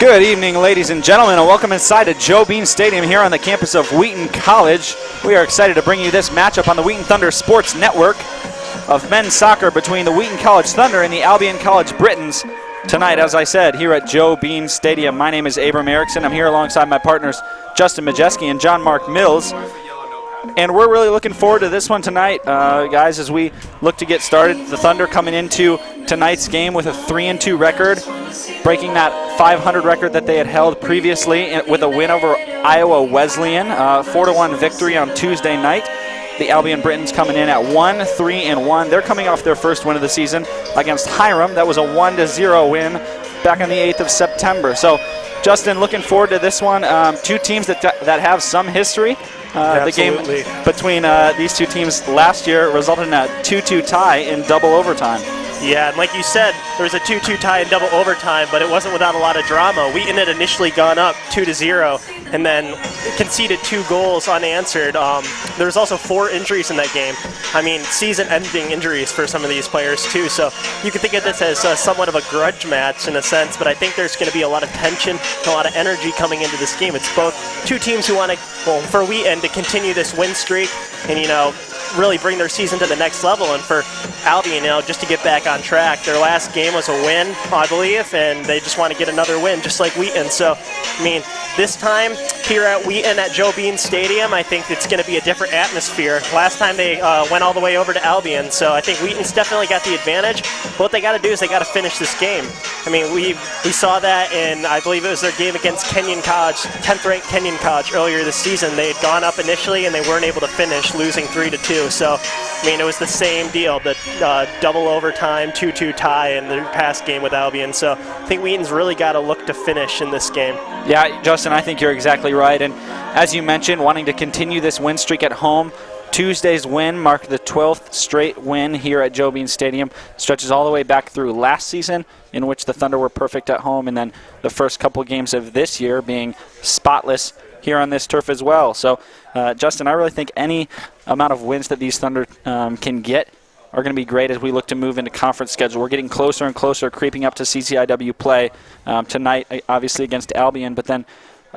Good evening, ladies and gentlemen, and welcome inside to Joe Bean Stadium here on the campus of Wheaton College. We are excited to bring you this matchup on the Wheaton Thunder Sports Network of men's soccer between the Wheaton College Thunder and the Albion College Britons. Tonight, as I said, here at Joe Bean Stadium. My name is Abram Erickson. I'm here alongside my partners Justin Majeski and John Mark Mills. And we're really looking forward to this one tonight, guys, as we look to get started. The Thunder coming into tonight's game with a 3-2 record, breaking that 500 record that they had held previously with a win over Iowa Wesleyan, 4-1 victory on Tuesday night. The Albion Britons coming in at 1-3-1. They're coming off their first win of the season against Hiram. That was a 1-0 win back on the 8th of September. So, Justin, looking forward to this one. Two teams that have some history. The game between these two teams last year resulted in a 2-2 tie in double overtime. Yeah, and like you said, there was a 2-2 tie in double overtime, but it wasn't without a lot of drama. Wheaton had initially gone up 2-0 and then conceded 2 goals unanswered. There was also 4 injuries in that game. I mean, season-ending injuries for some of these players too, so you can think of this as somewhat of a grudge match in a sense, but I think there's going to be a lot of tension, a lot of energy coming into this game. It's both two teams who want to, well, for Wheaton to continue this win streak and, you know, really bring their season to the next level, and for Albion, you know, just to get back on track. Their last game was a win, I believe, and they just want to get another win, just like Wheaton. So, I mean, this time here at Wheaton at Joe Bean Stadium, I think it's going to be a different atmosphere. Last time they went all the way over to Albion, so I think Wheaton's definitely got the advantage. But what they got to do is they got to finish this game. I mean, we saw that in, I believe it was their game against Kenyon College, 10th-ranked Kenyon College earlier this season. They had gone up initially and they weren't able to finish, losing 3-2. So, I mean, it was the same deal, the double overtime, 2-2 tie in the past game with Albion. So I think Wheaton's really got to look to finish in this game. Yeah, Justin, I think you're exactly right. And as you mentioned, wanting to continue this win streak at home, Tuesday's win marked the 12th straight win here at Joe Bean Stadium. Stretches all the way back through last season, in which the Thunder were perfect at home, and then the first couple games of this year being spotless here on this turf as well. So, Justin, I really think any amount of wins that these Thunder can get are going to be great as we look to move into conference schedule. We're getting closer and closer, creeping up to CCIW play tonight, obviously against Albion, but then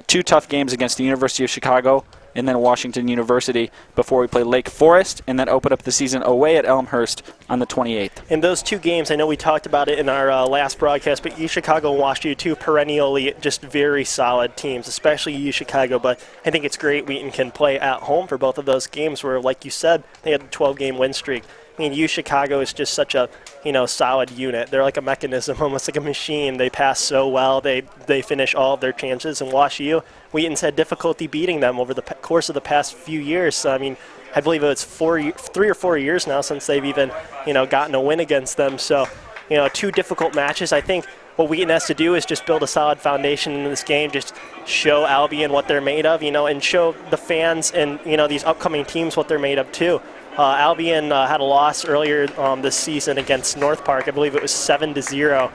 2 tough games against the University of Chicago and then Washington University before we play Lake Forest and then open up the season away at Elmhurst on the 28th. In those 2 games, I know we talked about it in our last broadcast, but UChicago and WashU, 2 perennially just very solid teams, especially UChicago, but I think it's great Wheaton can play at home for both of those games where, like you said, they had a 12-game win streak. I mean, UChicago is just such a, you know, solid unit. They're like a mechanism, almost like a machine. They pass so well. They finish all of their chances. And WashU, Wheaton's had difficulty beating them over the course of the past few years. So, I mean, I believe it's 3 or 4 years now since they've even, you know, gotten a win against them. So, you know, 2 difficult matches. I think what Wheaton has to do is just build a solid foundation in this game, just show Albion what they're made of, you know, and show the fans and, you know, these upcoming teams what they're made of too. Albion had a loss earlier this season against North Park. I believe it was 7-0,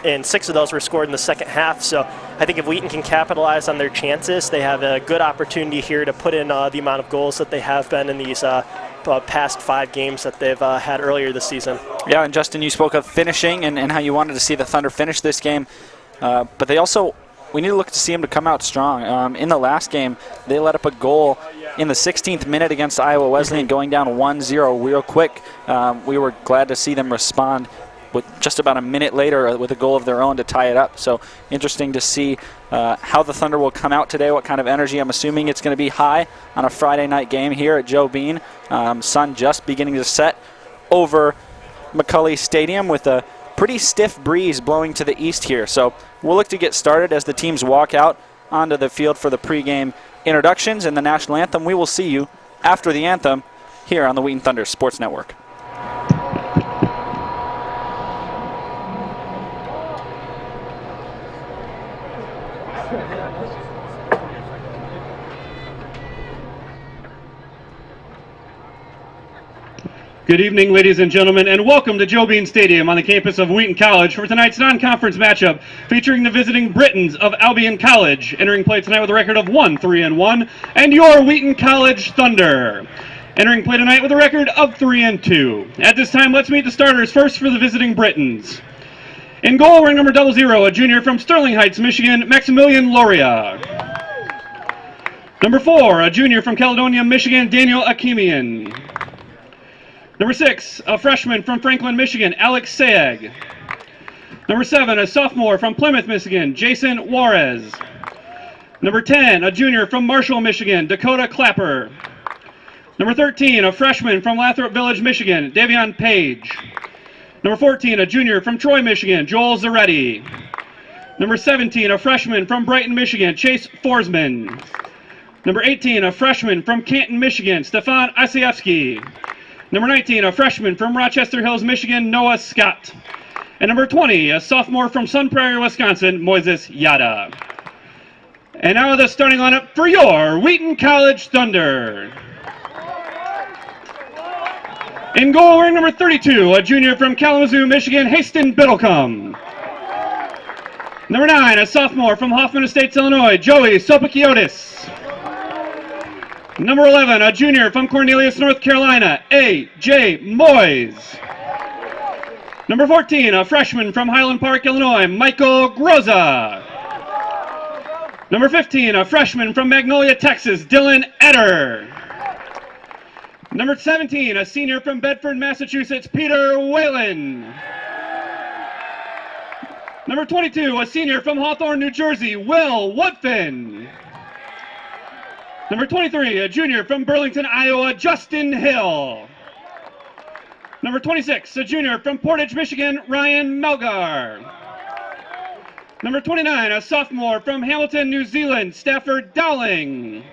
and 6 of those were scored in the second half. So I think if Wheaton can capitalize on their chances, they have a good opportunity here to put in the amount of goals that they have been in these past 5 games that they've had earlier this season. Yeah, and Justin, you spoke of finishing and how you wanted to see the Thunder finish this game, but they also, we need to look to see them to come out strong. In the last game, they let up a goal in the 16th minute against Iowa Wesleyan, going down 1-0 real quick. We were glad to see them respond with just about a minute later with a goal of their own to tie it up. So interesting to see how the Thunder will come out today, what kind of energy. I'm assuming it's going to be high on a Friday night game here at Joe Bean. Sun just beginning to set over McCulley Stadium with a pretty stiff breeze blowing to the east here. So we'll look to get started as the teams walk out onto the field for the pregame introductions and the national anthem. We will see you after the anthem here on the Wheaton Thunder Sports Network. Good evening, ladies and gentlemen, and welcome to Joe Bean Stadium on the campus of Wheaton College for tonight's non-conference matchup featuring the visiting Britons of Albion College, entering play tonight with a record of 1-3-1, and your Wheaton College Thunder, entering play tonight with a record of 3-2. At this time, let's meet the starters first for the visiting Britons. In goal, wearing number 00, a junior from Sterling Heights, Michigan, Maximilian Loria. Number 4, a junior from Caledonia, Michigan, Daniel Akimian. Number 6, a freshman from Franklin, Michigan, Alex Sayeg. Number 7, a sophomore from Plymouth, Michigan, Jason Juarez. Number 10, a junior from Marshall, Michigan, Dakota Clapper. Number 13, a freshman from Lathrop Village, Michigan, Davion Page. Number 14, a junior from Troy, Michigan, Joel Zaretti. Number 17, a freshman from Brighton, Michigan, Chase Forsman. Number 18, a freshman from Canton, Michigan, Stefan Asievsky. Number 19, a freshman from Rochester Hills, Michigan, Noah Scott. And number 20, a sophomore from Sun Prairie, Wisconsin, Moises Yada. And now the starting lineup for your Wheaton College Thunder. In goal, wearing number 32, a junior from Kalamazoo, Michigan, Haston Biddlecombe. Number 9, a sophomore from Hoffman Estates, Illinois, Joey Sopakiotis. Number 11, a junior from Cornelius, North Carolina, A.J. Moyes. Number 14, a freshman from Highland Park, Illinois, Michael Groza. Number 15, a freshman from Magnolia, Texas, Dylan Eder. Number 17, a senior from Bedford, Massachusetts, Peter Whalen. Number 22, a senior from Hawthorne, New Jersey, Will Woodfin. Number 23, a junior from Burlington, Iowa, Justin Hill. Number 26, a junior from Portage, Michigan, Ryan Melgar. Number 29, a sophomore from Hamilton, New Zealand, Stafford Dowling.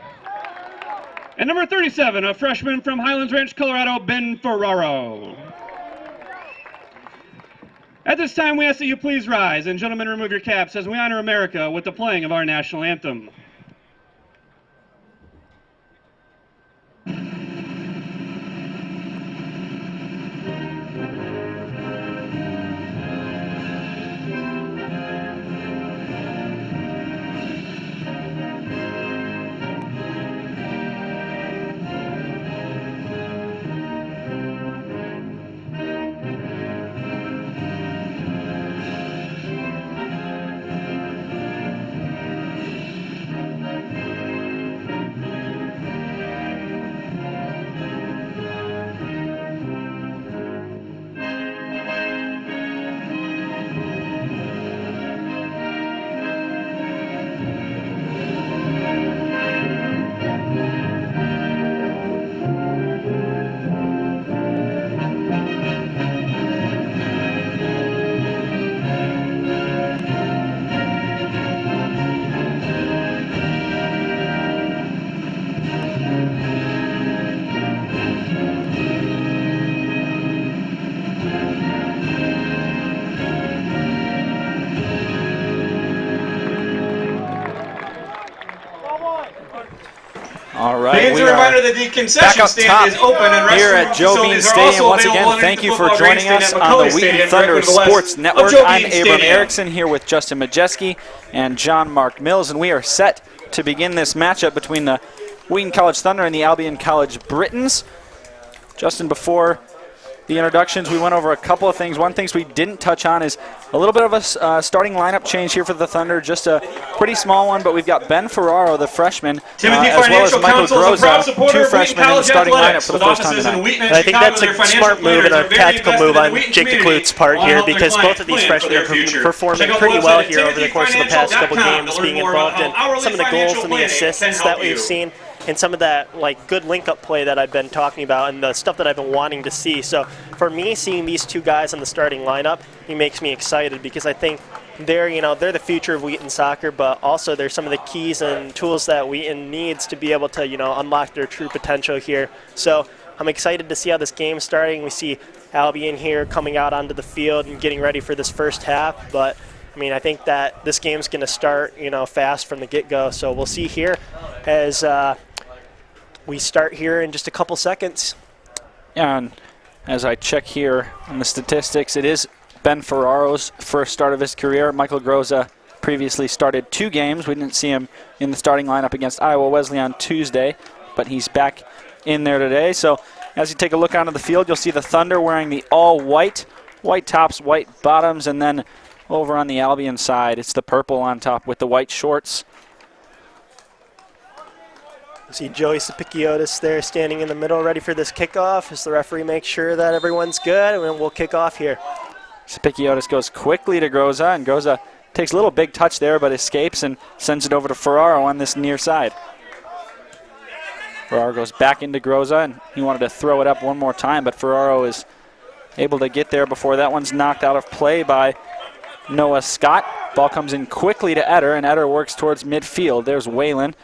And number 37, a freshman from Highlands Ranch, Colorado, Ben Ferraro. At this time, we ask that you please rise, and gentlemen, remove your caps as we honor America with the playing of our national anthem. All right, Fans, a reminder that the concession stand is open and here at Joe Bean Stadium. Once again, thank you for joining us on the Wheaton Thunder Sports Network. I'm Abram Erickson here with Justin Majeski and John Mark Mills, and we are set to begin this matchup between the Wheaton College Thunder and the Albion College Britons. Justin, before the introductions, we went over a couple of things. One thing we didn't touch on is a little bit of a starting lineup change here for the Thunder, just a pretty small one, but we've got Ben Ferraro, the freshman, as well as Michael Groza, two freshmen in the starting lineup for the first time tonight. And I think that's a smart move and a tactical move on Jake DeClute's part here, because both of these freshmen are performing pretty well here over the course of the past couple games, being involved in some of the goals and the assists that we've seen, and some of that good link-up play that I've been talking about and the stuff that I've been wanting to see. So for me, seeing these two guys in the starting lineup, it makes me excited, because I think they're the future of Wheaton soccer, but also they're some of the keys and tools that Wheaton needs to be able to unlock their true potential here. So I'm excited to see how this game's starting. We see Albion here coming out onto the field and getting ready for this first half, but I think that this game's going to start fast from the get-go. So we'll see here as we start here in just a couple seconds. Yeah, and as I check here on the statistics, it is Ben Ferraro's first start of his career. Michael Groza previously started 2 games. We didn't see him in the starting lineup against Iowa Wesley on Tuesday, but he's back in there today. So as you take a look onto the field, you'll see the Thunder wearing the all-white, white tops, white bottoms, and then over on the Albion side. It's the purple on top with the white shorts. See Joey Sapikiotis there standing in the middle ready for this kickoff as the referee makes sure that everyone's good, and then we'll kick off here. Sapikiotis goes quickly to Groza, and Groza takes a little big touch there but escapes and sends it over to Ferraro on this near side. Ferraro goes back into Groza, and he wanted to throw it up one more time, but Ferraro is able to get there before that one's knocked out of play by Noah Scott. Ball comes in quickly to Eder, and Eder works towards midfield. There's Whalen.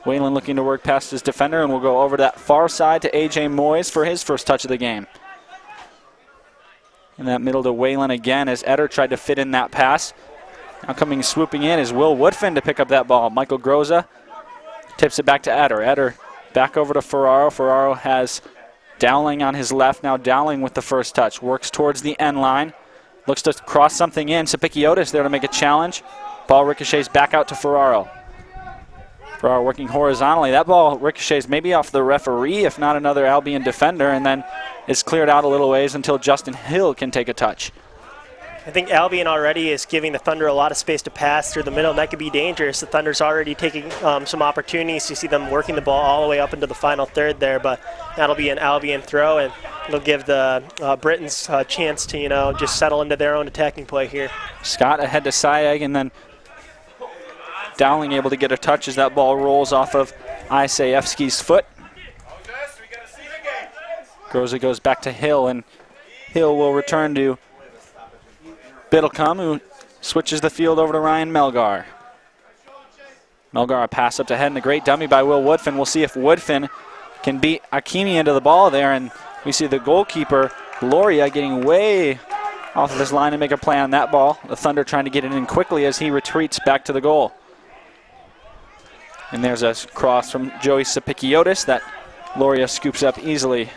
Whalen looking to work past his defender, and we'll go over to that far side to A.J. Moyes for his first touch of the game. In that middle to Whalen again as Eder tried to fit in that pass. Now coming swooping in is Will Woodfin to pick up that ball. Michael Groza tips it back to Eder. Eder back over to Ferraro. Ferraro has Dowling on his left. Now Dowling with the first touch. Works towards the end line. Looks to cross something in. Sapikiotis there to make a challenge. Ball ricochets back out to Ferraro. Ferraro working horizontally. That ball ricochets maybe off the referee, if not another Albion defender, and then is cleared out a little ways until Justin Hill can take a touch. I think Albion already is giving the Thunder a lot of space to pass through the middle, and that could be dangerous. The Thunder's already taking some opportunities. You see them working the ball all the way up into the final third there, but that'll be an Albion throw, and it'll give the Britons a chance to, just settle into their own attacking play here. Scott ahead to Sayeg, and then Dowling able to get a touch as that ball rolls off of Isayevsky's foot. Groza goes back to Hill, and Hill will return to Biddlecombe, who switches the field over to Ryan Melgar. Melgar a pass up to head, and a great dummy by Will Woodfin. We'll see if Woodfin can beat Akimi into the ball there, and we see the goalkeeper, Gloria, getting way off of his line to make a play on that ball. The Thunder trying to get it in quickly as he retreats back to the goal. And there's a cross from Joey Sapikiotis that Gloria scoops up easily.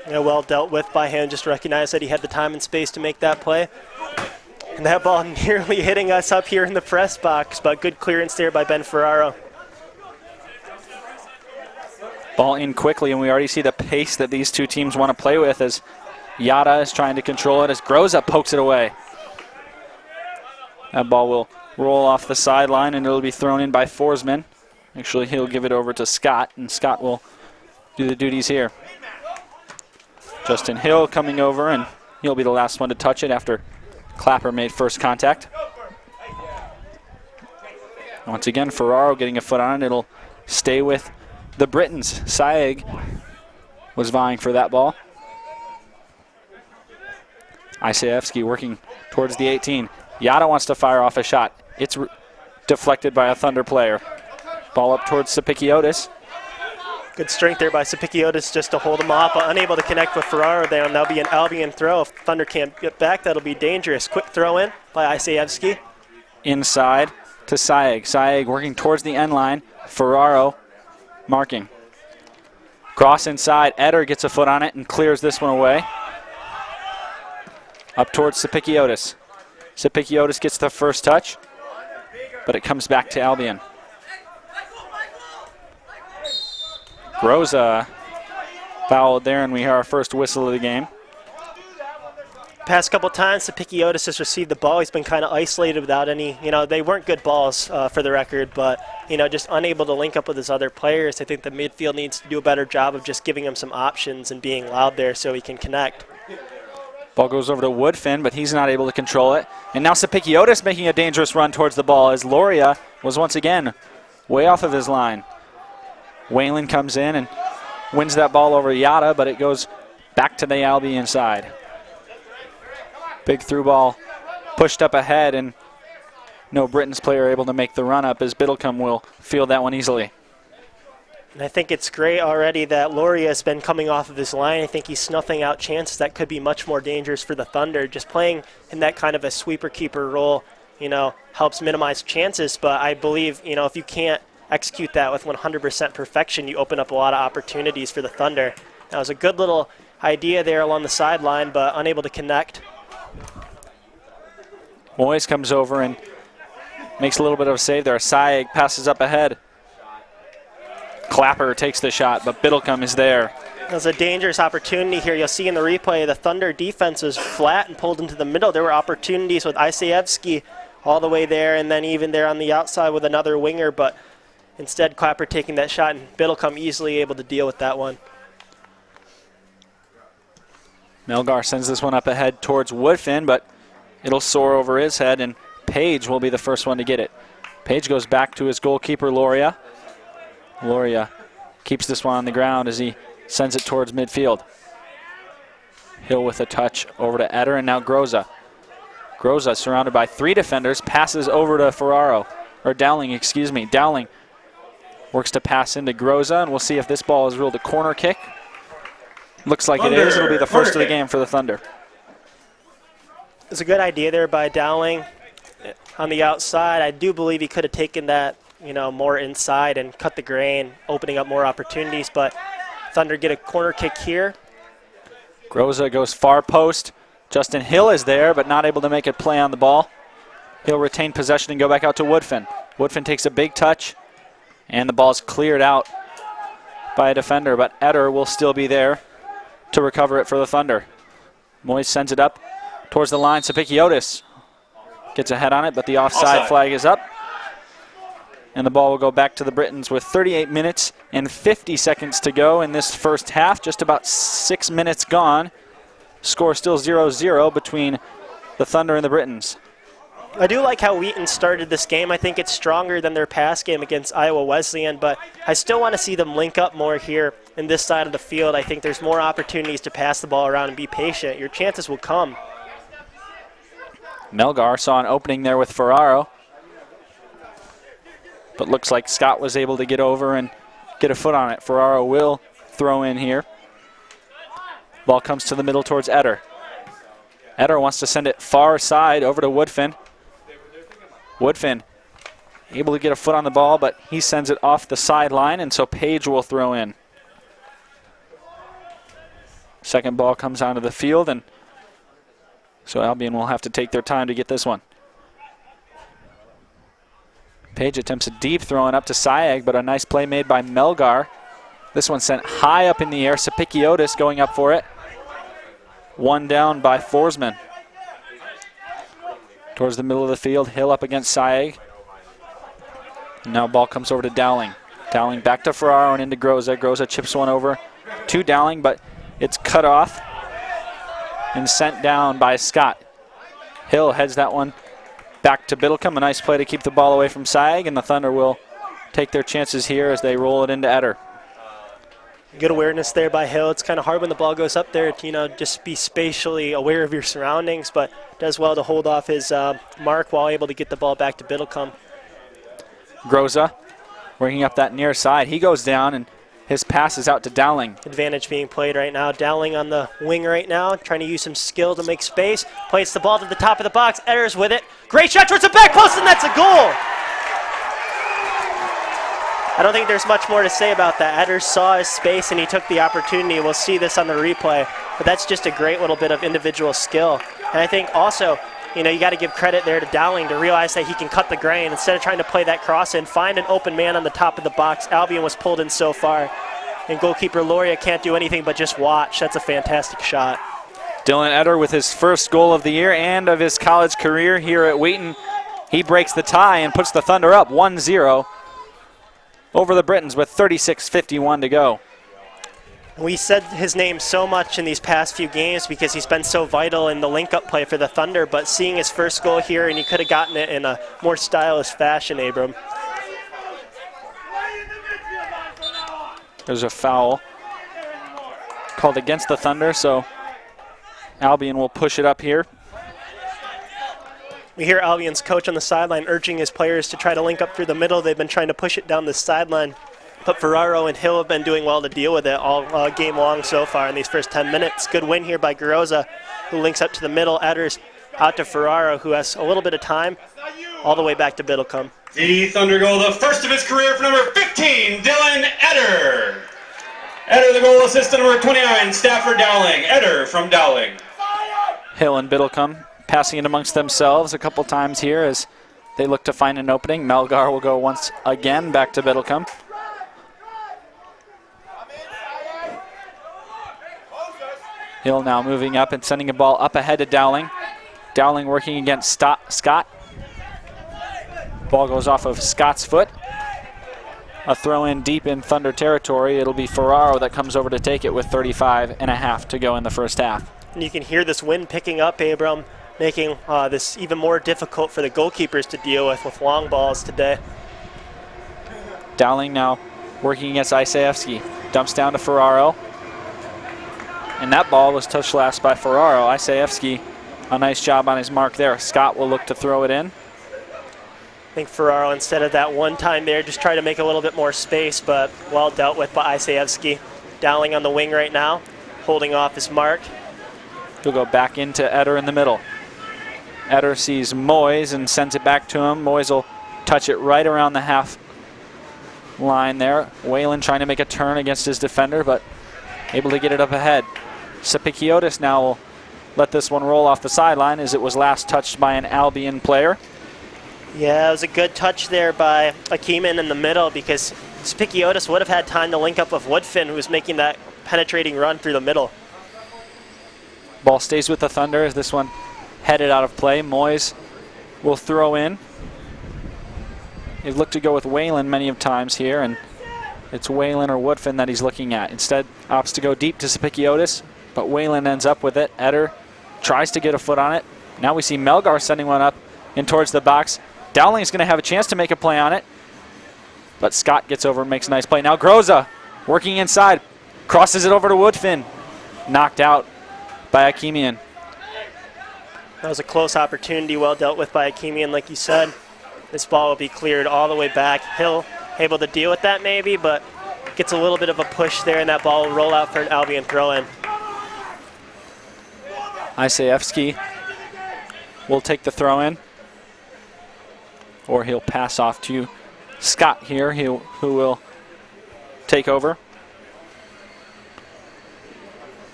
Well dealt with by him. Just recognize that he had the time and space to make that play. And that ball nearly hitting us up here in the press box, but good clearance there by Ben Ferraro. Ball in quickly, and we already see the pace that these two teams want to play with as Yada is trying to control it as Groza pokes it away. That ball will roll off the sideline, and it'll be thrown in by Forsman. Actually, he'll give it over to Scott, and Scott will do the duties here. Justin Hill coming over, and he'll be the last one to touch it after Clapper made first contact. Once again, Ferraro getting a foot on it. It'll stay with the Britons. Sayeg was vying for that ball. Isayevsky working towards the 18. Yada wants to fire off a shot. It's deflected by a Thunder player. Ball up towards Sapikiotis. Good strength there by Sapikiotis just to hold him off, but unable to connect with Ferraro there, and that'll be an Albion throw. If Thunder can't get back, that'll be dangerous. Quick throw in by Isayevsky. Inside to Sayeg. Sayeg working towards the end line. Ferraro marking. Cross inside. Eder gets a foot on it and clears this one away. Up towards Sapikiotis. Sapikiotis gets the first touch, but it comes back to Albion. Groza fouled there, and we hear our first whistle of the game. Past couple times, Sapikiotis has received the ball. He's been kind of isolated without any, they weren't good balls for the record, but, just unable to link up with his other players. I think the midfield needs to do a better job of just giving him some options and being loud there so he can connect. Ball goes over to Woodfin, but he's not able to control it. And now Sapikiotis making a dangerous run towards the ball as Loria was once again way off of his line. Whalen comes in and wins that ball over Yada, but it goes back to the Albion side. Big through ball pushed up ahead, and no Britons player able to make the run up as Biddlecombe will field that one easily. And I think it's great already that Loria has been coming off of his line. I think he's snuffing out chances that could be much more dangerous for the Thunder. Just playing in that kind of a sweeper-keeper role, helps minimize chances, but I believe, if you can't execute that with 100% perfection, you open up a lot of opportunities for the Thunder. That was a good little idea there along the sideline, but unable to connect. Moyes comes over and makes a little bit of a save there. Sayeg passes up ahead. Clapper takes the shot, but Biddlecombe is there. It was a dangerous opportunity here. You'll see in the replay the Thunder defense was flat and pulled into the middle. There were opportunities with Isayevsky all the way there and then even there on the outside with another winger, but instead Clapper taking that shot and Biddlecombe easily able to deal with that one. Melgar sends this one up ahead towards Woodfin, but it'll soar over his head, and Page will be the first one to get it. Page goes back to his goalkeeper, Loria. Loria keeps this one on the ground as he sends it towards midfield. Hill with a touch over to Eder, and now Groza. Groza surrounded by 3 defenders, passes over to Ferraro, or Dowling, excuse me. Dowling works to pass into Groza, and we'll see if this ball is ruled a corner kick. Looks like it is. It'll be the first of the game for the Thunder. It's a good idea there by Dowling on the outside. I do believe he could have taken that, more inside and cut the grain, opening up more opportunities, but Thunder get a corner kick here. Groza goes far post. Justin Hill is there, but not able to make a play on the ball. He'll retain possession and go back out to Woodfin. Woodfin takes a big touch, and the ball's cleared out by a defender, but Eder will still be there to recover it for the Thunder. Moyes sends it up towards the line. Sapikiotis gets a head on it, but the offside flag is up. And the ball will go back to the Britons with 38 minutes and 50 seconds to go in this first half. Just about 6 minutes gone. Score still 0-0 between the Thunder and the Britons. I do like how Wheaton started this game. I think it's stronger than their past game against Iowa Wesleyan, but I still want to see them link up more here in this side of the field. I think there's more opportunities to pass the ball around and be patient. Your chances will come. Melgar saw an opening there with Ferraro, but looks like Scott was able to get over and get a foot on it. Ferraro will throw in here. Ball comes to the middle towards Eder. Eder wants to send it far side over to Woodfin. Woodfin able to get a foot on the ball, but he sends it off the sideline, and so Page will throw in. Second ball comes onto the field, and so Albion will have to take their time to get this one. Page attempts a deep throw-in up to Sayeg, but a nice play made by Melgar. This one sent high up in the air. Sapikiotis going up for it. One down by Forsman. Towards the middle of the field, Hill up against Sayeg. Now ball comes over to Dowling. Dowling back to Ferraro and into Groza. Groza chips one over to Dowling, but it's cut off and sent down by Scott. Hill heads that one back to Biddlecombe. A nice play to keep the ball away from Sayeg, and the Thunder will take their chances here as they roll it into Eder. Good awareness there by Hill. It's kind of hard when the ball goes up there to, just be spatially aware of your surroundings, but does well to hold off his mark while able to get the ball back to Biddlecombe. Groza working up that near side. He goes down, and his pass is out to Dowling. Advantage being played right now. Dowling on the wing right now, trying to use some skill to make space. Plays the ball to the top of the box. Eder's with it. Great shot towards the back post, and that's a goal. I don't think there's much more to say about that. Eder saw his space and he took the opportunity. We'll see this on the replay, but that's just a great little bit of individual skill. And I think also, you got to give credit there to Dowling to realize that he can cut the grain instead of trying to play that cross in, find an open man on the top of the box. Albion was pulled in so far, and goalkeeper Loria can't do anything but just watch. That's a fantastic shot. Dylan Eder with his first goal of the year and of his college career here at Wheaton. He breaks the tie and puts the Thunder up 1-0 over the Britons with 36:51 to go. We said his name so much in these past few games because he's been so vital in the link-up play for the Thunder, but seeing his first goal here, and he could have gotten it in a more stylish fashion, Abram. There's a foul called against the Thunder, so Albion will push it up here. We hear Albion's coach on the sideline urging his players to try to link up through the middle. They've been trying to push it down the sideline, but Ferraro and Hill have been doing well to deal with it all game long so far in these first 10 minutes. Good win here by Groza, who links up to the middle. Eders out to Ferraro, who has a little bit of time, all the way back to Biddlecombe. The Thunder goal, the first of his career for number 15, Dylan Eder. Eder, the goal assist to number 29, Stafford Dowling. Eder from Dowling. Hill and Biddlecombe passing it amongst themselves a couple times here as they look to find an opening. Melgar will go once again back to Biddlecombe. Hill now moving up and sending a ball up ahead to Dowling. Dowling working against Scott. Ball goes off of Scott's foot. A throw in deep in Thunder territory. It'll be Ferraro that comes over to take it with 35.5 to go in the first half. And you can hear this wind picking up, Abram, making this even more difficult for the goalkeepers to deal with long balls today. Dowling now working against Isayevsky. Dumps down to Ferraro. And that ball was touched last by Ferraro. Isayevsky, a nice job on his mark there. Scott will look to throw it in. I think Ferraro, instead of that one time there, just tried to make a little bit more space, but well dealt with by Isayevsky. Dowling on the wing right now, holding off his mark. He'll go back into Eder in the middle. Eder sees Moyes and sends it back to him. Moyes will touch it right around the half line there. Whelan trying to make a turn against his defender, but able to get it up ahead. Sapikiotis now will let this one roll off the sideline as it was last touched by an Albion player. Yeah, it was a good touch there by Akiman in the middle because Sapikiotis would have had time to link up with Woodfin, who was making that penetrating run through the middle. Ball stays with the Thunder as this one headed out of play. Moyes will throw in. They've looked to go with Whelan many of times here, and it's Whelan or Woodfin that he's looking at. Instead, opts to go deep to Sapikiotis, but Whelan ends up with it. Eder tries to get a foot on it. Now we see Melgar sending one up in towards the box. Dowling's going to have a chance to make a play on it, but Scott gets over and makes a nice play. Now Groza working inside, crosses it over to Woodfin. Knocked out by Akimian. That was a close opportunity, well dealt with by Akimian, like you said. This ball will be cleared all the way back. Hill able to deal with that maybe, but gets a little bit of a push there, and that ball will roll out for an Albion throw-in. Isayevsky will take the throw-in, or he'll pass off to Scott here, who will take over.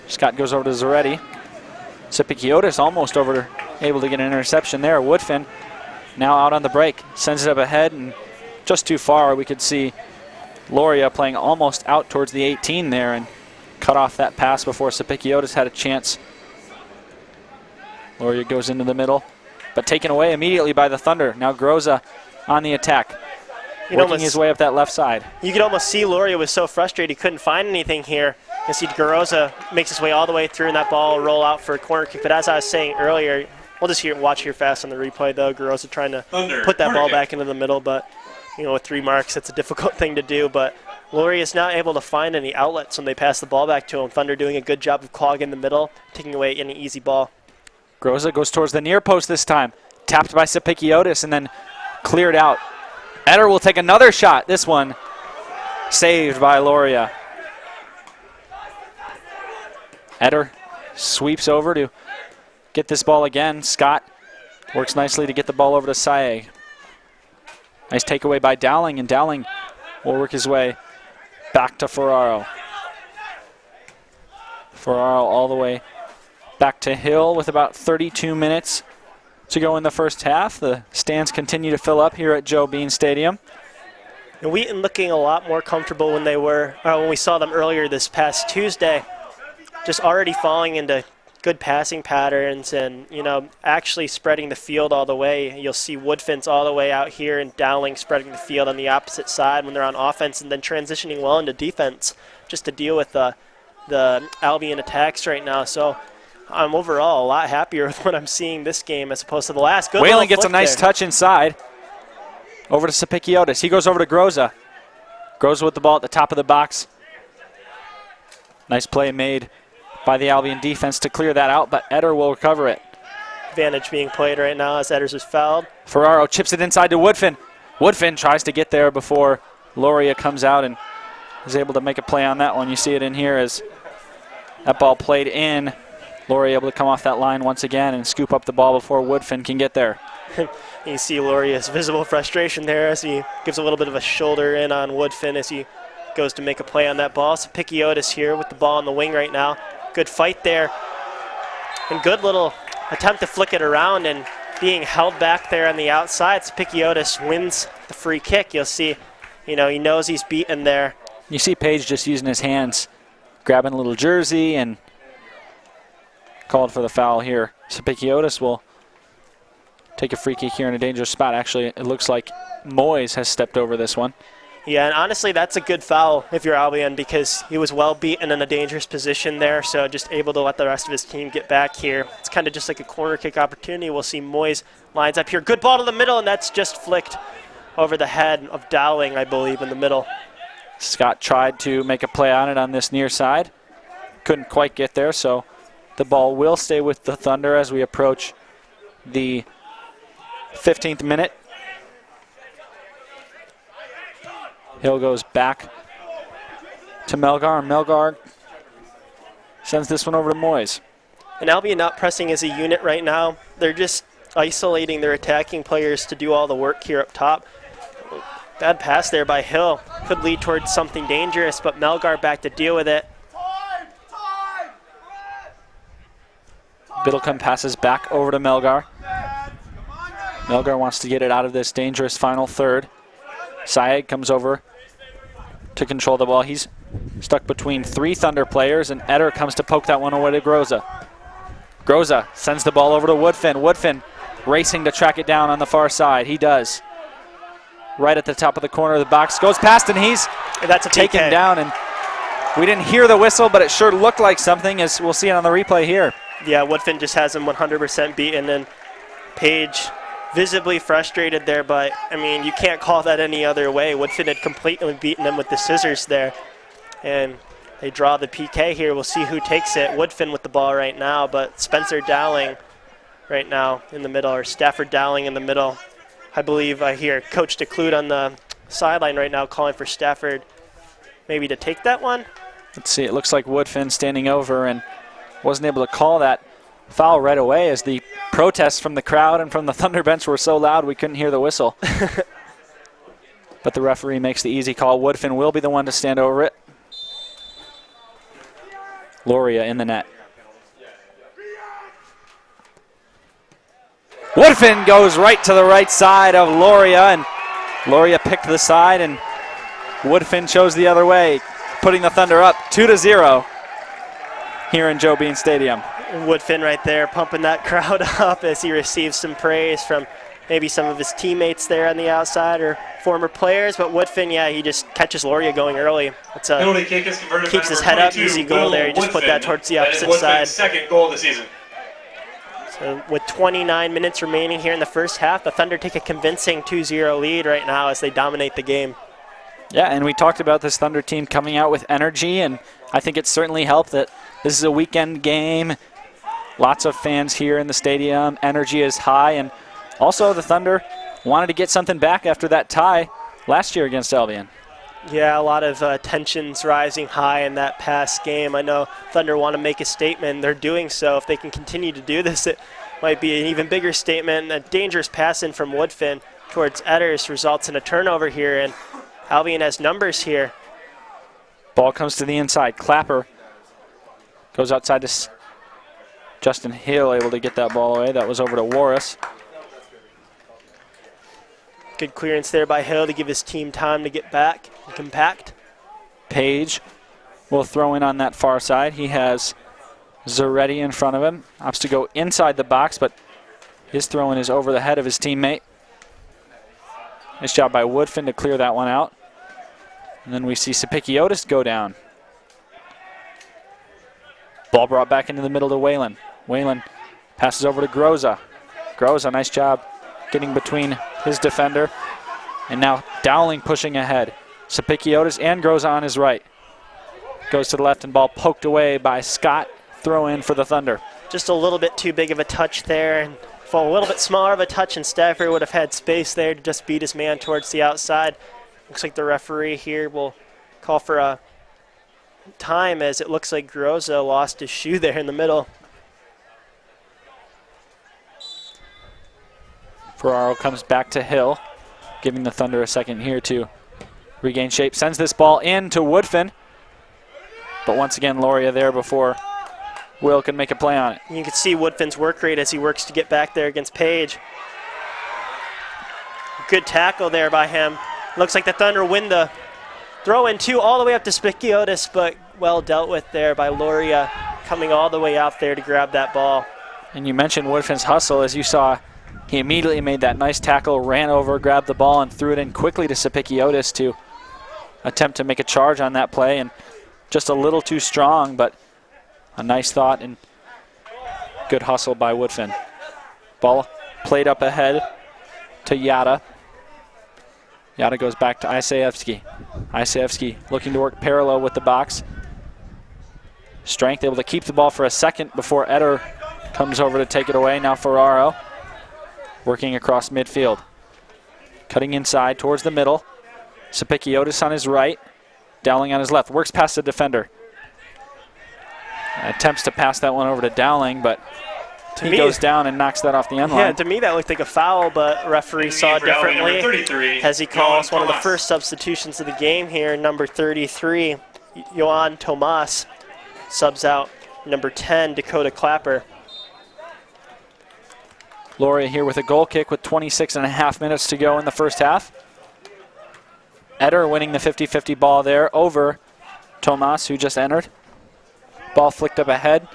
Scott goes over to Zaretti. Sapikiotis almost over, able to get an interception there. Woodfin now out on the break, sends it up ahead, and just too far. We could see Loria playing almost out towards the 18 there and cut off that pass before Sapikiotis had a chance. Loria goes into the middle, but taken away immediately by the Thunder. Now Groza on the attack, working his way up that left side. You could almost see Loria was so frustrated he couldn't find anything here. You see Groza makes his way all the way through, and that ball will roll out for a corner kick. But as I was saying earlier, we'll just watch here fast on the replay, though. Groza trying to put that ball back into the middle, but with 3 marks, that's a difficult thing to do. But Loria is not able to find any outlets when they pass the ball back to him. Thunder doing a good job of clogging the middle, taking away any easy ball. Groza goes towards the near post this time. Tapped by Sapikiotis and then cleared out. Eder will take another shot. This one saved by Loria. Eder sweeps over to get this ball again. Scott works nicely to get the ball over to Saeg. Nice takeaway by Dowling, and Dowling will work his way back to Ferraro. Ferraro all the way back to Hill with about 32 minutes to go in the first half. The stands continue to fill up here at Joe Bean Stadium. And Wheaton looking a lot more comfortable when when we saw them earlier this past Tuesday. Just already falling into good passing patterns and, actually spreading the field all the way. You'll see Woodfin's all the way out here and Dowling spreading the field on the opposite side when they're on offense, and then transitioning well into defense just to deal with the Albion attacks right now. So I'm overall a lot happier with what I'm seeing this game as opposed to the last. Good Whelan gets a nice there. touch inside. Over to Sapikiotis. He goes over to Groza. Groza with the ball at the top of the box. Nice play made by the Albion defense to clear that out, but Eder will recover it. Advantage being played right now as Eders is fouled. Ferraro chips it inside to Woodfin. Woodfin tries to get there before Loria comes out and is able to make a play on that one. You see it in here as that ball played in. Loria able to come off that line once again and scoop up the ball before Woodfin can get there. You see Loria's visible frustration there as he gives a little bit of a shoulder in on Woodfin as he goes to make a play on that ball. Sapikiotis here with the ball on the wing right now. Good fight there. And good little attempt to flick it around, and being held back there on the outside. Sapikiotis wins the free kick. You'll see, he knows he's beaten there. You see Page just using his hands, grabbing a little jersey and called for the foul here. Sapikiotis will take a free kick here in a dangerous spot. Actually, it looks like Moyes has stepped over this one. Yeah, and honestly, that's a good foul if you're Albion because he was well beaten in a dangerous position there, so just able to let the rest of his team get back here. It's kind of just like a corner kick opportunity. We'll see Moyes lines up here. Good ball to the middle, and that's just flicked over the head of Dowling, I believe, in the middle. Scott tried to make a play on it on this near side. Couldn't quite get there, so the ball will stay with the Thunder as we approach the 15th minute. Hill goes back to Melgar, and Melgar sends this one over to Moyes. And Albion not pressing as a unit right now. They're just isolating their attacking players to do all the work here up top. Bad pass there by Hill. Could lead towards something dangerous, but Melgar back to deal with it. Biddlecombe passes back over to Melgar. Melgar wants to get it out of this dangerous final third. Syed comes over to control the ball. He's stuck between 3 Thunder players, and Eder comes to poke that one away to Groza. Groza sends the ball over to Woodfin. Woodfin racing to track it down on the far side. He does. Right at the top of the corner of the box. Goes past, and he's taken PK. down. And we didn't hear the whistle, but it sure looked like something, as we'll see it on the replay here. Yeah, Woodfin just has him 100% beaten, and Page visibly frustrated there, but, I mean, you can't call that any other way. Woodfin had completely beaten him with the scissors there, and they draw the PK here. We'll see who takes it. Woodfin with the ball right now, but Spencer Dowling right now in the middle, or Stafford Dowling in the middle. I believe I hear Coach DeClude on the sideline right now calling for Stafford maybe to take that one. Let's see, it looks like Woodfin standing over and wasn't able to call that foul right away, as the protests from the crowd and from the Thunder bench were so loud we couldn't hear the whistle. But the referee makes the easy call. Woodfin will be the one to stand over it. Loria in the net. Woodfin goes right to the right side of Loria, and Loria picked the side, and Woodfin chose the other way, putting the Thunder up 2-0 here in Joe Bean Stadium. Woodfin right there pumping that crowd up as he receives some praise from maybe some of his teammates there on the outside or former players. But Woodfin, yeah, he just catches Loria going early. It's a, Penalty kick is converted. keeps his head up, easy goal there. He just put that towards the opposite side. Second goal of the season. So with 29 minutes remaining here in the first half, the Thunder take a convincing 2-0 lead right now as they dominate the game. Yeah, and we talked about this Thunder team coming out with energy, and I think it certainly helped that this is a weekend game. Lots of fans here in the stadium. Energy is high, and also the Thunder wanted to get something back after that tie last year against Albion. Yeah, a lot of tensions rising high in that past game. I know Thunder want to make a statement. They're doing so. If they can continue to do this, it might be an even bigger statement. A dangerous pass in from Woodfin towards Edders results in a turnover here, and Albion has numbers here. Ball comes to the inside. Clapper goes outside to Justin Hill, able to get that ball away. That was over to Warris. Good clearance there by Hill to give his team time to get back and compact. Page will throw in on that far side. He has Zaretti in front of him. Opts to go inside the box, but his throw-in is over the head of his teammate. Nice job by Woodfin to clear that one out. And then we see Sapikiotis go down. Ball brought back into the middle to Whalen. Whalen passes over to Groza. Groza, nice job getting between his defender. And now Dowling pushing ahead. Sapikiotis and Groza on his right. Goes to the left, and ball poked away by Scott. Throw in for the Thunder. Just a little bit too big of a touch there, and for a little bit smaller of a touch, and Stafford would have had space there to just beat his man towards the outside. Looks like the referee here will call for a time, as it looks like Groza lost his shoe there in the middle. Ferraro comes back to Hill, giving the Thunder a second here to regain shape. Sends this ball in to Woodfin. But once again, Loria there before Will can make a play on it. You can see Woodfin's work rate as he works to get back there against Page. Good tackle there by him. Looks like the Thunder win the throw in two all the way up to Spikiotis, but well dealt with there by Loria. coming all the way out there to grab that ball. And you mentioned Woodfin's hustle. As you saw, he immediately made that nice tackle, ran over, grabbed the ball, and threw it in quickly to Sapikiotis to attempt to make a charge on that play. And just a little too strong, but a nice thought and good hustle by Woodfin. Ball played up ahead to Yada. Yada goes back to Isayevsky. Isayevsky looking to work parallel with the box. Strength able to keep the ball for a second before Eder comes over to take it away. Now Ferraro working across midfield. Cutting inside towards the middle. Sapikiotis on his right. Dowling on his left. Works past the defender. Attempts to pass that one over to Dowling, but he goes down and knocks that off the end line. Yeah, to me that looked like a foul, but referee saw it differently as he calls one of the first substitutions of the game here. Number 33, Johan Tomas, subs out number 10, Dakota Clapper. Loria here with a goal kick with 26.5 minutes to go in the first half. Eder winning the 50-50 ball there over Tomas, who just entered. Ball flicked up ahead.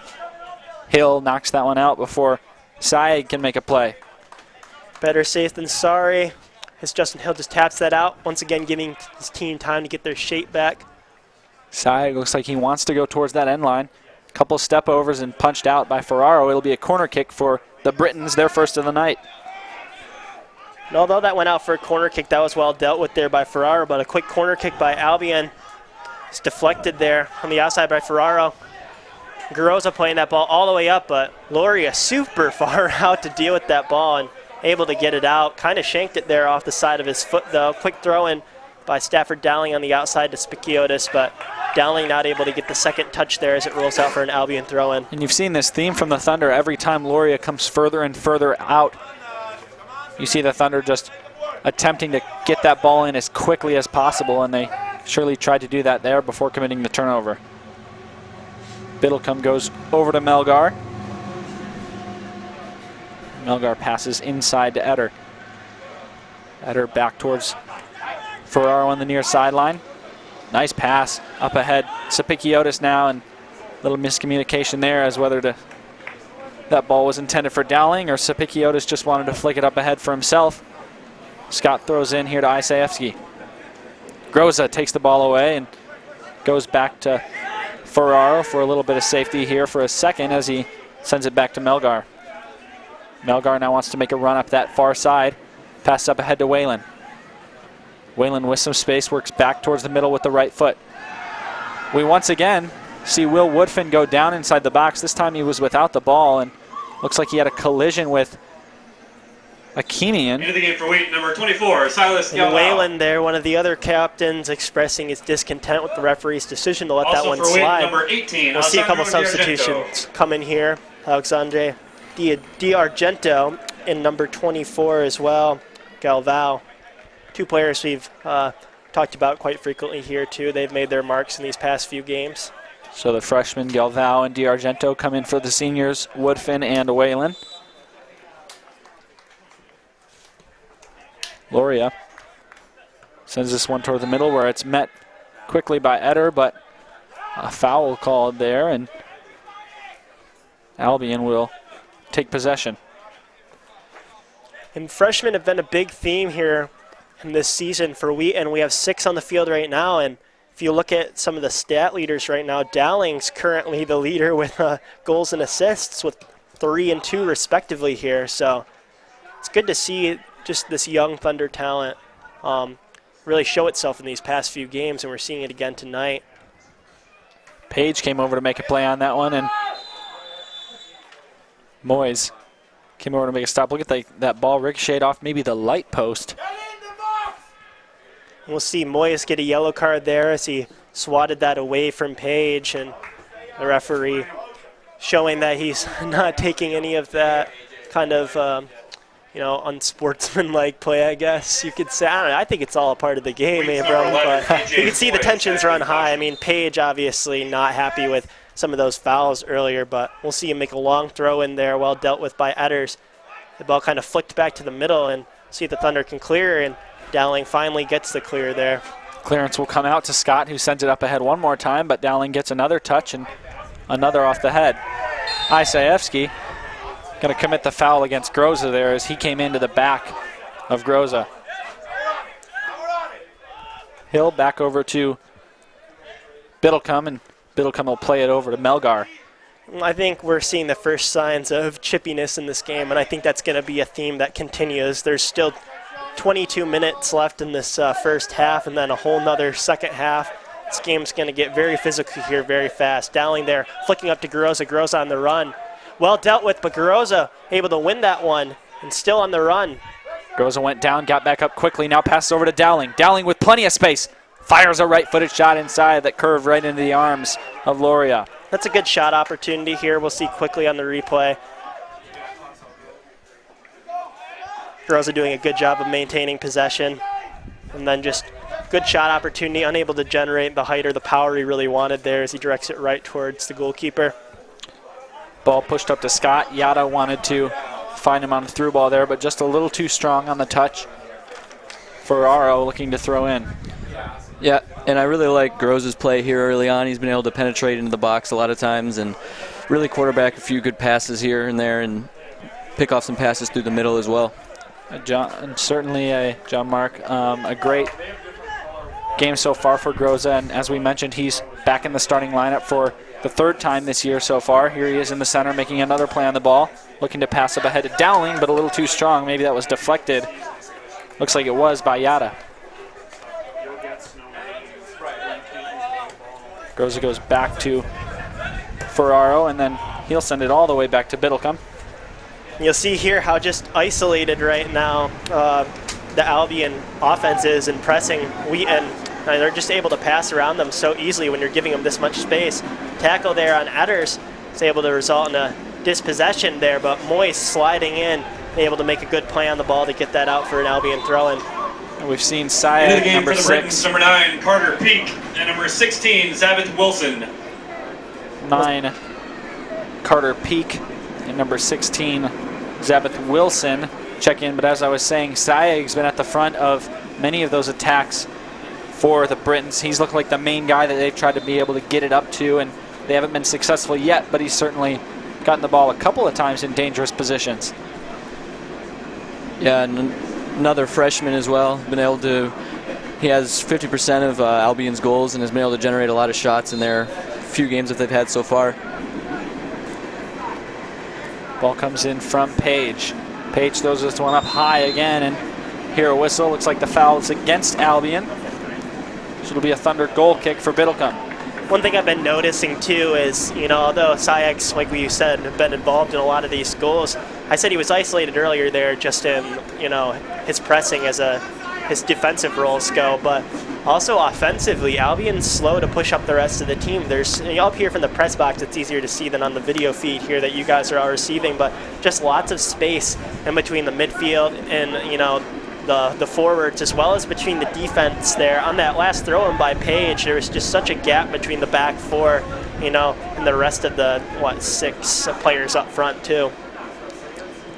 Hill knocks that one out before Syed can make a play. Better safe than sorry, as Justin Hill just taps that out, once again giving his team time to get their shape back. Syed looks like he wants to go towards that end line. Couple step overs and punched out by Ferraro. It'll be a corner kick for the Britons, their first of the night. And although that went out for a corner kick, that was well dealt with there by Ferraro, but a quick corner kick by Albion. It's deflected there on the outside by Ferraro. Garoza playing that ball all the way up, but Loria super far out to deal with that ball and able to get it out. Kind of shanked it there off the side of his foot, though. Quick throw in by Stafford Dowling on the outside to Spikiotis, but Dowling not able to get the second touch there as it rolls out for an Albion throw in. And you've seen this theme from the Thunder. Every time Loria comes further and further out, you see the Thunder just attempting to get that ball in as quickly as possible, and they surely tried to do that there before committing the turnover. Biddlecombe goes over to Melgar. Melgar passes inside to Eder. Eder back towards Ferraro on the near sideline. Nice pass up ahead. Sapikiotis now, and a little miscommunication there as whether that ball was intended for Dowling or Sapikiotis just wanted to flick it up ahead for himself. Scott throws in here to Isayevsky. Groza takes the ball away and goes back to Ferraro for a little bit of safety here for a second as he sends it back to Melgar. Melgar now wants to make a run up that far side. Pass up ahead to Whalen. Whalen with some space works back towards the middle with the right foot. We once again see Will Woodfin go down inside the box. This time he was without the ball and looks like he had a collision with Akimian. Into the game for Wheaton, number 24, Silas And Whalen there, one of the other captains, expressing his discontent with the referee's decision to let that one slide. Number 18, we'll see a couple substitutions come in here. Alexandre D'Argento in number 24 as well. Galvao. Two players we've talked about quite frequently here too. They've made their marks in these past few games. So the freshmen Galvao and D'Argento come in for the seniors, Woodfin and Whalen. Loria sends this one toward the middle where it's met quickly by Eder, but a foul called there, and Albion will take possession. And freshmen have been a big theme here in this season for Wheaton. We have 6 on the field right now, and if you look at some of the stat leaders right now, Dowling's currently the leader with goals and assists with 3 and 2 respectively here. So it's good to see just this young Thunder talent really show itself in these past few games, and we're seeing it again tonight. Page came over to make a play on that one, and Moyes came over to make a stop. Look at that ball ricocheted off maybe the light post. We'll see Moyes get a yellow card there as he swatted that away from Page, and the referee showing that he's not taking any of that kind of unsportsmanlike play, I guess you could say. I don't know, I think it's all a part of the game, Abram, but you can see the tensions run high. I mean, Page obviously not happy with some of those fouls earlier, but we'll see him make a long throw in there, well dealt with by Edders. The ball kind of flicked back to the middle, and see if the Thunder can clear, and Dowling finally gets the clear there. Clearance will come out to Scott, who sends it up ahead one more time, but Dowling gets another touch and Another off the head. Isayevsky going to commit the foul against Groza there as he came into the back of Groza. Hill back over to Biddlecombe, and Biddlecombe will play it over to Melgar. I think we're seeing the first signs of chippiness in this game, and I think that's going to be a theme that continues. There's still 22 minutes left in this first half, and then a whole nother second half. This game's going to get very physical here very fast. Dowling there, flicking up to Garoza. Garoza on the run. Well dealt with, but Garoza able to win that one, and still on the run. Garoza went down, got back up quickly, now passes over to Dowling. Dowling with plenty of space. Fires a right-footed shot inside that curved right into the arms of Loria. That's a good shot opportunity here. We'll see quickly on the replay. Garoza doing a good job of maintaining possession. And then just good shot opportunity, unable to generate the height or the power he really wanted there as he directs it right towards the goalkeeper. Ball pushed up to Scott. Yada wanted to find him on the through ball there, but just a little too strong on the touch. Ferraro looking to throw in. Yeah, and I really like Garoza's play here early on. He's been able to penetrate into the box a lot of times and really quarterback a few good passes here and there and pick off some passes through the middle as well. Certainly, John Mark, a great game so far for Garoza, and as we mentioned, he's back in the starting lineup for the third time this year so far. Here he is in the center making another play on the ball, looking to pass up ahead to Dowling, but a little too strong. Maybe that was deflected. Looks like it was by Yada. Garoza goes back to Ferraro, and then he'll send it all the way back to Biddlecombe. You'll see here how just isolated right now the Albion offense is in pressing Wheaton. They're just able to pass around them so easily when you're giving them this much space. Tackle there on Edders is able to result in a dispossession there, but Moyes sliding in, able to make a good play on the ball to get that out for an Albion throw-in. And we've seen Syed, number 6. Number 9, Carter Peak, and number 16, Zabith Wilson. 9, Carter Peak, and number 16, Zabith Wilson check in. But as I was saying, Syed's been at the front of many of those attacks for the Britons. He's looked like the main guy that they've tried to be able to get it up to, and they haven't been successful yet, but he's certainly gotten the ball a couple of times in dangerous positions. Yeah, and another freshman as well. He has 50% of Albion's goals and has been able to generate a lot of shots in their few games that they've had so far. Ball comes in from Page. Page throws this one up high again, and here a whistle. Looks like the foul is against Albion. So it'll be a Thunder goal kick for Biddlecombe. One thing I've been noticing too is, although Syak's, like we said, have been involved in a lot of these goals, I said he was isolated earlier there just in, his pressing as his defensive roles go, but also offensively, Albion's slow to push up the rest of the team. There's, up here from the press box, it's easier to see than on the video feed here that you guys are all receiving, but just lots of space in between the midfield and, the forwards, as well as between the defense there. On that last throw-in by Page, there was just such a gap between the back four, and the rest of the, 6 players up front, too.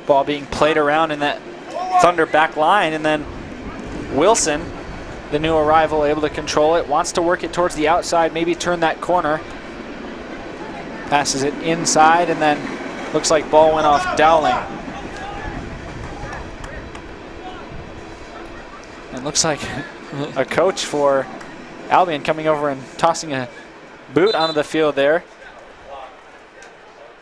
Ball being played around in that Thunder back line, and then Wilson, the new arrival, able to control it, wants to work it towards the outside, maybe turn that corner. Passes it inside, and then looks like ball went off Dowling. It looks like a coach for Albion coming over and tossing a boot onto the field there.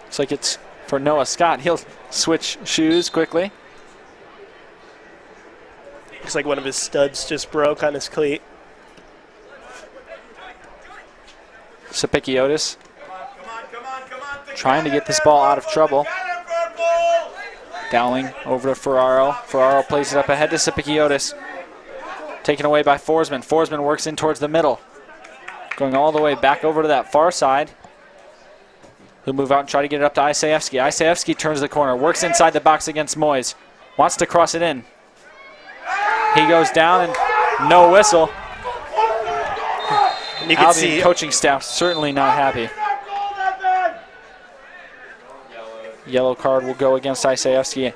Looks like it's for Noah Scott. He'll switch shoes quickly. Looks like one of his studs just broke on his cleat. Sapikiotis trying to get this ball out of trouble. Dowling over to Ferraro. Ferraro plays it up ahead to Sapikiotis. Taken away by Forsman. Forsman works in towards the middle. Going all the way back over to that far side. He'll move out and try to get it up to Isayevsky. Isayevsky turns the corner, works inside the box against Moyes. Wants to cross it in. He goes down and no whistle. And you can Albion see coaching staff certainly not happy. Yellow card will go against Isayevsky.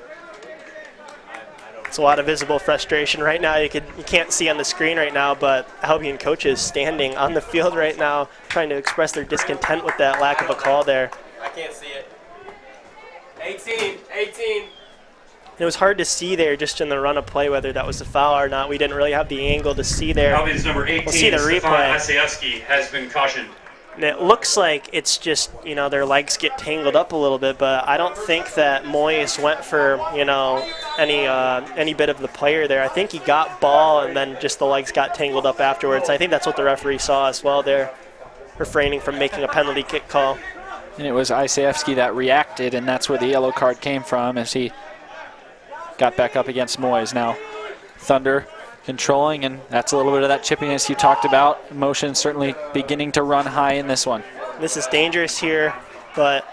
It's a lot of visible frustration right now. You can't see on the screen right now, but Albion coaches standing on the field right now trying to express their discontent with that lack of a call there. I can't see it. 18. It was hard to see there just in the run of play whether that was a foul or not. We didn't really have the angle to see there. Albion's number 18, We'll see the Stefan replay. Asiewski, has been cautioned. And it looks like it's just, their legs get tangled up a little bit, but I don't think that Moyes went for, any bit of the player there. I think he got ball and then just the legs got tangled up afterwards. I think that's what the referee saw as well there, refraining from making a penalty kick call. And it was Isievsky that reacted, and that's where the yellow card came from as he got back up against Moyes. Now Thunder controlling, and that's a little bit of that chippiness you talked about. Emotion certainly beginning to run high in this one. This is dangerous here, but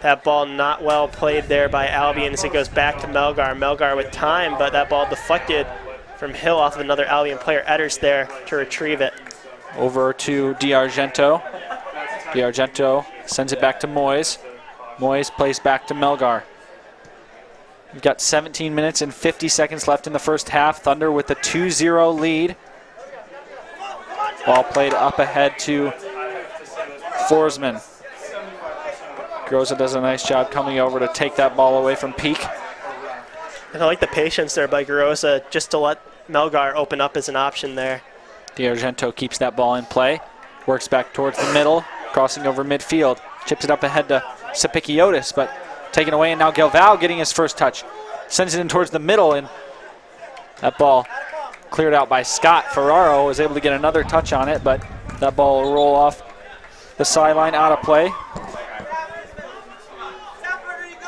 that ball not well played there by Albion as it goes back to Melgar. Melgar with time, but that ball deflected from Hill off of another Albion player. Edders there to retrieve it. Over to D'Argento. D'Argento sends it back to Moyes. Moyes plays back to Melgar. We've got 17 minutes and 50 seconds left in the first half. Thunder with the 2-0 lead. Ball played up ahead to Forsman. Groza does a nice job coming over to take that ball away from Peak. And I like the patience there by Groza just to let Melgar open up as an option there. D'Argento keeps that ball in play. Works back towards the middle, crossing over midfield. Chips it up ahead to Sapikiotis, but taken away, and now Galvao getting his first touch. Sends it in towards the middle, and that ball cleared out by Scott. Ferraro was able to get another touch on it, but that ball will roll off the sideline out of play.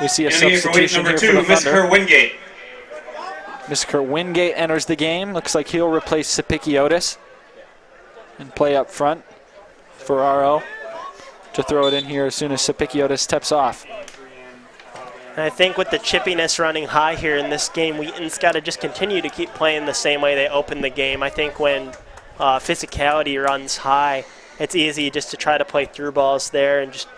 We see a substitution number here 2, for the Thunder. Mr. Wingate. Mr. Wingate enters the game. Looks like he'll replace Sapikiotis and play up front. Ferraro to throw it in here as soon as Sapikiotis steps off. And I think with the chippiness running high here in this game, Wheaton's got to just continue to keep playing the same way they opened the game. I think when physicality runs high, it's easy just to try to play through balls there and just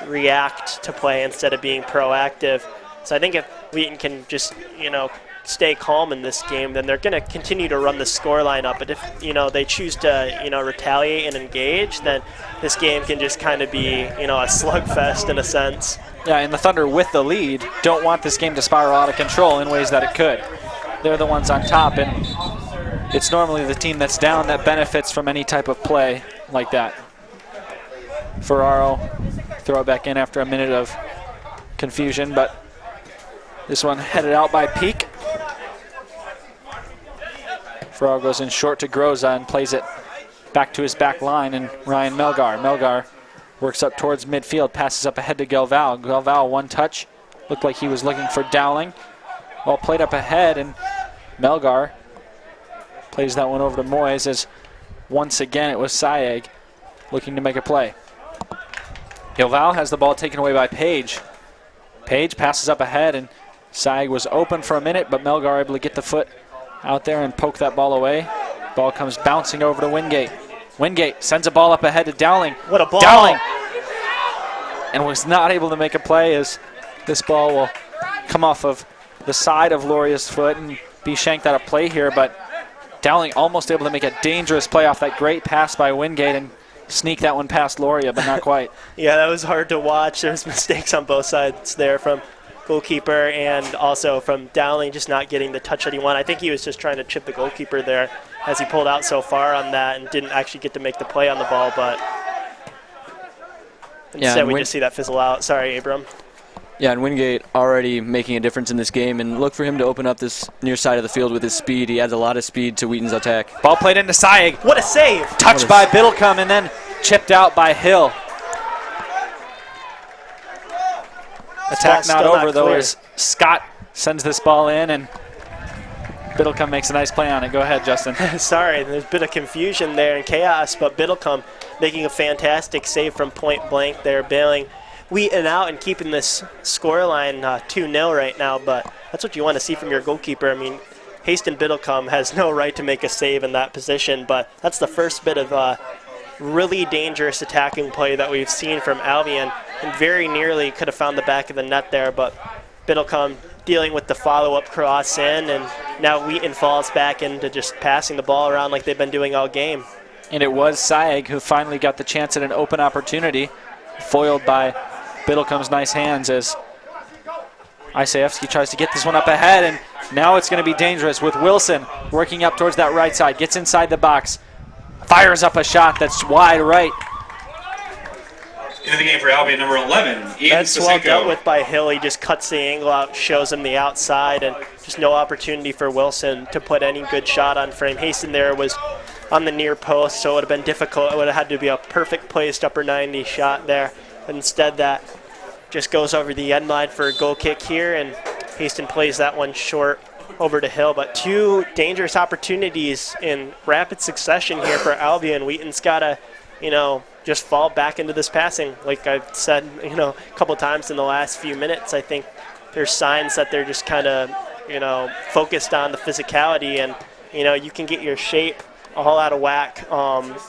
react to play instead of being proactive. So I think if Wheaton can just, stay calm in this game, then they're going to continue to run the scoreline up. But if, they choose to, retaliate and engage, then this game can just kind of be, a slugfest in a sense. Yeah, and the Thunder with the lead don't want this game to spiral out of control in ways that it could. They're the ones on top, and it's normally the team that's down that benefits from any type of play like that. Ferraro throw it back in after a minute of confusion, but this one headed out by Peak. Ferraro goes in short to Groza and plays it back to his back line, and Ryan Melgar. Melgar works up towards midfield, passes up ahead to Galvao. Galvao, one touch. Looked like he was looking for Dowling. Ball played up ahead, and Melgar plays that one over to Moyes as once again it was Sayeg looking to make a play. Galvao has the ball taken away by Page. Page passes up ahead, and Sayeg was open for a minute, but Melgar able to get the foot out there and poke that ball away. Ball comes bouncing over to Wingate. Wingate sends a ball up ahead to Dowling. What a ball! Dowling! And was not able to make a play as this ball will come off of the side of Loria's foot and be shanked out of play here, but Dowling almost able to make a dangerous play off that great pass by Wingate and sneak that one past Loria, but not quite. Yeah, that was hard to watch. There was mistakes on both sides there from goalkeeper and also from Dowling just not getting the touch that he wanted. I think he was just trying to chip the goalkeeper there as he pulled out so far on that and didn't actually get to make the play on the ball, but instead we just see that fizzle out. Sorry, Abram. Yeah, and Wingate already making a difference in this game, and look for him to open up this near side of the field with his speed. He adds a lot of speed to Wheaton's attack. Ball played into Sayeg. What a save! Touched by Biddlecombe and then chipped out by Hill. Attack not over, though, as Scott sends this ball in, and Biddlecombe makes a nice play on it. Go ahead, Justin. Sorry, there's a bit of confusion there and chaos, but Biddlecombe making a fantastic save from point blank there, bailing Wheaton out and keeping this scoreline 2-0 right now, but that's what you want to see from your goalkeeper. I mean, Haston Biddlecombe has no right to make a save in that position, but that's the first bit of really dangerous attacking play that we've seen from Albion, and very nearly could have found the back of the net there, but Biddlecombe dealing with the follow-up cross in and now Wheaton falls back into just passing the ball around like they've been doing all game. And it was Saig who finally got the chance at an open opportunity, foiled by Biddlecombe's nice hands as Isayevsky tries to get this one up ahead, and now it's going to be dangerous with Wilson working up towards that right side, gets inside the box, fires up a shot that's wide right. Into the game for Albion, number 11, Ian That's well Pasinko. dealt with by Hill. He just cuts the angle out, shows him the outside, and just no opportunity for Wilson to put any good shot on frame. Haston there was on the near post, so it would have been difficult. It would have had to be a perfect placed upper 90 shot there. But instead that just goes over the end line for a goal kick here, and Haston plays that one short over to Hill. But two dangerous opportunities in rapid succession here for Albion. Wheaton's got to, just fall back into this passing. Like I've said, a couple times in the last few minutes, I think there's signs that they're just kind of, focused on the physicality, and, you can get your shape all out of whack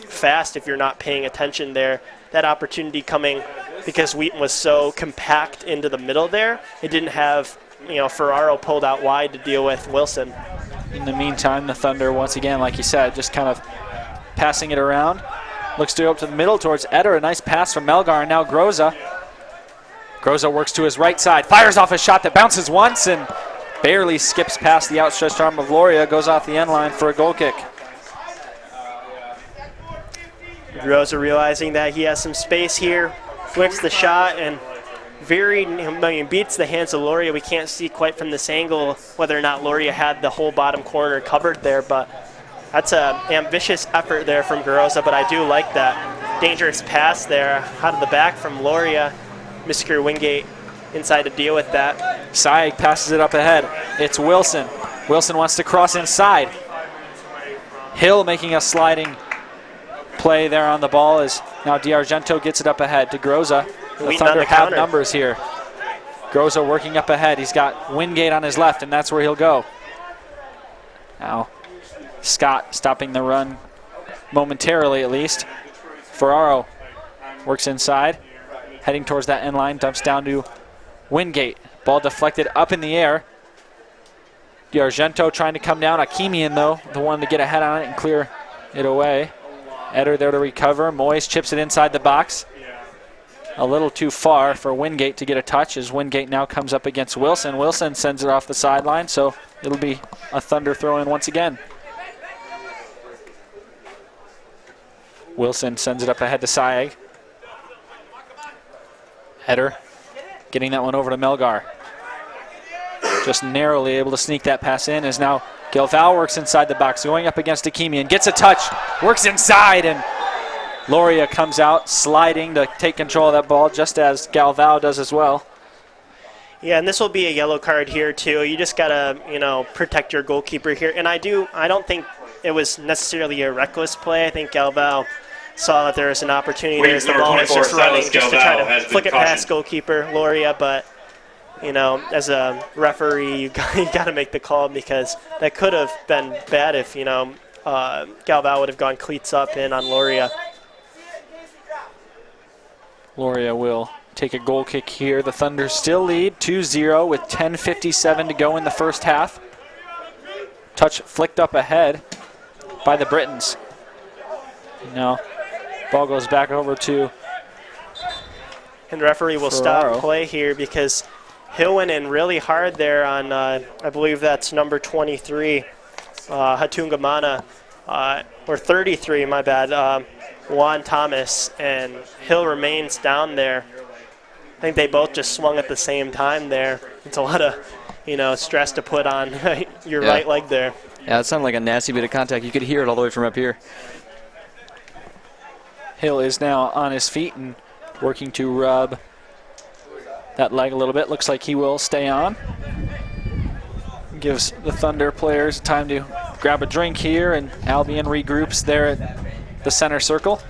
fast if you're not paying attention there. That opportunity coming because Wheaton was so compact into the middle there, it didn't have, Ferraro pulled out wide to deal with Wilson. In the meantime, the Thunder, once again, like you said, just kind of passing it around. Looks to go up to the middle towards Eder. A nice pass from Melgar, and now Groza. Groza works to his right side, fires off a shot that bounces once and barely skips past the outstretched arm of Loria, goes off the end line for a goal kick. Groza realizing that he has some space here, whips the shot, and beats the hands of Loria. We can't see quite from this angle whether or not Loria had the whole bottom corner covered there, but that's an ambitious effort there from Groza, but I do like that dangerous pass there out of the back from Loria. Mr. Wingate inside to deal with that. Saig passes it up ahead. It's Wilson. Wilson wants to cross inside. Hill making a sliding play there on the ball as now D'Argento gets it up ahead to Groza. The Thunder have numbers here. Groza working up ahead. He's got Wingate on his left, and that's where he'll go. Now Scott stopping the run momentarily at least. Ferraro works inside, heading towards that end line, dumps down to Wingate. Ball deflected up in the air. D'Argento trying to come down. Akimian, though, the one to get ahead on it and clear it away. Eder there to recover. Moyes chips it inside the box. A little too far for Wingate to get a touch as Wingate now comes up against Wilson. Wilson sends it off the sideline, so it'll be a Thunder throw-in once again. Wilson sends it up ahead to Saig. Eder getting that one over to Melgar. Just narrowly able to sneak that pass in as now Galval works inside the box, going up against Akimian, gets a touch, works inside, and Loria comes out sliding to take control of that ball, just as Galval does as well. Yeah, and this will be a yellow card here too. You just gotta, protect your goalkeeper here. And I don't think it was necessarily a reckless play. I think Galval saw that there was an opportunity there as the ball was just running just to try to flick it past goalkeeper Loria, but as a referee, you got to make the call because that could have been bad if, Galval would have gone cleats up in on Loria. Loria will take a goal kick here. The Thunder still lead 2-0 with 10:57 to go in the first half. Touch flicked up ahead by the Britons. Now, ball goes back over to And the referee will Ferraro. stop play here because Hill went in really hard there on, I believe that's number 23, Hatungamana, or 33, my bad, Juan Thomas, and Hill remains down there. I think they both just swung at the same time there. It's a lot of, stress to put on your right leg there. Yeah, it sounded like a nasty bit of contact. You could hear it all the way from up here. Hill is now on his feet and working to rub that leg a little bit. Looks like he will stay on. Gives the Thunder players time to grab a drink here, and Albion regroups there at the center circle.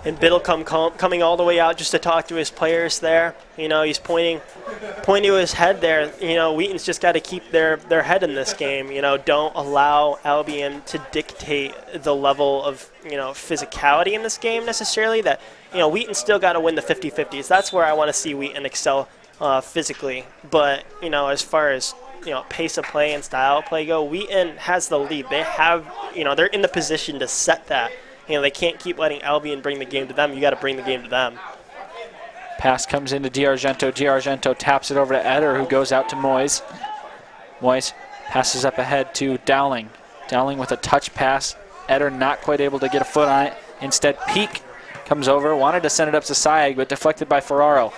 And Biddlecombe coming all the way out just to talk to his players there. He's pointing to his head there. Wheaton's just got to keep their head in this game. Don't allow Albion to dictate the level of, physicality in this game necessarily. That, Wheaton's still got to win the 50-50s. That's where I want to see Wheaton excel physically. But, as far as pace of play and style of play go, Wheaton has the lead. They have, they're in the position to set that. They can't keep letting Albion bring the game to them. You got to bring the game to them. Pass comes into D'Argento. D'Argento taps it over to Eder, who goes out to Moyes. Moyes passes up ahead to Dowling. Dowling with a touch pass. Eder not quite able to get a foot on it. Instead, Peak comes over, wanted to send it up to Sayeg, but deflected by Ferraro.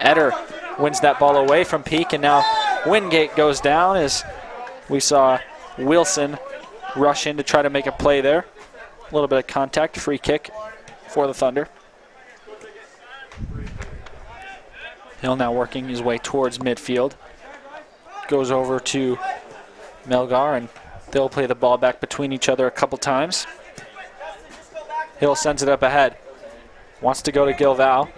Eder wins that ball away from Peak, and now Wingate goes down as we saw Wilson rush in to try to make a play there. A little bit of contact, free kick for the Thunder. Hill now working his way towards midfield. Goes over to Melgar, and they'll play the ball back between each other a couple times. Hill sends it up ahead. Wants to go to Gilval.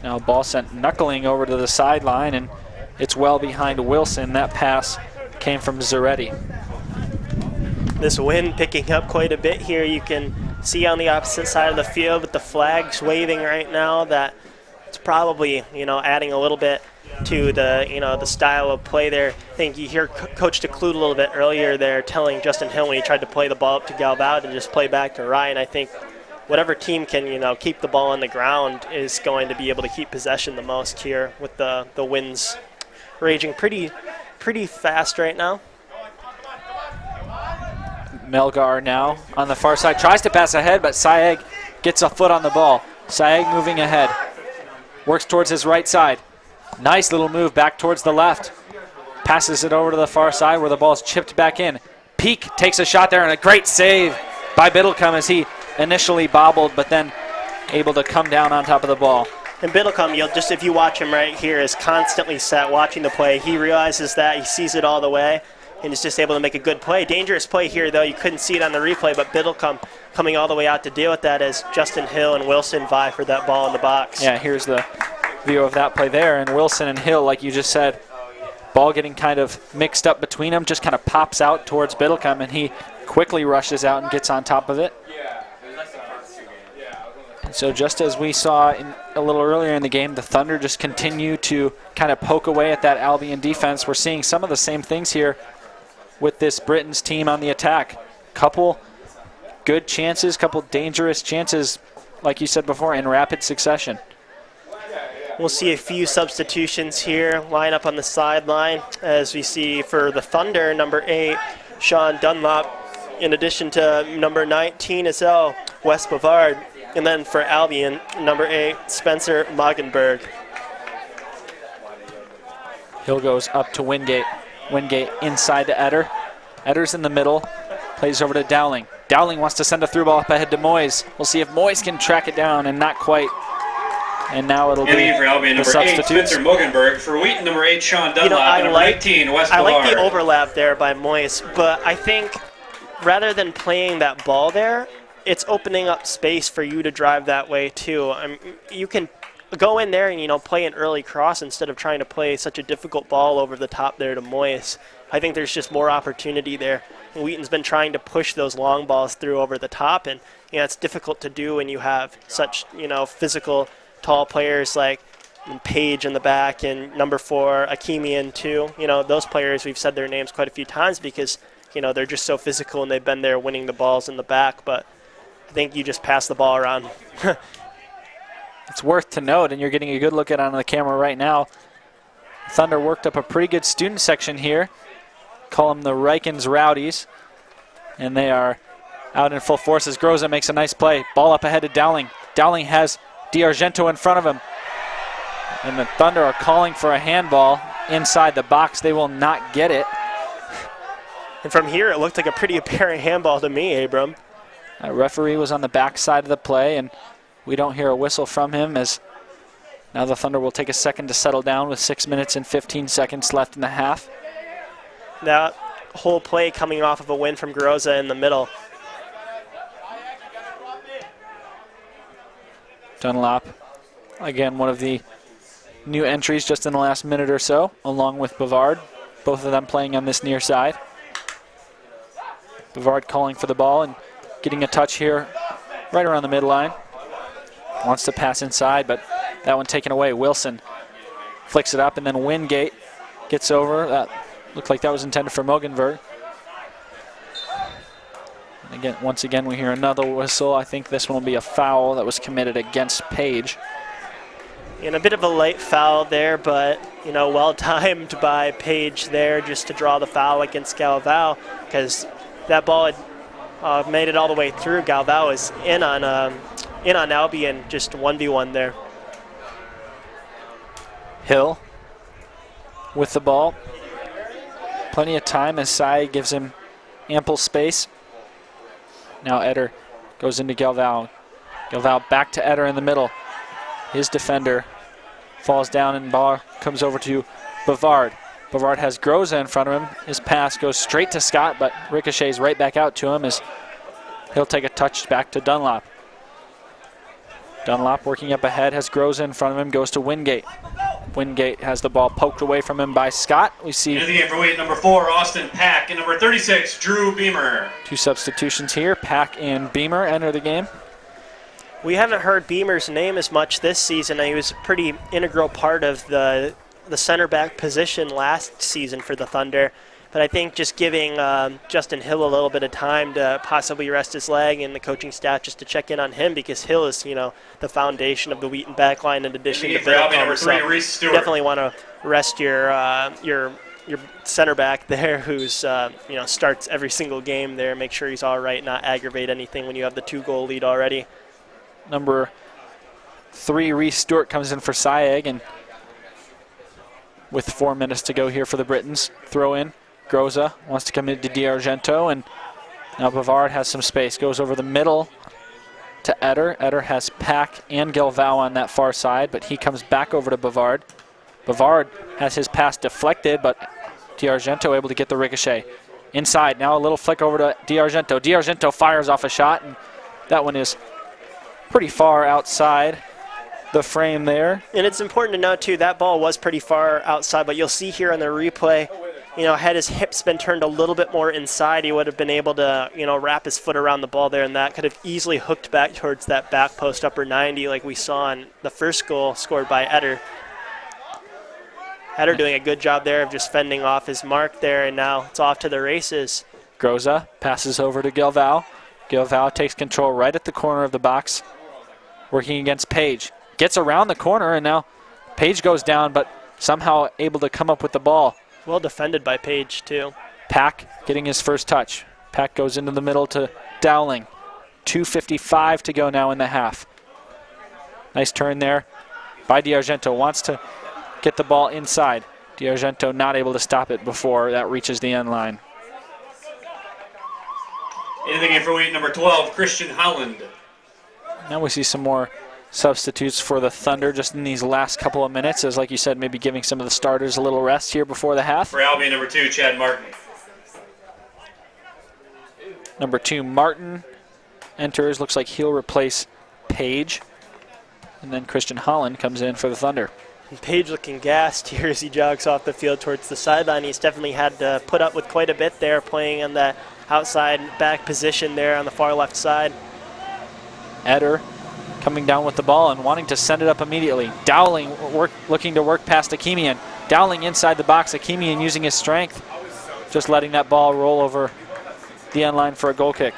Now ball sent knuckling over to the sideline, and it's well behind Wilson. That pass came from Zaretti. This wind picking up quite a bit here. You can see on the opposite side of the field with the flags waving right now that it's probably, adding a little bit to the, the style of play there. I think you hear Coach DeClude a little bit earlier there telling Justin Hill when he tried to play the ball up to Galvao to just play back to Ryan. I think whatever team can, keep the ball on the ground is going to be able to keep possession the most here with the winds raging pretty fast right now. Melgar now on the far side, tries to pass ahead, but Sayeg gets a foot on the ball. Sayeg moving ahead, works towards his right side. Nice little move back towards the left. Passes it over to the far side where the ball's chipped back in. Peak takes a shot there, and a great save by Biddlecombe as he initially bobbled, but then able to come down on top of the ball. And Biddlecombe, if you watch him right here, is constantly set watching the play. He realizes that, he sees it all the way, and is just able to make a good play. Dangerous play here, though. You couldn't see it on the replay, but Biddlecombe coming all the way out to deal with that as Justin Hill and Wilson vie for that ball in the box. Yeah, here's the view of that play there. And Wilson and Hill, like you just said, ball getting kind of mixed up between them, just kind of pops out towards Biddlecombe, and he quickly rushes out and gets on top of it. And so just as we saw a little earlier in the game, the Thunder just continue to kind of poke away at that Albion defense. We're seeing some of the same things here with this Britain's team on the attack. Couple good chances, couple dangerous chances, like you said before, in rapid succession. We'll see a few substitutions here line up on the sideline as we see for the Thunder, number 8, Sean Dunlop, in addition to number 19 as well, Wes Bavard. And then for Albion, number 8, Spencer Moggenberg. Hill goes up to Wingate. Wingate inside to Eder. Eder's in the middle. Plays over to Dowling. Dowling wants to send a through ball up ahead to Moyes. We'll see if Moyes can track it down, and not quite. And now it'll be for Albion, the number 8, substitutes. Spencer Moggenberg. For Wheaton, number 8, Sean Dunlop. I and number like 19, Wes I like the Ballard. overlap there by Moyes, but I think rather than playing that ball there, it's opening up space for you to drive that way too. You can go in there and play an early cross instead of trying to play such a difficult ball over the top there to Moyes. I think there's just more opportunity there. And Wheaton's been trying to push those long balls through over the top, and it's difficult to do when you have such physical, tall players like Page in the back and number 4 Akimian too. Those players, we've said their names quite a few times because they're just so physical and they've been there winning the balls in the back. But I think you just pass the ball around. It's worth to note, and you're getting a good look at it on the camera right now. Thunder worked up a pretty good student section here. Call them the Rikens Rowdies. And they are out in full force as Groza makes a nice play. Ball up ahead to Dowling. Dowling has D'Argento in front of him. And the Thunder are calling for a handball inside the box. They will not get it. And from here, it looked like a pretty apparent handball to me, Abram. A referee was on the back side of the play, and we don't hear a whistle from him as now the Thunder will take a second to settle down with 6 minutes and 15 seconds left in the half. That whole play coming off of a win from Groza in the middle. Dunlop, again, one of the new entries just in the last minute or so, along with Bavard, both of them playing on this near side. Bavard calling for the ball and getting a touch here right around the midline. Wants to pass inside, but that one taken away. Wilson flicks it up, and then Wingate gets over. That looked like that was intended for Mogenberg. And again, once again, we hear another whistle. I think this one will be a foul that was committed against Page. And a bit of a late foul there, but, you know, well timed by Page there just to draw the foul against Galvao, because that ball had made it all the way through. Galvao was in on Albion, just 1v1 there. Hill with the ball. Plenty of time as Sai gives him ample space. Now Eder goes into Galvao. Galvao back to Eder in the middle. His defender falls down and ball comes over to Bavard. Bavard has Groza in front of him. His pass goes straight to Scott, but ricochets right back out to him as he'll take a touch back to Dunlop. Dunlop working up ahead, has Groza in front of him, goes to Wingate. Wingate has the ball poked away from him by Scott. We see into the game for Wheaton, number 4, Austin Pack, and number 36, Drew Beamer. 2 substitutions here. Pack and Beamer enter the game. We haven't heard Beamer's name as much this season. He was a pretty integral part of the center back position last season for the Thunder. But I think just giving Justin Hill a little bit of time to possibly rest his leg and the coaching staff just to check in on him, because Hill is, you know, the foundation of the Wheaton backline in addition to Bill. So definitely want to rest your center back there, who's you know, starts every single game there. Make sure he's all right, not aggravate anything when you have the 2-goal lead already. Number 3, Reese Stewart, comes in for Sayeg, and with 4 minutes to go here for the Britons. Throw in. Groza wants to come into D'Argento, and now Bavard has some space. Goes over the middle to Eder. Eder has Pack and Galvao on that far side, but he comes back over to Bavard. Bavard has his pass deflected, but D'Argento able to get the ricochet. Inside, now a little flick over to D'Argento. D'Argento fires off a shot, and that one is pretty far outside the frame there. And it's important to note, too, that ball was pretty far outside, but you'll see here on the replay, you know, had his hips been turned a little bit more inside, he would have been able to, you know, wrap his foot around the ball there, and that could have easily hooked back towards that back post upper 90 like we saw in the first goal scored by Eder. Eder doing a good job there of just fending off his mark there, and now it's off to the races. Groza passes over to Galvao. Galvao takes control right at the corner of the box, working against Page. Gets around the corner, and now Page goes down, but somehow able to come up with the ball. Well defended by Page, too. Pack getting his first touch. Pack goes into the middle to Dowling. 2:55 to go now in the half. Nice turn there by D'Argento. Wants to get the ball inside. D'Argento not able to stop it before that reaches the end line. Into the game for Wheaton, number 12, Christian Holland. Now we see some more substitutes for the Thunder just in these last couple of minutes, as like you said, maybe giving some of the starters a little rest here before the half. For Albion, number 2, Chad Martin. Number 2, Martin enters. Looks like he'll replace Page. And then Christian Holland comes in for the Thunder. And Page looking gassed here as he jogs off the field towards the sideline. He's definitely had to put up with quite a bit there, playing on that outside back position there on the far left side. Eder coming down with the ball and wanting to send it up immediately. Dowling looking to work past Akimian. Dowling inside the box. Akimian using his strength, just letting that ball roll over the end line for a goal kick.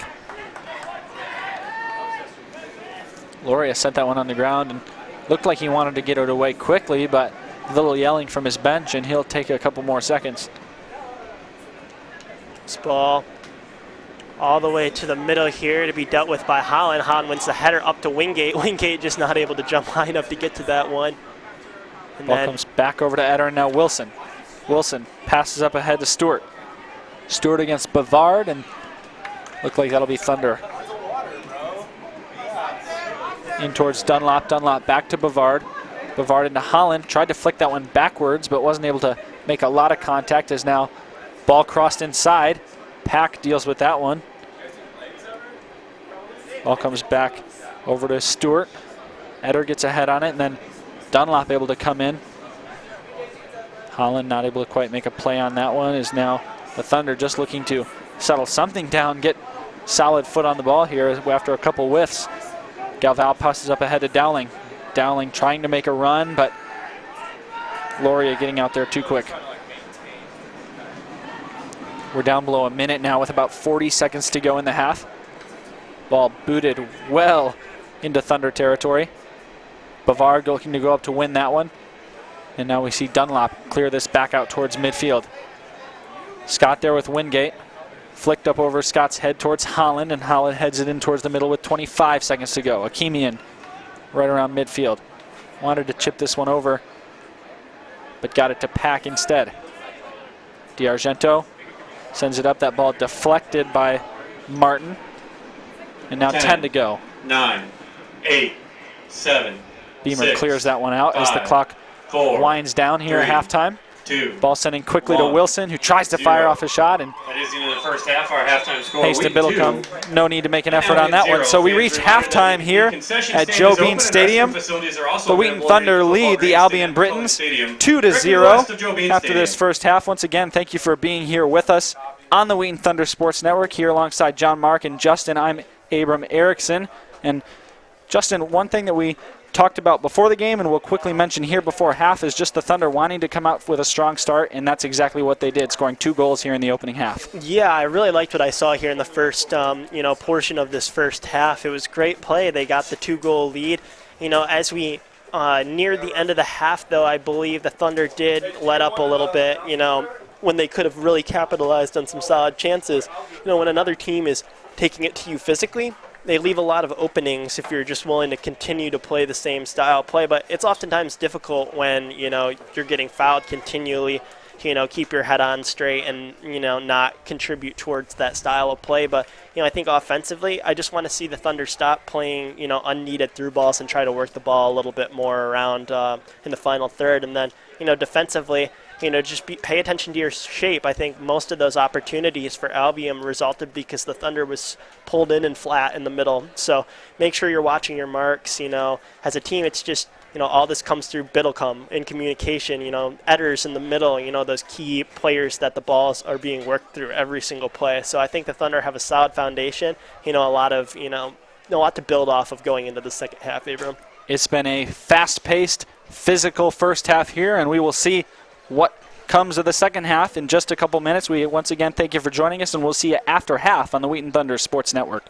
Loria sent that one on the ground and looked like he wanted to get it away quickly, but a little yelling from his bench, and he'll take a couple more seconds. This ball all the way to the middle here to be dealt with by Holland. Holland wins the header up to Wingate. Wingate just not able to jump high enough to get to that one. And ball comes back over to Eder, and now Wilson. Wilson passes up ahead to Stewart. Stewart against Bavard, and look like that'll be Thunder. In towards Dunlop. Dunlop back to Bavard. Bavard into Holland. Tried to flick that one backwards, but wasn't able to make a lot of contact, as now ball crossed inside. Pack deals with that one. Ball comes back over to Stewart. Eder gets a head on it, and then Dunlop able to come in. Holland not able to quite make a play on that one, is now the Thunder just looking to settle something down, get solid foot on the ball here after a couple whiffs. Galvao passes up ahead to Dowling. Dowling trying to make a run, but Laurier getting out there too quick. We're down below a minute now with about 40 seconds to go in the half. Ball booted well into Thunder territory. Bavard looking to go up to win that one. And now we see Dunlop clear this back out towards midfield. Scott there with Wingate. Flicked up over Scott's head towards Holland, and Holland heads it in towards the middle with 25 seconds to go. Akimian right around midfield. Wanted to chip this one over, but got it to Pack instead. D'Argento sends it up. That ball deflected by Martin. And now 10 to go. 9, 8, 7. Beamer 6, clears that one out 5, as the clock 4, winds down here 3, at halftime. 2. Ball sending quickly to 1, Wilson, who tries to 0. fire off a shot, and That is the end of the first half. Our halftime score. Haston Wheaton 2, Biddlecombe, no need to make an effort on Albion that one. 0. So we Fans reach reminded that halftime the here concession at stand Joe is open Bean and Stadium. restroom facilities are also The Wheaton available Thunder near the lead football the Albion grandstand Britons Stadium, 2-0 directly west of Joe Bean after Stadium. this first half. Once again, thank you for being here with us on the Wheaton Thunder Sports Network, here alongside John Mark and Justin. I'm Abram Erickson. And Justin, one thing that we talked about before the game and we'll quickly mention here before half is just the Thunder wanting to come out with a strong start, and that's exactly what they did, scoring 2 goals here in the opening half. Yeah, I really liked what I saw here in the first portion of this first half. It was great play. They got the 2-goal lead. As we near the end of the half, though, I believe the Thunder did let up a little bit, when they could have really capitalized on some solid chances. When another team is taking it to you physically, they leave a lot of openings if you're just willing to continue to play the same style of play. But it's oftentimes difficult when, you're getting fouled continually to, keep your head on straight and, not contribute towards that style of play. But, I think offensively, I just want to see the Thunder stop playing, unneeded through balls and try to work the ball a little bit more around in the final third. And then, defensively, just pay attention to your shape. I think most of those opportunities for Albion resulted because the Thunder was pulled in and flat in the middle. So make sure you're watching your marks. As a team, it's just, all this comes through Biddlecombe in communication, Edders in the middle, those key players that the balls are being worked through every single play. So I think the Thunder have a solid foundation, a lot to build off of going into the second half, Abram. It's been a fast-paced, physical first half here, and we will see what comes of the second half in just a couple minutes. We once again thank you for joining us, and we'll see you after half on the Wheaton Thunder Sports Network.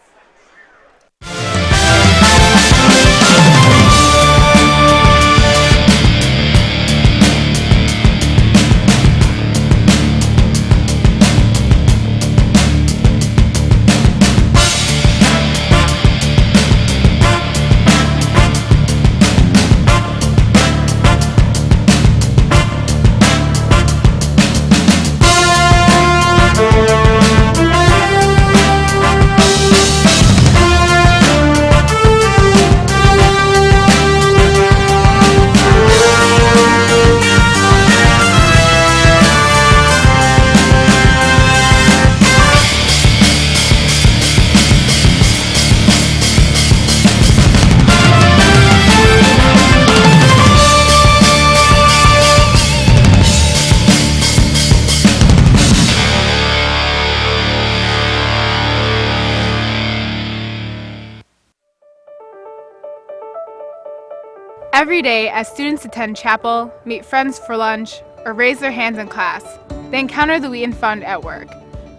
Every day, as students attend chapel, meet friends for lunch, or raise their hands in class, they encounter the Wheaton Fund at work,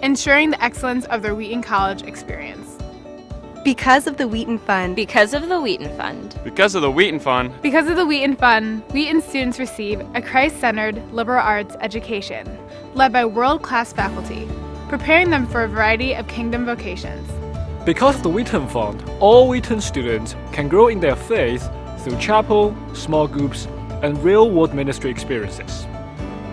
ensuring the excellence of their Wheaton College experience. Because of the Wheaton Fund. Because of the Wheaton Fund. Because of the Wheaton Fund. Because of the Wheaton Fund, Wheaton students receive a Christ-centered liberal arts education, led by world-class faculty, preparing them for a variety of kingdom vocations. Because of the Wheaton Fund, all Wheaton students can grow in their faith through chapel, small groups, and real-world ministry experiences.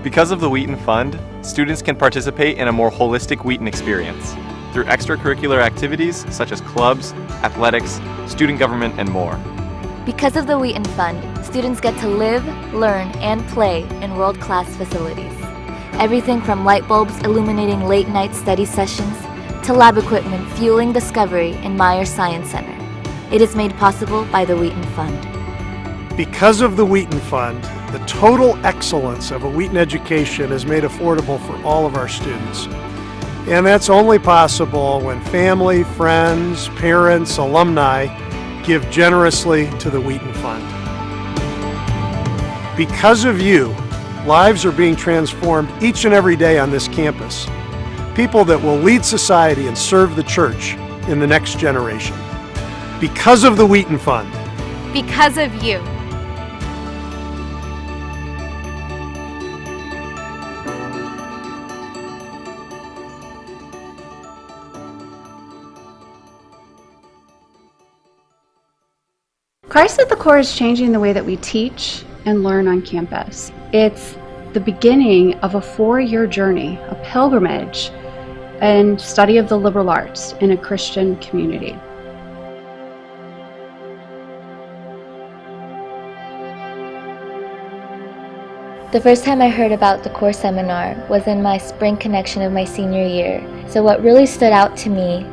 Because of the Wheaton Fund, students can participate in a more holistic Wheaton experience through extracurricular activities such as clubs, athletics, student government, and more. Because of the Wheaton Fund, students get to live, learn, and play in world-class facilities. Everything from light bulbs illuminating late-night study sessions to lab equipment fueling discovery in Meyer Science Center. It is made possible by the Wheaton Fund. Because of the Wheaton Fund, the total excellence of a Wheaton education is made affordable for all of our students. And that's only possible when family, friends, parents, alumni give generously to the Wheaton Fund. Because of you, lives are being transformed each and every day on this campus. People that will lead society and serve the church in the next generation. Because of the Wheaton Fund. Because of you. Christ at the Core is changing the way that we teach and learn on campus. It's the beginning of a 4-year journey, a pilgrimage, and study of the liberal arts in a Christian community. The first time I heard about the core seminar was in my spring connection of my senior year. So what really stood out to me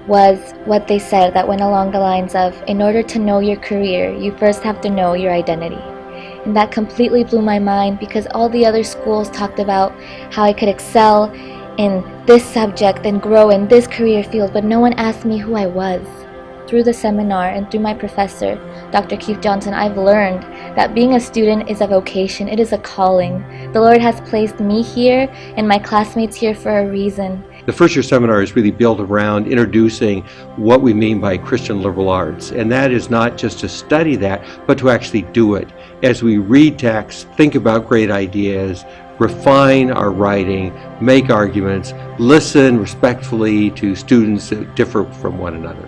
was what they said that went along the lines of, in order to know your career, you first have to know your identity. And that completely blew my mind because all the other schools talked about how I could excel in this subject and grow in this career field, but no one asked me who I was. Through the seminar and through my professor, Dr. Keith Johnson, I've learned that being a student is a vocation, it is a calling. The Lord has placed me here and my classmates here for a reason. The first year seminar is really built around introducing what we mean by Christian liberal arts, and that is not just to study that, but to actually do it. As we read texts, think about great ideas, refine our writing, make arguments, listen respectfully to students that differ from one another.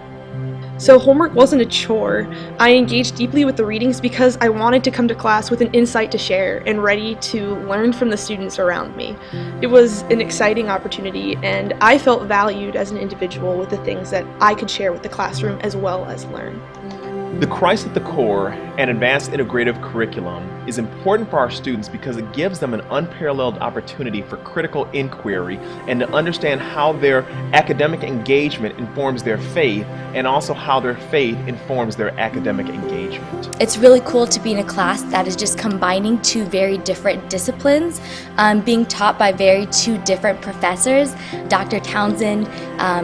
So homework wasn't a chore. I engaged deeply with the readings because I wanted to come to class with an insight to share and ready to learn from the students around me. It was an exciting opportunity, and I felt valued as an individual with the things that I could share with the classroom as well as learn. The Christ at the Core and Advanced Integrative Curriculum is important for our students because it gives them an unparalleled opportunity for critical inquiry and to understand how their academic engagement informs their faith and also how their faith informs their academic engagement. It's really cool to be in a class that is just combining two very different disciplines, being taught by two different professors, Dr. Townsend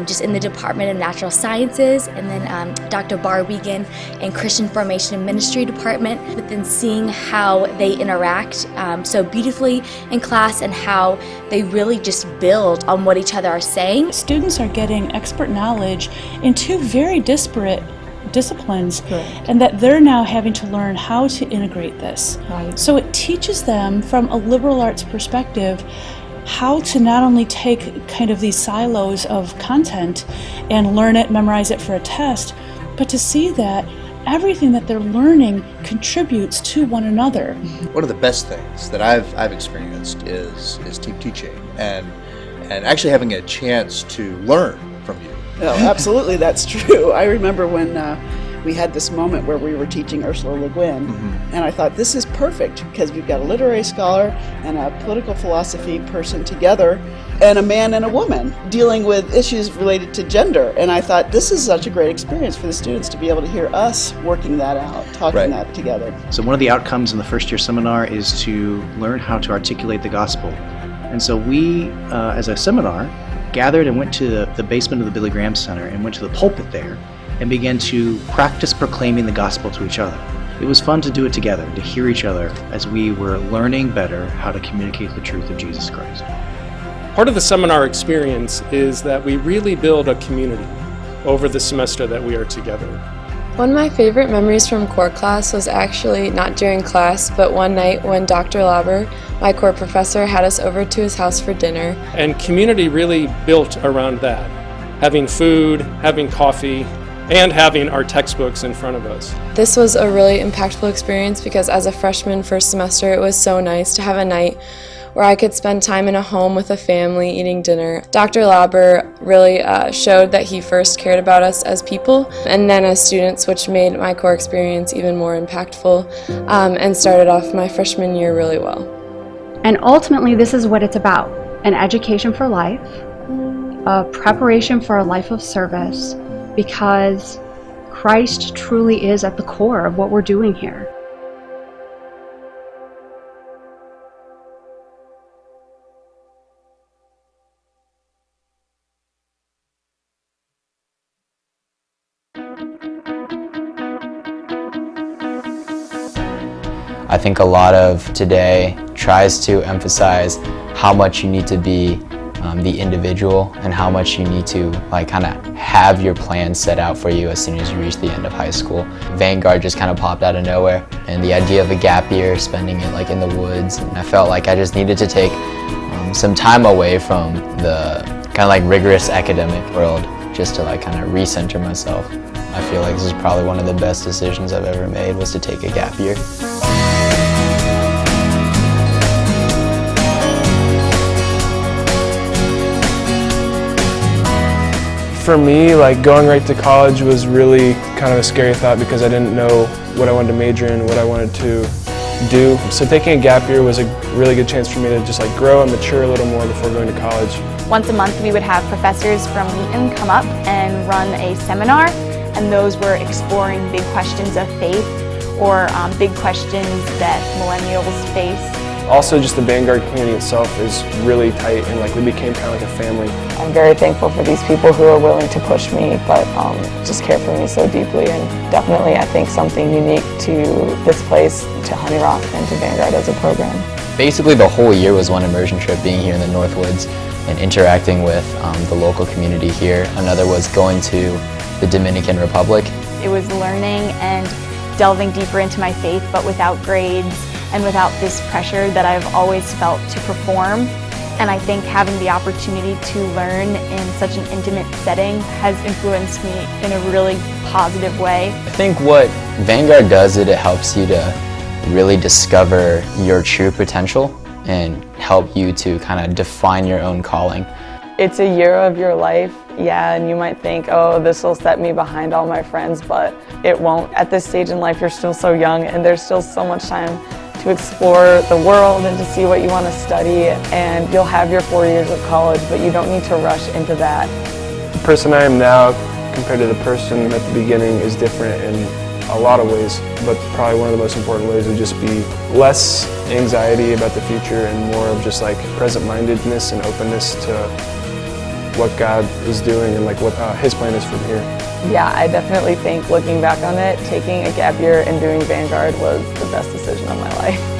just in the Department of Natural Sciences, and then Dr. Barwigan in Christian Formation and Ministry Department, but then seeing how they interact so beautifully in class and how they really just build on what each other are saying. Students are getting expert knowledge in two very disparate disciplines, and that they're now having to learn how to integrate this. Right. So it teaches them from a liberal arts perspective how to not only take kind of these silos of content and learn it, memorize it for a test, but to see that everything that they're learning contributes to one another. One of the best things that I've experienced is team teaching and actually having a chance to learn from you. No, absolutely, that's true. I remember when we had this moment where we were teaching Ursula Le Guin, and I thought this is perfect because we've got a literary scholar and a political philosophy person together and a man and a woman dealing with issues related to gender. And I thought this is such a great experience for the students to be able to hear us working that out, talking that together. So one of the outcomes in the first year seminar is to learn how to articulate the gospel. And so we, as a seminar, gathered and went to the basement of the Billy Graham Center and went to the pulpit there and began to practice proclaiming the gospel to each other. It was fun to do it together, to hear each other as we were learning better how to communicate the truth of Jesus Christ. Part of the seminar experience is that we really build a community over the semester that we are together. One of my favorite memories from core class was actually not during class, but one night when Dr. Lauber, my core professor, had us over to his house for dinner. And community really built around that. Having food, having coffee, and having our textbooks in front of us. This was a really impactful experience because as a freshman first semester, it was so nice to have a night where I could spend time in a home with a family eating dinner. Dr. Lauber really showed that he first cared about us as people and then as students, which made my core experience even more impactful and started off my freshman year really well. And ultimately, this is what it's about: an education for life, a preparation for a life of service, because Christ truly is at the core of what we're doing here. I think a lot of today tries to emphasize how much you need to be the individual and how much you need to kind of have your plan set out for you as soon as you reach the end of high school. Vanguard just kind of popped out of nowhere, and the idea of a gap year, spending it in the woods, and I felt like I just needed to take some time away from the kind of rigorous academic world just to kind of recenter myself. I feel like this is probably one of the best decisions I've ever made, was to take a gap year. For me, going right to college was really kind of a scary thought because I didn't know what I wanted to major in, what I wanted to do. So taking a gap year was a really good chance for me to just grow and mature a little more before going to college. Once a month we would have professors from Wheaton come up and run a seminar, and those were exploring big questions of faith or big questions that millennials face. Also, just the Vanguard community itself is really tight, and we became kind of like a family. I'm very thankful for these people who are willing to push me, but just care for me so deeply, and definitely I think something unique to this place, to Honey Rock, and to Vanguard as a program. Basically the whole year was one immersion trip, being here in the Northwoods and interacting with the local community here. Another was going to the Dominican Republic. It was learning and delving deeper into my faith, but without grades and without this pressure that I've always felt to perform. And I think having the opportunity to learn in such an intimate setting has influenced me in a really positive way. I think what Vanguard does is it helps you to really discover your true potential and help you to kind of define your own calling. It's a year of your life, yeah, and you might think, oh, this will set me behind all my friends, but it won't. At this stage in life, you're still so young, and there's still so much time to explore the world and to see what you want to study, and you'll have your 4 years of college, but you don't need to rush into that. The person I am now compared to the person at the beginning is different in a lot of ways, but probably one of the most important ways would just be less anxiety about the future and more of just present-mindedness and openness to what God is doing and what His plan is from here. Yeah, I definitely think, looking back on it, taking a gap year and doing Vanguard was the best decision of my life.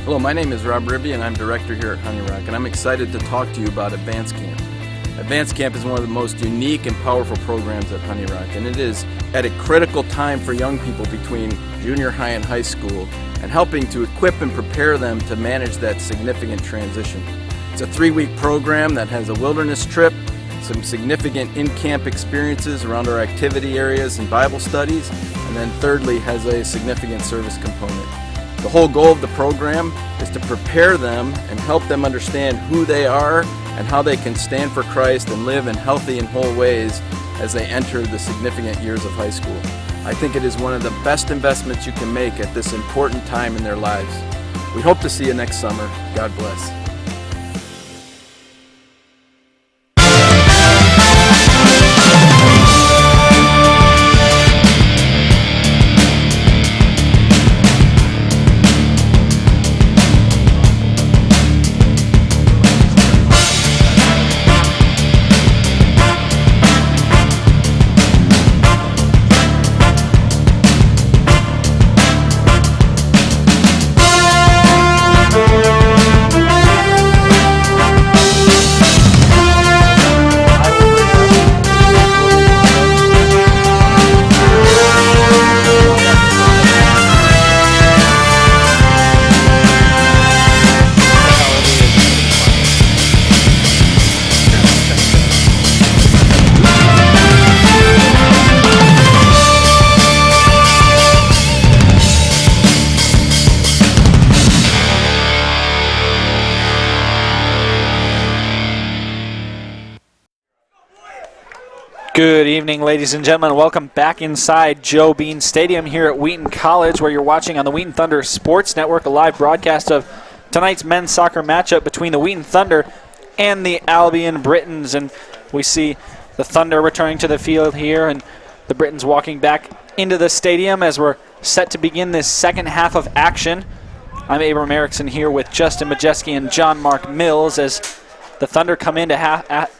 Hello, my name is Rob Ribby and I'm director here at Honey Rock, and I'm excited to talk to you about Advance Camp. Advance Camp is one of the most unique and powerful programs at Honey Rock, and it is at a critical time for young people between junior high and high school, and helping to equip and prepare them to manage that significant transition. It's a 3-week program that has a wilderness trip, some significant in-camp experiences around our activity areas and Bible studies, and then thirdly has a significant service component. The whole goal of the program is to prepare them and help them understand who they are and how they can stand for Christ and live in healthy and whole ways as they enter the significant years of high school. I think it is one of the best investments you can make at this important time in their lives. We hope to see you next summer. God bless. Good evening, ladies and gentlemen. Welcome back inside Joe Bean Stadium here at Wheaton College, where you're watching on the Wheaton Thunder Sports Network a live broadcast of tonight's men's soccer matchup between the Wheaton Thunder and the Albion Britons. And we see the Thunder returning to the field here and the Britons walking back into the stadium as we're set to begin this second half of action. I'm Abram Erickson here with Justin Majeski and John Mark Mills as the Thunder come into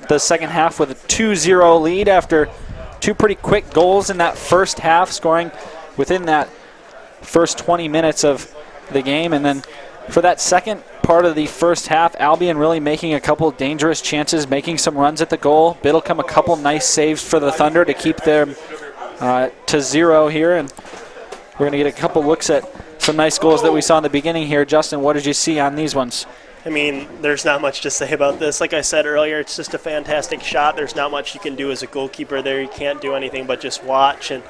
the second half with a 2-0 lead after two pretty quick goals in that first half, scoring within that first 20 minutes of the game. And then for that second part of the first half, Albion really making a couple dangerous chances, making some runs at the goal. Biddlecombe a couple nice saves for the Thunder to keep them to 0 here. And we're going to get a couple looks at some nice goals that we saw in the beginning here. Justin, what did you see on these ones? I mean, there's not much to say about this. Like I said earlier, it's just a fantastic shot. There's not much you can do as a goalkeeper there. You can't do anything but just watch. And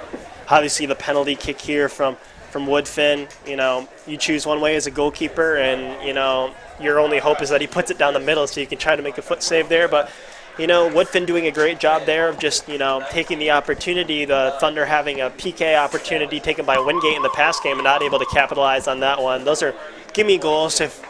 obviously the penalty kick here from Woodfin, you know, you choose one way as a goalkeeper and, you know, your only hope is that he puts it down the middle so you can try to make a foot save there. But, you know, Woodfin doing a great job there of just, you know, taking the opportunity, the Thunder having a PK opportunity taken by Wingate in the past game and not able to capitalize on that one. Those are gimme goals if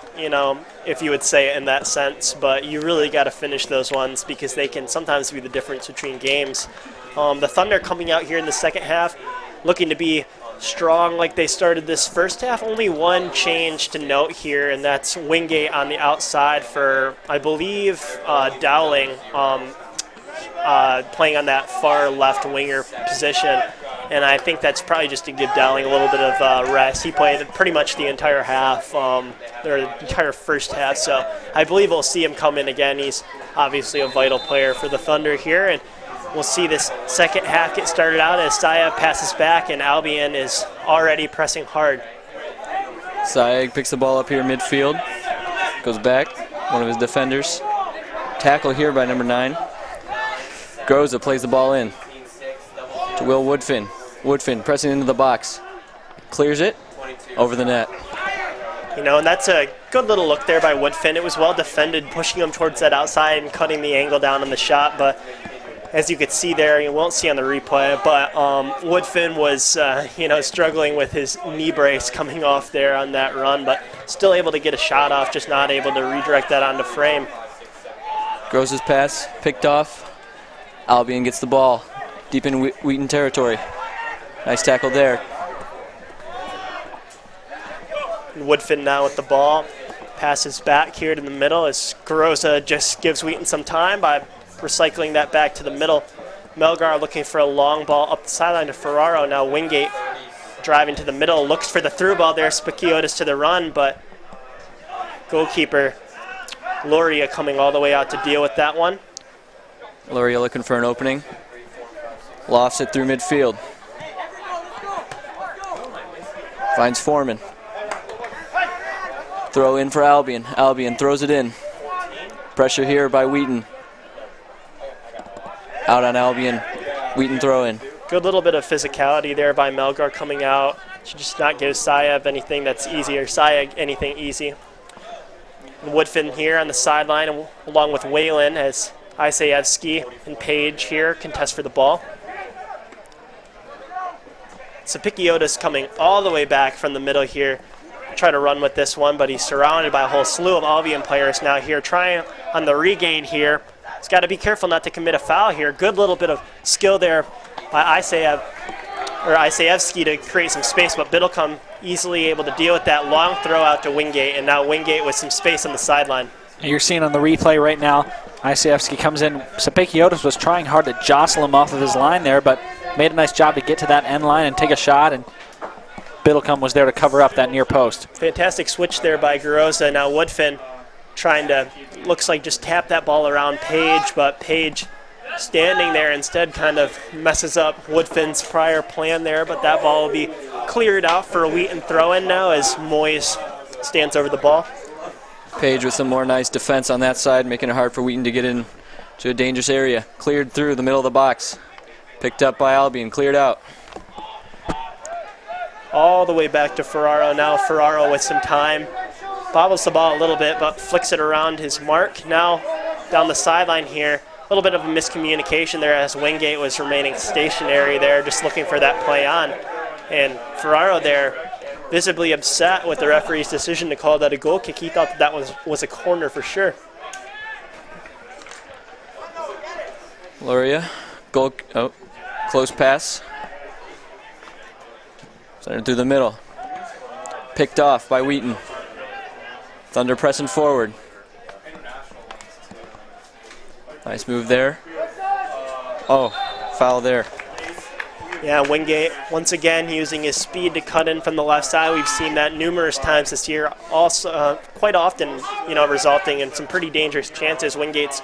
you would say it in that sense, but you really got to finish those ones because they can sometimes be the difference between games. The Thunder coming out here in the second half looking to be strong like they started this first half. Only one change to note here, and that's Wingate on the outside for, I believe, Dowling playing on that far left winger position. And I think that's probably just to give Dowling a little bit of rest. He played pretty much the entire half, or the entire first half. So I believe we'll see him come in again. He's obviously a vital player for the Thunder here. And we'll see this second half get started out as Sayev passes back and Albion is already pressing hard. Sayev picks the ball up here midfield. Goes back. One of his defenders. Tackle here by number 9. Groza plays the ball in to Will Woodfin. Woodfin pressing into the box. Clears it over the net. You know, and that's a good little look there by Woodfin. It was well defended, pushing him towards that outside and cutting the angle down on the shot. But as you could see there, you won't see on the replay, but Woodfin was, struggling with his knee brace coming off there on that run, but still able to get a shot off, just not able to redirect that onto frame. Groza's pass picked off. Albion gets the ball deep in Wheaton territory. Nice tackle there. Woodfin now with the ball. Passes back here to the middle as Groza just gives Wheaton some time by recycling that back to the middle. Melgar looking for a long ball up the sideline to Ferraro. Now Wingate driving to the middle. Looks for the through ball there. Spakiotis to the run, but goalkeeper Loria coming all the way out to deal with that one. Loria looking for an opening. Lofts it through midfield. Finds Foreman. Throw in for Albion. Albion throws it in. Pressure here by Wheaton. Out on Albion. Wheaton throw in. Good little bit of physicality there by Melgar coming out. Should just not give Sayev anything that's easy, or Sayev anything easy. And Woodfin here on the sideline along with Whalen as Isayevsky and Page here contest for the ball. Sapikiotis coming all the way back from the middle here. Try to run with this one, but he's surrounded by a whole slew of Albion players now here. Trying on the regain here. He's got to be careful not to commit a foul here. Good little bit of skill there by Isayevsky to create some space, but Biddlecombe easily able to deal with that long throw out to Wingate, and now Wingate with some space on the sideline. And you're seeing on the replay right now, Isayevsky comes in. Sapikiotis was trying hard to jostle him off of his line there, but made a nice job to get to that end line and take a shot, and Biddlecombe was there to cover up that near post. Fantastic switch there by Garoza. Now Woodfin trying to, looks like just tap that ball around Page, but Page standing there instead kind of messes up Woodfin's prior plan there, but that ball will be cleared out for a Wheaton throw-in now as Moyes stands over the ball. Page with some more nice defense on that side, making it hard for Wheaton to get in to a dangerous area. Cleared through the middle of the box. Picked up by Albion, cleared out. All the way back to Ferraro now. Ferraro with some time. Bobbles the ball a little bit, but flicks it around his mark. Now down the sideline here. little bit of a miscommunication there as Wingate was remaining stationary there, just looking for that play on. And Ferraro there visibly upset with the referee's decision to call that a goal kick. He thought that was a corner for sure. Loria, goal, close pass. Centered through the middle. Picked off by Wheaton. Thunder pressing forward. Nice move there. Oh, foul there. Yeah, Wingate once again using his speed to cut in from the left side. We've seen that numerous times this year, also quite often, resulting in some pretty dangerous chances. Wingate's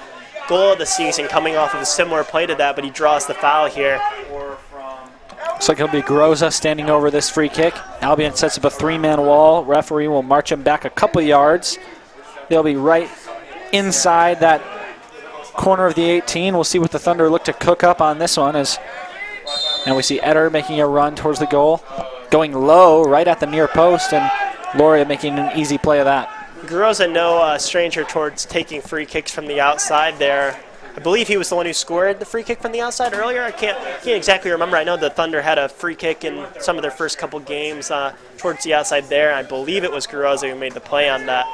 goal of the season coming off of a similar play to that, but he draws the foul here. Looks like it'll be Groza standing over this free kick. Albion sets up a 3-man wall. Referee will march him back a couple yards. They'll be right inside that corner of the 18. We'll see what the Thunder look to cook up on this one. And we see Eder making a run towards the goal, going low right at the near post, and Loria making an easy play of that. Groza no stranger towards taking free kicks from the outside there. I believe he was the one who scored the free kick from the outside earlier. I can't exactly remember. I know the Thunder had a free kick in some of their first couple games towards the outside there. I believe it was Groza who made the play on that.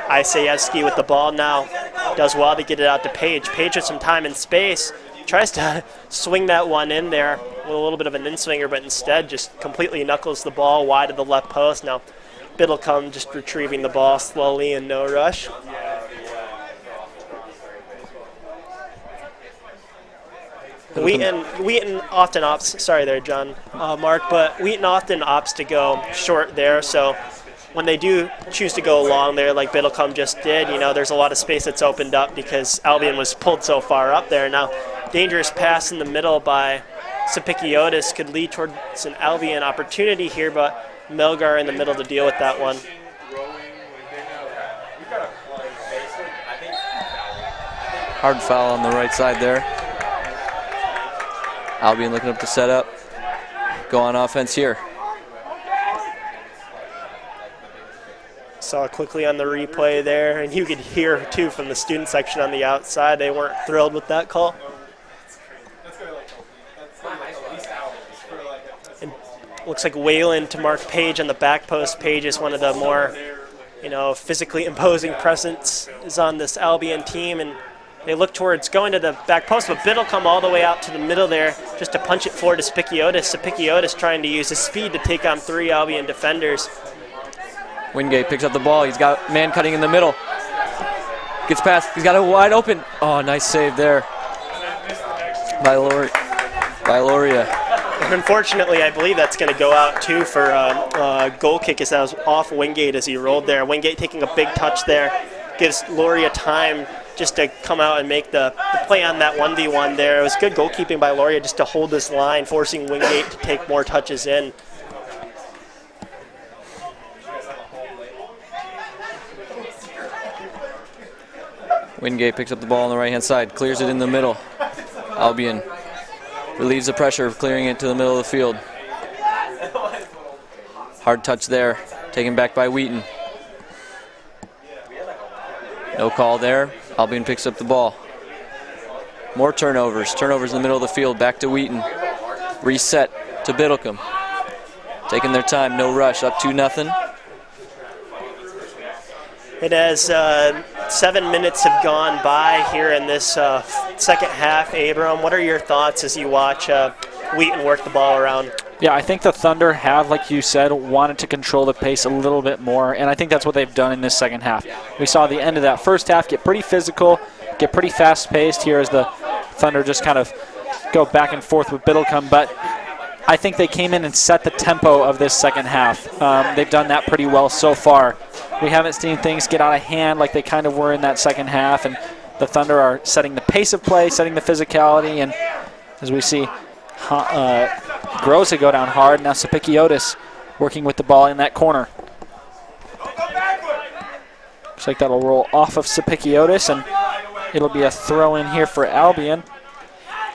Isayevsky with the ball now. Does well to get it out to Page. Page with some time and space. Tries to swing that one in there with a little bit of an in-swinger, but instead just completely knuckles the ball wide of the left post. Now Biddlecombe just retrieving the ball slowly and no rush. Wheaton often opts, sorry there, John, Mark, but Wheaton often opts to go short there, so when they do choose to go long there like Biddlecombe just did, there's a lot of space that's opened up because Albion was pulled so far up there. Now, dangerous pass in the middle by Sapikiotis could lead towards an Albion opportunity here, but Melgar in the middle to deal with that one. Hard foul on the right side there. Albion looking up to set up. Go on offense here. Saw quickly on the replay there, and you could hear too from the student section on the outside. They weren't thrilled with that call. And looks like Whalen to mark Page on the back post. Page is one of the more, physically imposing presence is on this Albion team, and they look towards going to the back post, but Biddle come all the way out to the middle there just to punch it forward to Spikiotis. Spikiotis trying to use his speed to take on 3 Albion defenders. Wingate picks up the ball. He's got man cutting in the middle. Gets past. He's got it wide open. Oh, nice save there by Loria. And unfortunately, I believe that's going to go out too for a goal kick as that was off Wingate as he rolled there. Wingate taking a big touch there. Gives Loria time just to come out and make the play on that 1v1 there. It was good goalkeeping by Loria just to hold this line, forcing Wingate to take more touches in. Wingate picks up the ball on the right-hand side, clears it in the middle. Albion relieves the pressure of clearing it to the middle of the field. Hard touch there, taken back by Wheaton. No call there. Albion picks up the ball. More turnovers. Turnovers in the middle of the field. Back to Wheaton. Reset to Biddlecombe. Taking their time. No rush. Up 2-0. It has 7 minutes have gone by here in this second half. Abram, what are your thoughts as you watch Wheaton work the ball around? Yeah, I think the Thunder have, like you said, wanted to control the pace a little bit more, and I think that's what they've done in this second half. We saw the end of that first half get pretty physical, get pretty fast-paced here as the Thunder just kind of go back and forth with Biddlecombe, but I think they came in and set the tempo of this second half. They've done that pretty well so far. We haven't seen things get out of hand like they kind of were in that second half, and the Thunder are setting the pace of play, setting the physicality, and as we see Groza go down hard. Now Sapikiotis working with the ball in that corner. Looks like that'll roll off of Sapikiotis, and it'll be a throw in here for Albion.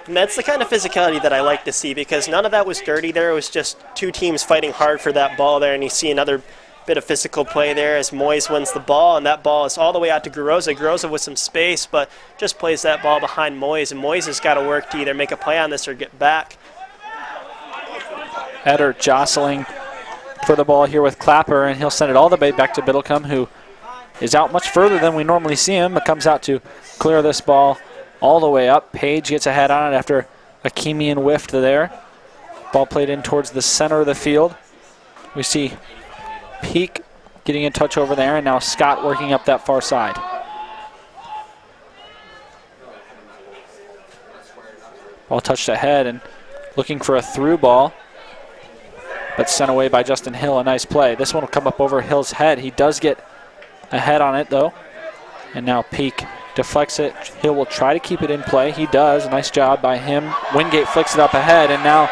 And that's the kind of physicality that I like to see because none of that was dirty there. It was just two teams fighting hard for that ball there, and you see another bit of physical play there as Moyes wins the ball, and that ball is all the way out to Garoza. Garoza with some space, but just plays that ball behind Moyes, and Moyes has got to work to either make a play on this or get back. Eder jostling for the ball here with Clapper, and he'll send it all the way back to Biddlecombe, who is out much further than we normally see him, but comes out to clear this ball all the way up. Page gets a head on it after Akimian whiffed there. Ball played in towards the center of the field. We see Peak getting in touch over there, and now Scott working up that far side. Ball touched ahead and looking for a through ball, but sent away by Justin Hill. A nice play. This one will come up over Hill's head. He does get a head on it, though. And now Peak deflects it. Hill will try to keep it in play. He does. Nice job by him. Wingate flicks it up ahead, and now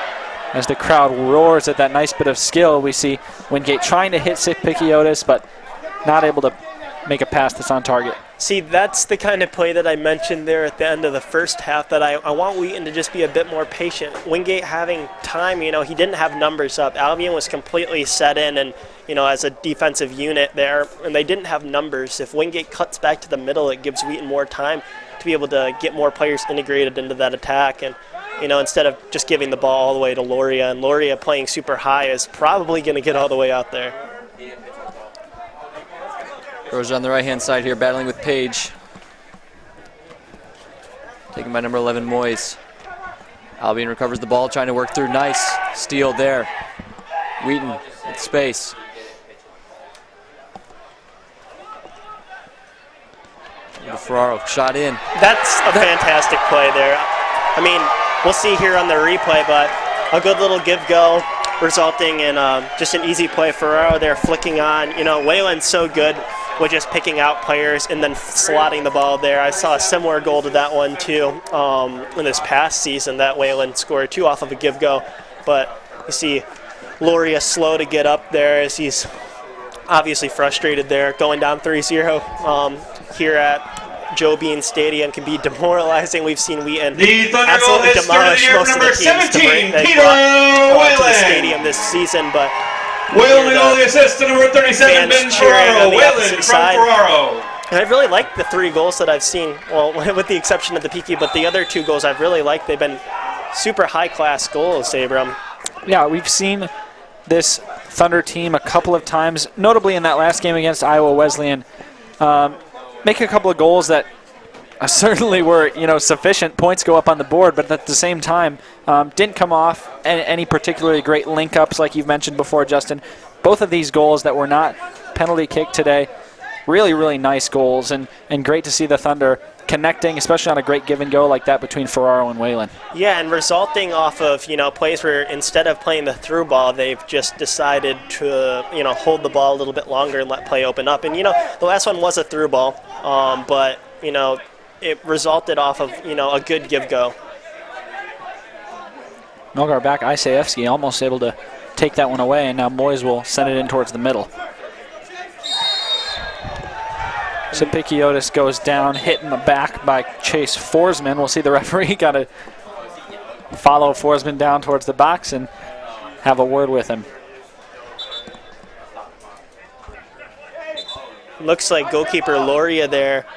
as the crowd roars at that nice bit of skill, we see Wingate trying to hit Sikpikiotis, but not able to make a pass that's on target. See, that's the kind of play that I mentioned there at the end of the first half, that I want Wheaton to just be a bit more patient. Wingate having time, he didn't have numbers up. Albion was completely set in and, as a defensive unit there, and they didn't have numbers. If Wingate cuts back to the middle, it gives Wheaton more time to be able to get more players integrated into that attack. And instead of just giving the ball all the way to Loria, and Loria playing super high is probably going to get all the way out there. Rose on the right-hand side here, battling with Page. Taken by number 11, Moyes. Albion recovers the ball, trying to work through. Nice steal there. Wheaton with space. Ferraro shot in. That's a fantastic play there. We'll see here on the replay, but a good little give-go resulting in just an easy play. Ferraro there flicking on. Wayland's so good with just picking out players and then slotting the ball there. I saw a similar goal to that one, too, in this past season that Wayland scored, too, off of a give-go. But you see Loria slow to get up there as he's obviously frustrated there. Going down 3-0 here at Joe Bean Stadium can be demoralizing. We've seen Wheaton absolutely demolish most of the teams to the stadium this season, but Whalen with all the assists to number 37, Ben Ferraro. Whalen from Ferraro. And I've really liked the 3 goals that I've seen, well, with the exception of the Peaky, but the other 2 goals I've really liked. They've been super high-class goals, Abram. Yeah, we've seen this Thunder team a couple of times, notably in that last game against Iowa Wesleyan, make a couple of goals that certainly were, sufficient. Points go up on the board, but at the same time, didn't come off any particularly great link-ups like you've mentioned before, Justin. Both of these goals that were not penalty kicked today, really, really nice goals, and great to see the Thunder connecting, especially on a great give-and-go like that between Ferraro and Whalen. Yeah, and resulting off of, plays where instead of playing the through ball, they've just decided to, hold the ball a little bit longer and let play open up. And, the last one was a through ball, but, it resulted off of, a good give-go. Melgar back, Isayevsky almost able to take that one away, and now Moyes will send it in towards the middle. Sikpikiotis goes down, hit in the back by Chase Forsman. We'll see the referee got to follow Forsman down towards the box and have a word with him. Looks like goalkeeper Loria there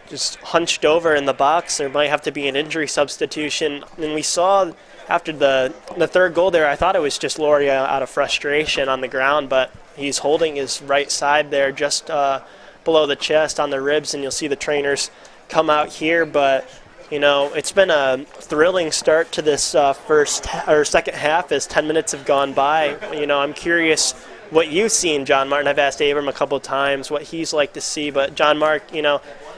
just hunched over in the box. There might have to be an injury substitution. And we saw after the third goal there, I thought it was just Loria out of frustration on the ground, but he's holding his right side there just below the chest on the ribs, and you'll see the trainers come out here. But it's been a thrilling start to this second half as 10 minutes have gone by. I'm curious what you've seen, John Martin. I've asked Abram a couple of times what he's like to see, but John Mark,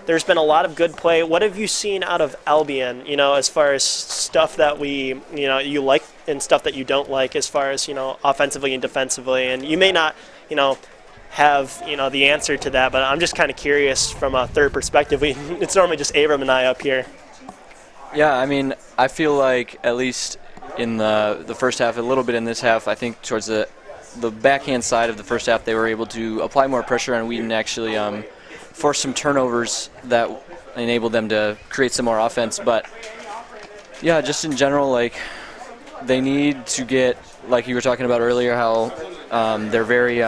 there's been a lot of good play. What have you seen out of Albion, as far as stuff that you like and stuff that you don't like as far as, offensively and defensively? And you may not, have, the answer to that, but I'm just kind of curious from a third perspective. It's normally just Abram and I up here. Yeah, I feel like at least in the first half, a little bit in this half, I think towards the backhand side of the first half, they were able to apply more pressure on Wheaton, actually force some turnovers that enabled them to create some more offense. But yeah, just in general, they need to get, like you were talking about earlier, how They're very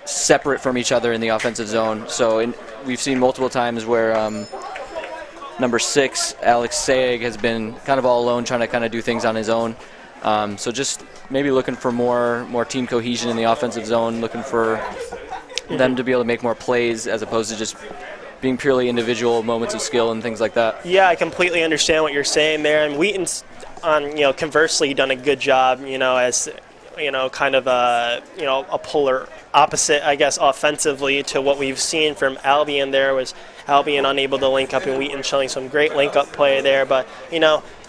separate from each other in the offensive zone. So we've seen multiple times where number 6, Alex Sayeg, has been kind of all alone trying to kind of do things on his own. So just maybe looking for more team cohesion in the offensive zone, looking for them to be able to make more plays as opposed to just being purely individual moments of skill and things like that. Yeah, I completely understand what you're saying there. And Wheaton's conversely done a good job, as kind of a polar opposite, I guess, offensively to what we've seen from Albion. There was Albion unable to link up, and Wheaton showing some great link-up play there. But,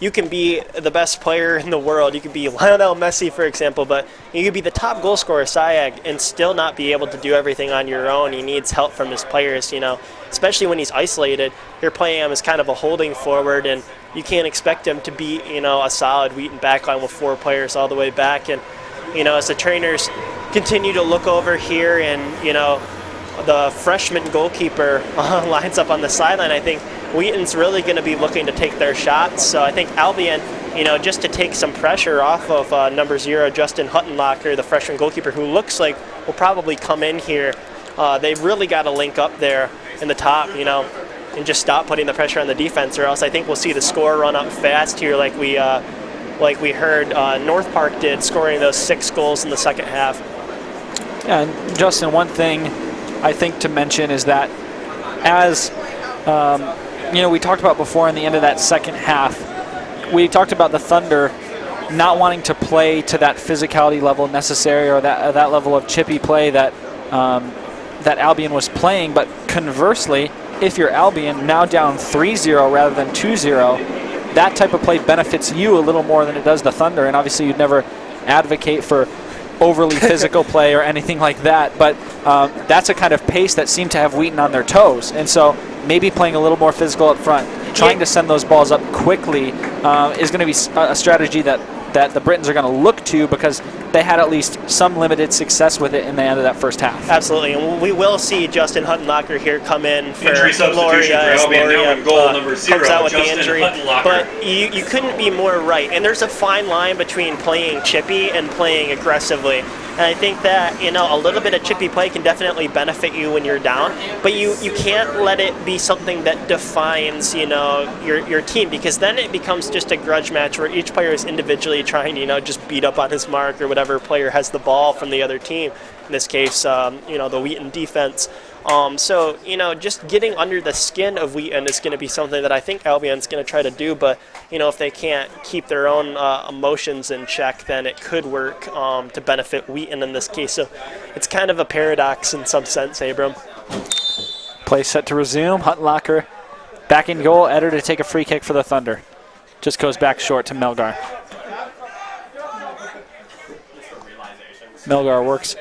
you can be the best player in the world. You could be Lionel Messi, for example, but you could be the top goal scorer, Sayeg, and still not be able to do everything on your own. He needs help from his players, especially when he's isolated. You're playing him as kind of a holding forward, and you can't expect him to be, a solid Wheaton backline with 4 players all the way back. And, as the trainers continue to look over here and, the freshman goalkeeper lines up on the sideline, I think Wheaton's really going to be looking to take their shots. So I think Albion, just to take some pressure off of number 0, Justin Huttenlocker, the freshman goalkeeper, who looks like will probably come in here. They've really got to link up there in the top, and just stop putting the pressure on the defense, or else I think we'll see the score run up fast here like we heard North Park did, scoring those 6 goals in the second half. Yeah, and Justin, one thing I think to mention is that as we talked about before in the end of that second half, we talked about the Thunder not wanting to play to that physicality level necessary, or that level of chippy play that Albion was playing. But conversely, if you're Albion now down 3-0 rather than 2-0, that type of play benefits you a little more than it does the Thunder. And obviously you'd never advocate for overly physical play or anything like that, but that's a kind of pace that seemed to have Wheaton on their toes. And so maybe playing a little more physical up front, trying to send those balls up quickly is going to be a strategy that the Britons are going to look to, because they had at least some limited success with it in the end of that first half. Absolutely, and we will see Justin Huttenlocker here come in for Injury substitution for Albion now in goal, number 0, comes out with Justin the injury. Huttenlocker. But you couldn't be more right, and there's a fine line between playing chippy and playing aggressively. And I think that, a little bit of chippy play can definitely benefit you when you're down, but you can't let it be something that defines, your team, because then it becomes just a grudge match where each player is individually trying to, just beat up on his mark, or whatever player has the ball from the other team. In this case, the Wheaton defense. So, just getting under the skin of Wheaton is going to be something that I think Albion's going to try to do. But, if they can't keep their own emotions in check, then it could work to benefit Wheaton in this case. So it's kind of a paradox in some sense, Abram. Play set to resume. Huttenlocker back in goal. Eder to take a free kick for the Thunder. Just goes back short to Melgar. Melgar works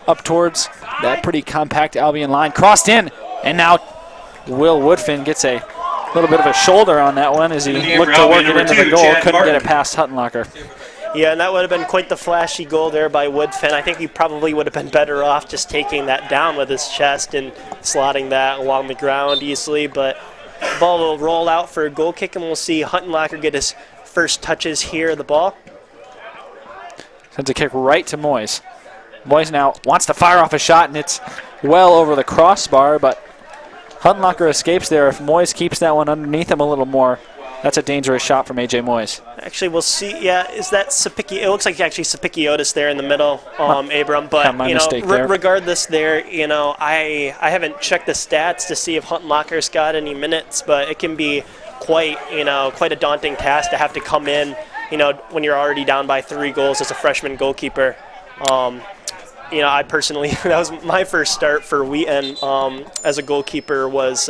up towards that pretty compact Albion line. Crossed in, and now Will Woodfin gets a little bit of a shoulder on that one as he looked to work it into the goal. Couldn't get it past Huttenlocker. Yeah, and that would have been quite the flashy goal there by Woodfin. I think he probably would have been better off just taking that down with his chest and slotting that along the ground easily. But the ball will roll out for a goal kick, and we'll see Huttenlocker get his first touches here of the ball. Sends a kick right to Moyes. Moyes now wants to fire off a shot, and it's well over the crossbar, but Huttenlocker escapes there. If Moyes keeps that one underneath him a little more, that's a dangerous shot from A.J. Moyes. Actually, we'll see. Yeah, is that Sapicki? It looks like actually Sapicki-Otis there in the middle, Abram. But, regardless there, I haven't checked the stats to see if Huttenlocker's got any minutes, but it can be quite a daunting task to have to come in, when you're already down by 3 goals as a freshman goalkeeper. I personally, that was my first start for Wheaton as a goalkeeper, was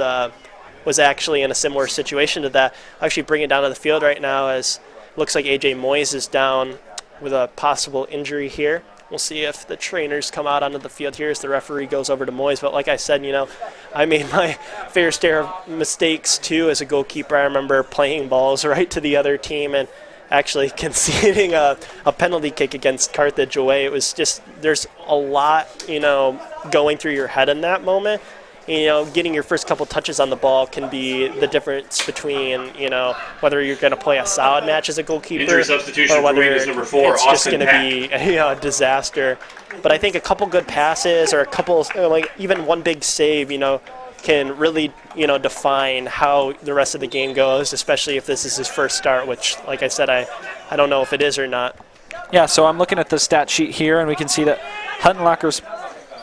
actually in a similar situation to that. I'll actually bring it down to the field right now, as looks like A.J. Moyes is down with a possible injury here. We'll see if the trainers come out onto the field here as the referee goes over to Moyes. But like I said, I made my fair share of mistakes too as a goalkeeper. I remember playing balls right to the other team and actually conceding a penalty kick against Carthage away. It was just, there's a lot, going through your head in that moment. getting your first couple touches on the ball can be the difference between, whether you're going to play a solid match as a goalkeeper Injury substitution or whether for Wheaton is number 4, it's just Austin going to be a disaster. But I think a couple good passes or a couple, even one big save, can really, define how the rest of the game goes, especially if this is his first start, which, like I said, I don't know if it is or not. Yeah, so I'm looking at the stat sheet here, and we can see that Huttenlocher's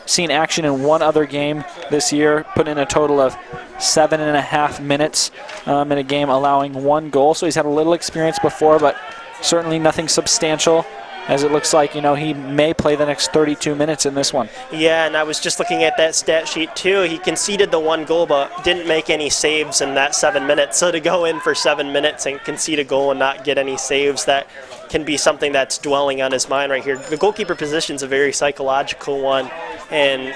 seen action in one other game this year, putting in a total of 7.5 minutes in a game, allowing 1 goal. So he's had a little experience before, but certainly nothing substantial, as it looks like, he may play the next 32 minutes in this one. Yeah, and I was just looking at that stat sheet too. He conceded the 1 goal, but didn't make any saves in that 7 minutes. So to go in for 7 minutes and concede a goal and not get any saves, that can be something that's dwelling on his mind right here. The goalkeeper position is a very psychological one, and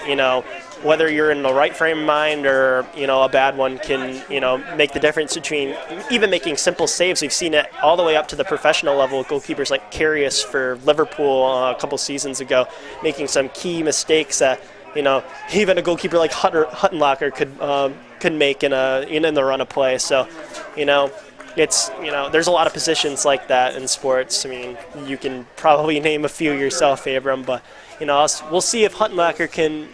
whether you're in the right frame of mind or a bad one can make the difference between even making simple saves. We've seen it all the way up to the professional level with goalkeepers like Karius for Liverpool a couple seasons ago, making some key mistakes that even a goalkeeper like Huttenlocher could make in the run of play. So it's there's a lot of positions like that in sports. I mean, you can probably name a few yourself, Abram, but we'll see if Huttenlocher can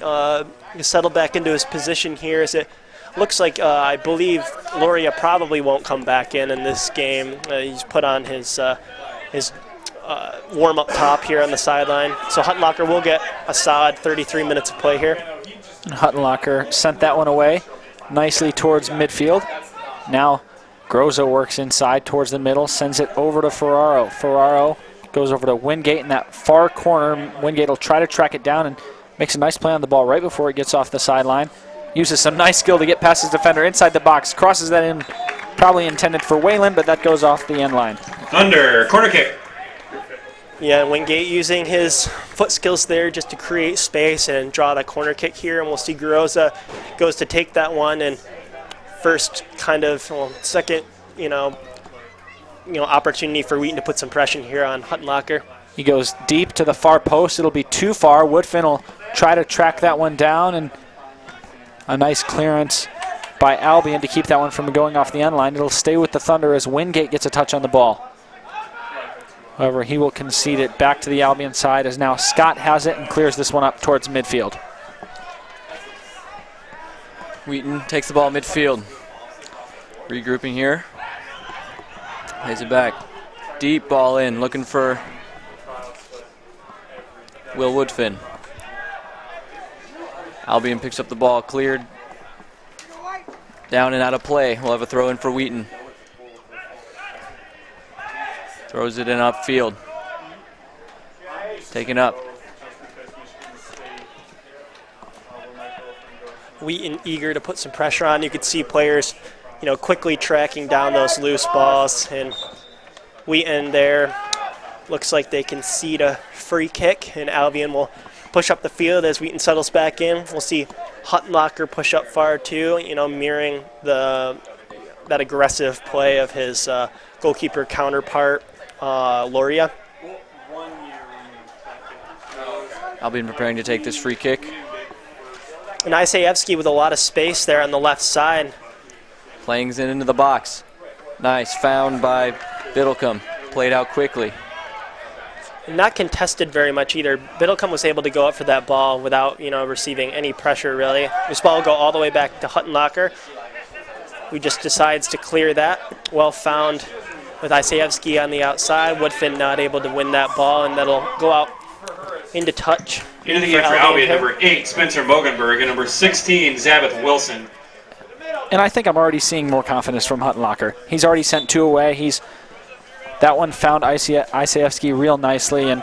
settle back into his position here. As it looks like, I believe Loria probably won't come back in this game. He's put on his warm-up top here on the sideline. So Huttenlocher will get a solid 33 minutes of play here. Huttenlocher sent that one away nicely towards midfield. Now Groza works inside towards the middle, sends it over to Ferraro. Ferraro goes over to Wingate in that far corner. Wingate will try to track it down and makes a nice play on the ball right before it gets off the sideline. Uses some nice skill to get past his defender inside the box. Crosses that in, probably intended for Whalen, but that goes off the end line. Thunder, corner kick. Yeah, Wingate using his foot skills there just to create space and draw that corner kick here. And we'll see Groza goes to take that one, and second, opportunity for Wheaton to put some pressure here on Huttenlocher. He goes deep to the far post. It'll be too far. Woodfin will try to track that one down, and a nice clearance by Albion to keep that one from going off the end line. It'll stay with the Thunder as Wingate gets a touch on the ball. However, he will concede it back to the Albion side as now Scott has it and clears this one up towards midfield. Wheaton takes the ball midfield. Regrouping here. Plays it back. Deep ball in, looking for Will Woodfin. Albion picks up the ball, cleared. Down and out of play. We'll have a throw in for Wheaton. Throws it in upfield. Taken up. Wheaton eager to put some pressure on. You could see players, quickly tracking down those loose balls. And Wheaton there looks like they concede a free kick, and Albion will push up the field as Wheaton settles back in. We'll see Huttenlocher push up far too, mirroring that aggressive play of his goalkeeper counterpart, Loria. Albion preparing to take this free kick. And Isayevsky with a lot of space there on the left side. Playing it into the box. Nice, found by Biddlecombe. Played out quickly. Not contested very much either. Biddlecombe was able to go up for that ball without, receiving any pressure really. This ball will go all the way back to Huttenlocher, who just decides to clear that. Well found with Isayevsky on the outside. Woodfin not able to win that ball, and that'll go out into touch. Into the game for Albion, number 8, Spencer Mogenberg, and number 16, Zabeth Wilson. And I think I'm already seeing more confidence from Huttenlocher. He's already sent 2 away. That one found Isayevsky real nicely, and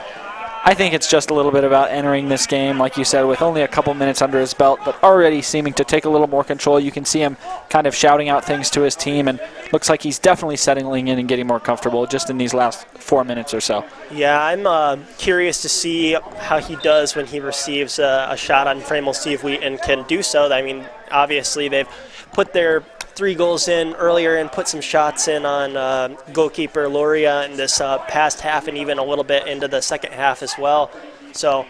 I think it's just a little bit about entering this game, like you said, with only a couple minutes under his belt, but already seeming to take a little more control. You can see him kind of shouting out things to his team, and looks like he's definitely settling in and getting more comfortable just in these last 4 minutes or so. Yeah, I'm curious to see how he does when he receives a shot on frame. We'll see if Wheaton can do so. I mean, obviously they've put their 3 goals in earlier and put some shots in on goalkeeper Loria in this past half and even a little bit into the second half as well. So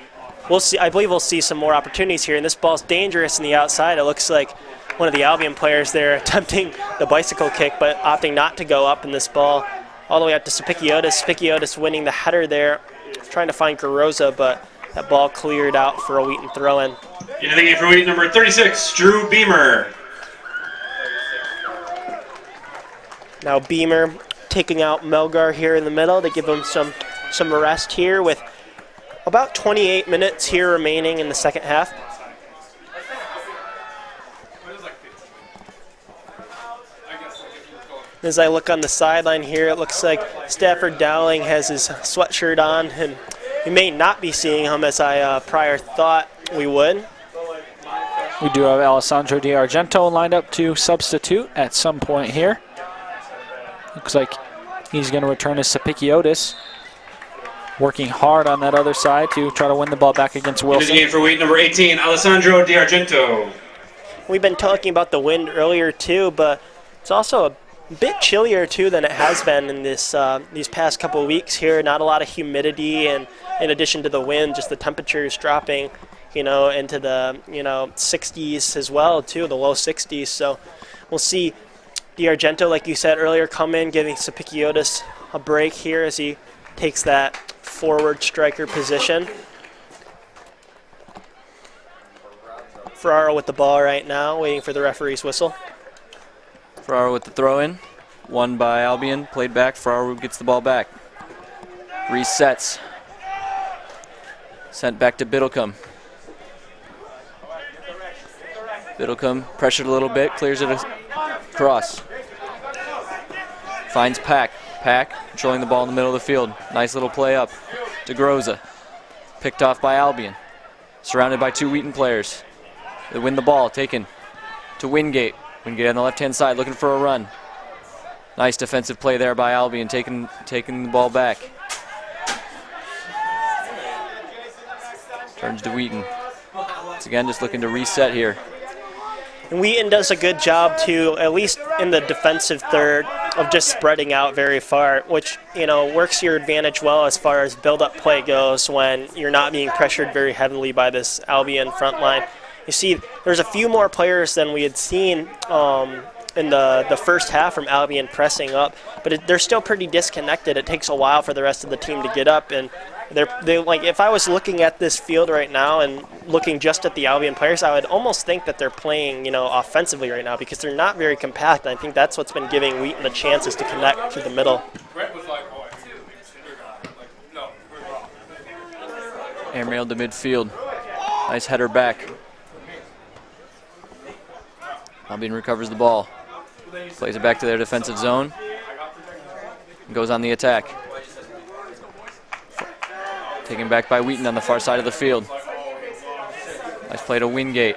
we'll see. I believe we'll see some more opportunities here. And this ball's dangerous in the outside. It looks like one of the Albion players there attempting the bicycle kick, but opting not to go up in this ball. All the way up to Sapikiotis. Sapikiotis winning the header there, trying to find Garoza, but that ball cleared out for a Wheaton throw-in. Into the game for Wheaton, number 36, Drew Beamer. Now Beamer taking out Melgar here in the middle to give him some rest here with about 28 minutes here remaining in the second half. As I look on the sideline here, it looks like Stafford Dowling has his sweatshirt on, and we may not be seeing him as I prior thought we would. We do have Alessandro Di Argento lined up to substitute at some point here. Looks like he's going to return as Sapikiotis, working hard on that other side to try to win the ball back against Wilson. Into the game for Wheaton, number 18, Alessandro Di Argento. We've been talking about the wind earlier too, but it's also a bit chillier too than it has been in this these past couple of weeks here. Not a lot of humidity, and in addition to the wind, just the temperatures dropping, into the 60s as well too, the low 60s. So we'll see Di Argento, like you said earlier, come in, giving Sapikiotis a break here as he takes that forward striker position. Ferraro with the ball right now, waiting for the referee's whistle. Ferraro with the throw-in. Won by Albion, played back. Ferraro gets the ball back. Resets. Sent back to Biddlecombe. Biddlecombe pressured a little bit, clears it across. Finds Pack. Pack controlling the ball in the middle of the field. Nice little play up to Groza. Picked off by Albion. Surrounded by two Wheaton players. They win the ball, taken to Wingate. Wingate on the left-hand side, looking for a run. Nice defensive play there by Albion, taking the ball back. Turns to Wheaton. Once again, just looking to reset here. And Wheaton does a good job too, at least in the defensive third, of just spreading out very far, which works to your advantage well as far as build-up play goes when you're not being pressured very heavily by this Albion front line. You see, there's a few more players than we had seen in the first half from Albion pressing up, but they're still pretty disconnected. It takes a while for the rest of the team to get up, and they like, if I was looking at this field right now and looking just at the Albion players, I would almost think that they're playing offensively right now because they're not very compact, and I think that's what's been giving Wheaton the chances to connect through the middle. Airmailed to midfield. Nice header back. Albion recovers the ball. Plays it back to their defensive zone. And goes on the attack. Taken back by Wheaton on the far side of the field. Nice play to Wingate.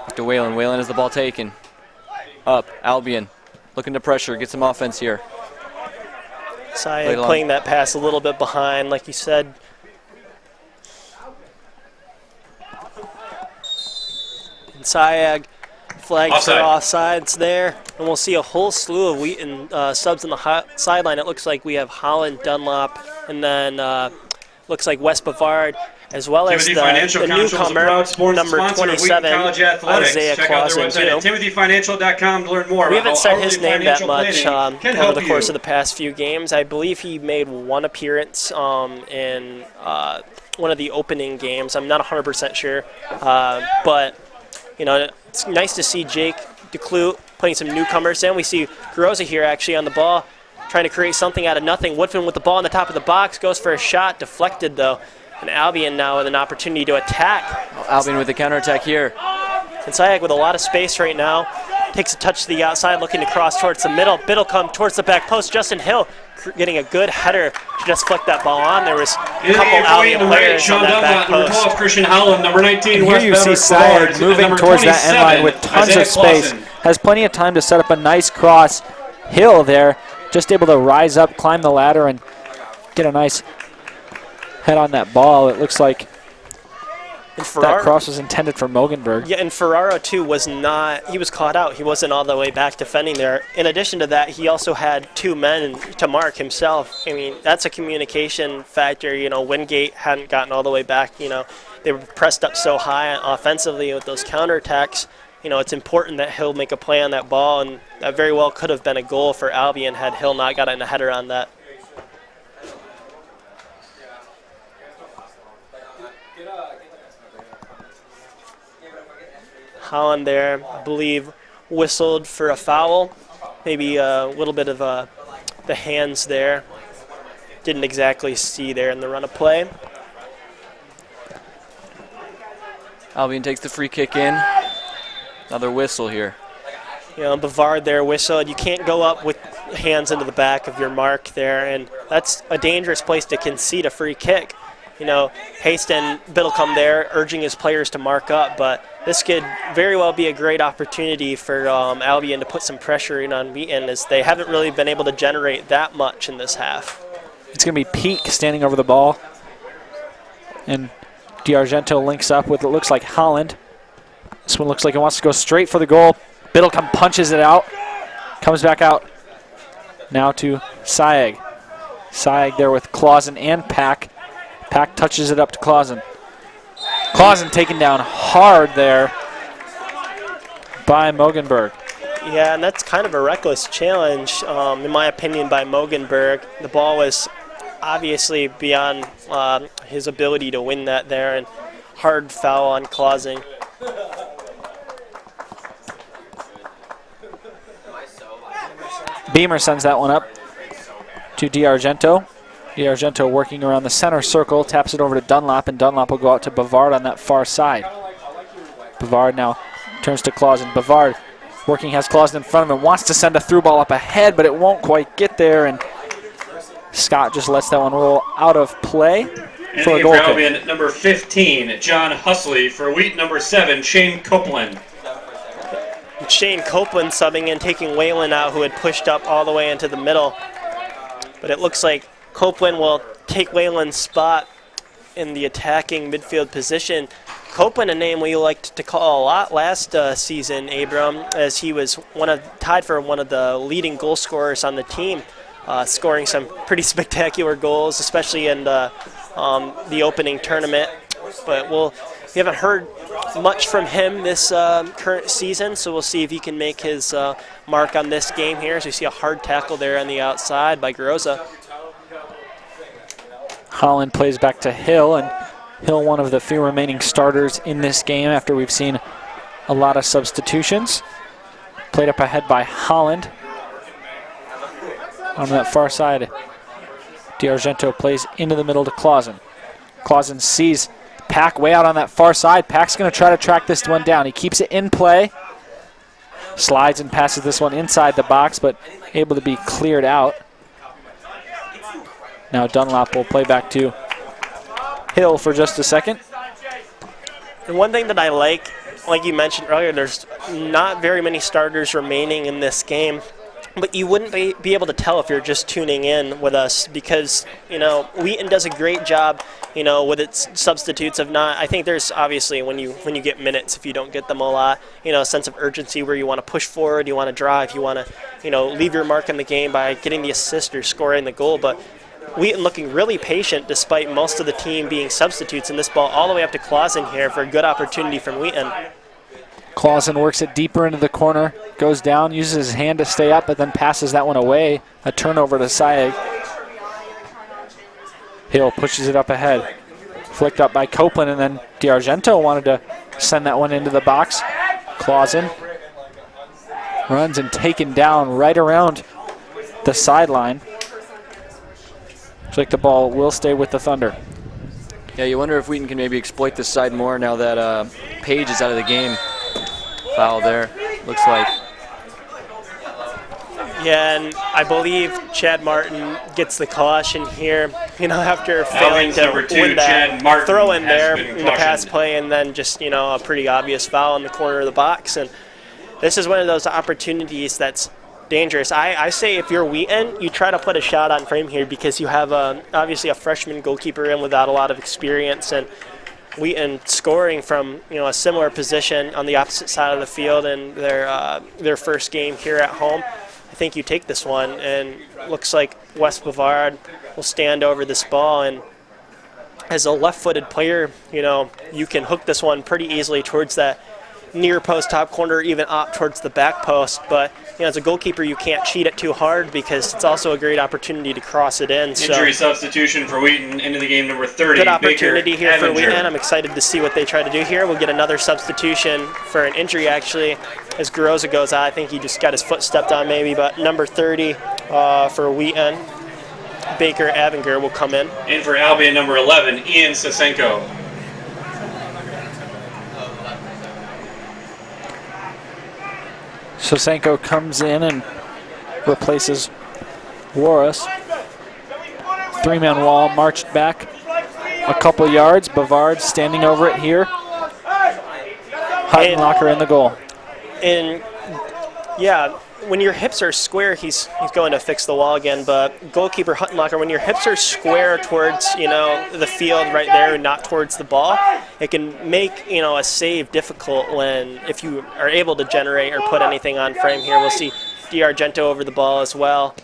Back to Whalen. Whalen has the ball taken. Up. Albion looking to pressure. Get some offense here. Sayag playing that pass a little bit behind, like you said. And Sayag flagged for offsides there. And we'll see a whole slew of Wheaton subs on the sideline. It looks like we have Holland, Dunlop, and then looks like West Bavard, as well as the newcomer, number 27, Isaiah Clausen. TimothyFinancial.com to learn more. We haven't said his name that much over the course of the past few games. I believe he made one appearance in one of the opening games. I'm not 100% sure, but it's nice to see Jake DeClue putting some newcomers in. We see Garoza here actually on the ball, trying to create something out of nothing. Woodfin with the ball on the top of the box, goes for a shot, deflected though. And Albion now with an opportunity to attack. Albion with the counterattack here. And Sayag with a lot of space right now. Takes a touch to the outside, looking to cross towards the middle. Biddlecombe towards the back post. Justin Hill getting a good header to just flick that ball on. There was a couple Albion players on that back post. Christian Holland, number 19. And here you see Sayag moving towards that end line with tons of space. Has plenty of time to set up a nice cross. Hill there, just able to rise up, climb the ladder, and get a nice head on that ball. It looks like And Ferraro, that cross was intended for Mogenberg. Yeah, and Ferraro, too, he was caught out. He wasn't all the way back defending there. In addition to that, he also had 2 men to mark himself. I mean, that's a communication factor. You know, Wingate hadn't gotten all the way back. You know, they were pressed up so high offensively with those counterattacks. You know, it's important that Hill make a play on that ball, and that very well could have been a goal for Albion had Hill not gotten a header on that. Holland there, I believe, whistled for a foul. Maybe a little bit of the hands there. Didn't exactly see there in the run of play. Albion takes the free kick in. Another whistle here. You know, Bavard there whistled. You can't go up with hands into the back of your mark there, and that's a dangerous place to concede a free kick. You know, Haston Biddlecombe there urging his players to mark up, but this could very well be a great opportunity for Albion to put some pressure in on Wheaton, as they haven't really been able to generate that much in this half. It's going to be Peak standing over the ball. And D'Argento links up with, it looks like, Holland. This one looks like it wants to go straight for the goal. Biddlecombe punches it out. Comes back out. Now to Sayeg. Sayeg there with Clausen and Pack. Pack touches it up to Clausen. Clausen taken down hard there by Mogenberg. Yeah, and that's kind of a reckless challenge, in my opinion, by Mogenberg. The ball was obviously beyond his ability to win that there, and hard foul on Clausen. Beamer sends that one up to D'Argento. D'Argento working around the center circle, taps it over to Dunlop, and Dunlop will go out to Bavard on that far side. Bavard now turns to Clausen. Bavard working, has Clausen in front of him, wants to send a through ball up ahead, but it won't quite get there, and Scott just lets that one roll out of play for a goal kick. Albion, number 15, John Husley. For Wheat, number 7, Shane Copeland. Shane Copeland subbing in, taking Whalen out, who had pushed up all the way into the middle. But it looks like Copeland will take Whalen's spot in the attacking midfield position. Copeland, a name we liked to call a lot last season, Abram, as he was tied for one of the leading goal scorers on the team, scoring some pretty spectacular goals, especially in the opening tournament. But we haven't heard much from him this current season, so we'll see if he can make his mark on this game here. So we see a hard tackle there on the outside by Groza. Holland plays back to Hill, and Hill, one of the few remaining starters in this game after we've seen a lot of substitutions. Played up ahead by Holland. On that far side, D'Argento plays into the middle to Clausen. Clausen sees Pack way out on that far side. Pack's going to try to track this one down. He keeps it in play. Slides and passes this one inside the box, but able to be cleared out. Now Dunlop will play back to Hill for just a second. And one thing that I like you mentioned earlier, there's not very many starters remaining in this game. But you wouldn't be able to tell if you're just tuning in with us because, you know, Wheaton does a great job, you know, with its substitutes of not. I think there's obviously when you get minutes, if you don't get them a lot, you know, a sense of urgency where you want to push forward, you want to drive, you want to, you know, leave your mark in the game by getting the assist or scoring the goal. But Wheaton looking really patient despite most of the team being substitutes in this ball all the way up to Clausen here for a good opportunity from Wheaton. Clausen works it deeper into the corner, goes down, uses his hand to stay up, but then passes that one away. A turnover to Sayeg. Hill pushes it up ahead. Flicked up by Copeland, and then D'Argento wanted to send that one into the box. Clausen runs and taken down right around the sideline. Looks like the ball will stay with the Thunder. Yeah, you wonder if Wheaton can maybe exploit this side more now that Page is out of the game. Foul there, looks like. Yeah, and I believe Chad Martin gets the caution here, you know, after failing to win that throw in there in the pass play and then just, you know, a pretty obvious foul in the corner of the box. And this is one of those opportunities that's dangerous. I say if you're Wheaton, you try to put a shot on frame here because you have obviously a freshman goalkeeper in without a lot of experience. And Wheaton scoring from a similar position on the opposite side of the field in their first game here at home. I think you take this one, and looks like Wes Bavard will stand over this ball. And as a left-footed player, you can hook this one pretty easily towards that near post top corner, even up towards the back post. But as a goalkeeper, you can't cheat it too hard because it's also a great opportunity to cross it in. Injury substitution for Wheaton into the game, number 30. Good opportunity Baker here for Avenger. Wheaton. I'm excited to see what they try to do here. We'll get another substitution for an injury, actually, as Garoza goes out. I think he just got his foot stepped on maybe, but number 30 for Wheaton, Baker Avenger, will come in. In for Albion, number 11, Ian Sasenko. Sosenko comes in and replaces Warris. Three-man wall marched back a couple yards. Bavard standing over it here. Huttenlocker in the goal. And yeah, when your hips are square, he's going to fix the wall again. But goalkeeper Huttenlocker, when your hips are square towards the field right there and not towards the ball, it can make a save difficult if you are able to generate or put anything on frame here. We'll see D'Argento over the ball as well.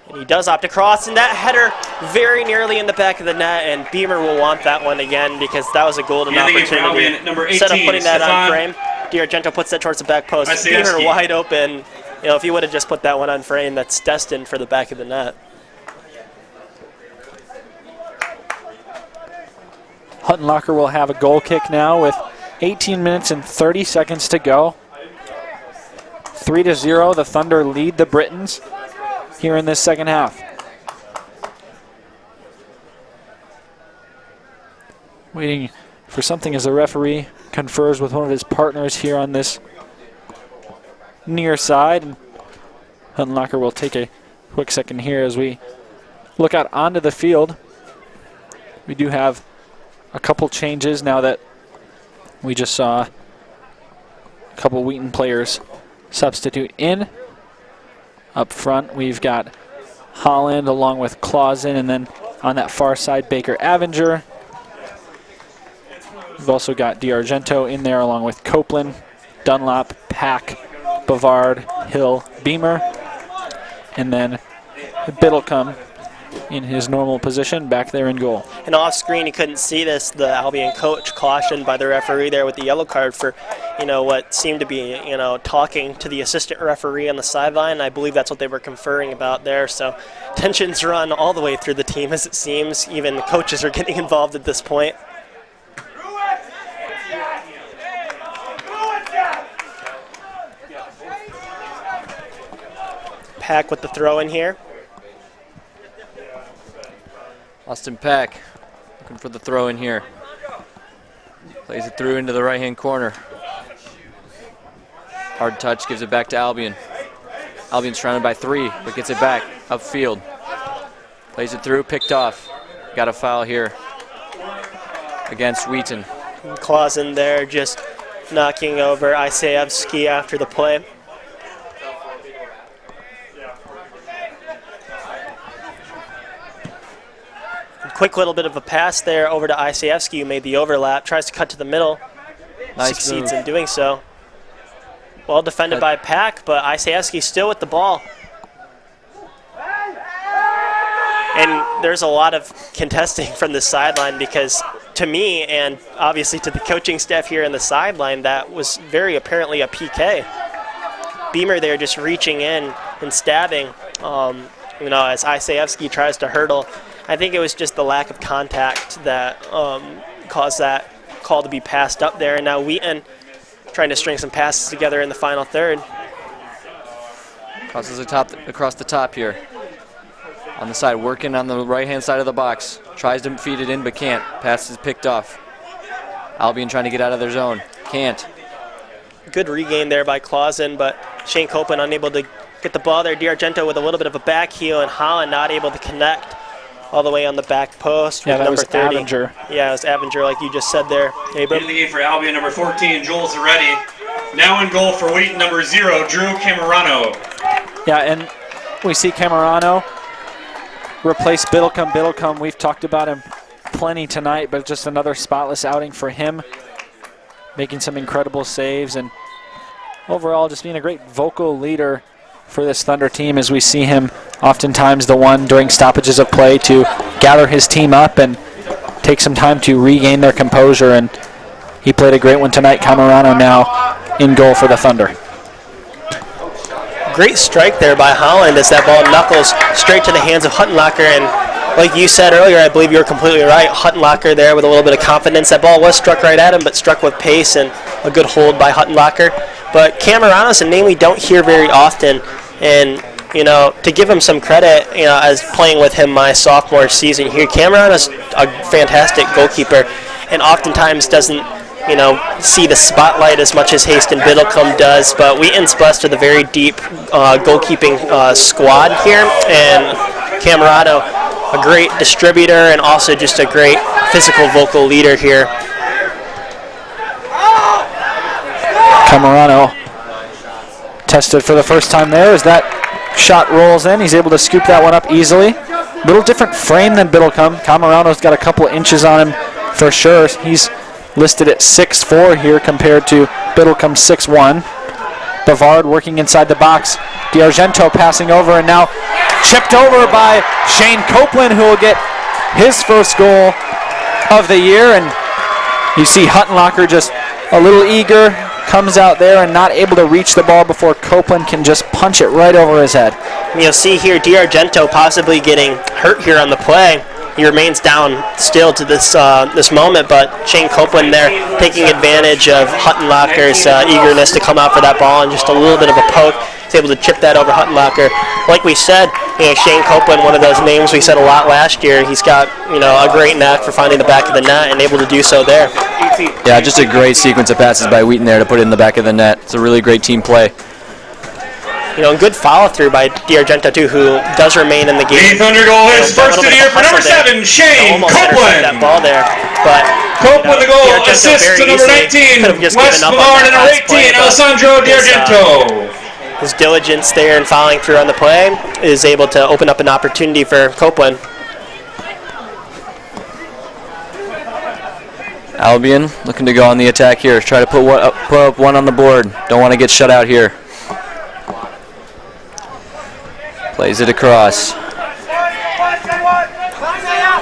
And he does opt to cross, and that header very nearly in the back of the net, and Beamer will want that one again because that was a golden opportunity. Number 18, Instead of putting that on Stefan. frame, D'Argento puts that towards the back post. Maciejewski. Beamer wide open. If he would have just put that one on frame, that's destined for the back of the net. Huttenlocker will have a goal kick now with 18 minutes and 30 seconds to go. 3-0, the Thunder lead the Britons here in this second half. Waiting for something as the referee confers with one of his partners here on this near side. And Huttenlocker will take a quick second here as we look out onto the field. We do have a couple changes now that we just saw a couple Wheaton players substitute in. Up front, we've got Holland along with Clausen, and then on that far side, Baker Avenger. We've also got D'Argento in there along with Copeland, Dunlop, Pack, Bavard, Hill, Beamer, and then Biddlecombe in his normal position back there in goal. And off screen, you couldn't see this. The Albion coach cautioned by the referee there with the yellow card for, what seemed to be, talking to the assistant referee on the sideline. I believe that's what they were conferring about there. So tensions run all the way through the team, as it seems. Even the coaches are getting involved at this point. Pack with the throw in here. Austin Pack looking for the throw in here. Plays it through into the right-hand corner. Hard touch, gives it back to Albion. Albion's surrounded by three, but gets it back upfield. Plays it through, picked off. Got a foul here against Wheaton. Clausen there just knocking over Isayevsky after the play. Quick little bit of a pass there over to Isayevsky, who made the overlap, tries to cut to the middle, succeeds in doing so. Well defended by Pack, but Isayevsky still with the ball. And there's a lot of contesting from the sideline because to me, and obviously to the coaching staff here in the sideline, that was very apparently a PK. Beamer there just reaching in and stabbing, as Isayevsky tries to hurdle. I think it was just the lack of contact that caused that call to be passed up there. And now Wheaton trying to string some passes together in the final third. Crosses across the top here. On the side, working on the right-hand side of the box. Tries to feed it in, but can't. Pass is picked off. Albion trying to get out of their zone. Can't. Good regain there by Clausen, but Shane Copeland unable to get the ball there. D'Argento with a little bit of a back heel, and Holland not able to connect all the way on the back post. Yeah, with that number was 30. Avenger. Yeah, it was Avenger, like you just said there, Abram. Into the game for Albion, number 14, Joel Zaretti. Now in goal for Wheaton, number 0, Drew Camerano. Yeah, and we see Camerano replace Biddlecombe. Biddlecombe, we've talked about him plenty tonight, but just another spotless outing for him, making some incredible saves and overall just being a great vocal leader for this Thunder team, as we see him oftentimes the one during stoppages of play to gather his team up and take some time to regain their composure, and he played a great one tonight. Camerano now in goal for the Thunder. Great strike there by Holland as that ball knuckles straight to the hands of Huttenlocker, and like you said earlier, I believe you were completely right, Huttenlocker there with a little bit of confidence. That ball was struck right at him, but struck with pace and a good hold by Huttenlocker. But Camerano's a name we don't hear very often, and you know, to give him some credit, you know, as playing with him my sophomore season here, Camerano's a fantastic goalkeeper and oftentimes doesn't, you know, see the spotlight as much as Haston Biddlecombe does. But Wheaton's blessed with a very deep goalkeeping squad here, and Camerano, a great distributor and also just a great physical vocal leader here. Camerano tested for the first time there as that shot rolls in. He's able to scoop that one up easily. Little different frame than Biddlecombe. Camerano's got a couple of inches on him for sure. He's listed at 6'4" here compared to Biddlecombe 6'1". Bavard working inside the box. D'Argento passing over and now chipped over by Shane Copeland, who will get his first goal of the year. And you see Huttenlocker just a little eager, comes out there and not able to reach the ball before Copeland can just punch it right over his head. You'll see here D'Argento possibly getting hurt here on the play. He remains down still to this this moment, but Shane Copeland there taking advantage of Huttenlocker's eagerness to come out for that ball and just a little bit of a poke. He's able to chip that over Huttenlocker. Like we said, you know, Shane Copeland, one of those names we said a lot last year. He's got, you know, a great knack for finding the back of the net and able to do so there. Yeah, just a great sequence of passes by Wheaton there to put it in the back of the net. It's a really great team play. You know, good follow-through by D'Argento, too, who does remain in the game. The Thunder goal is first of the year for number 7, Shane Copeland. That ball there, but Cope with the goal, assist to number 19, Wes Bavard, and number 18, Alessandro D'Argento. His diligence there and following through on the play is able to open up an opportunity for Copeland. Albion looking to go on the attack here. Try to put up one on the board. Don't want to get shut out here. Plays it across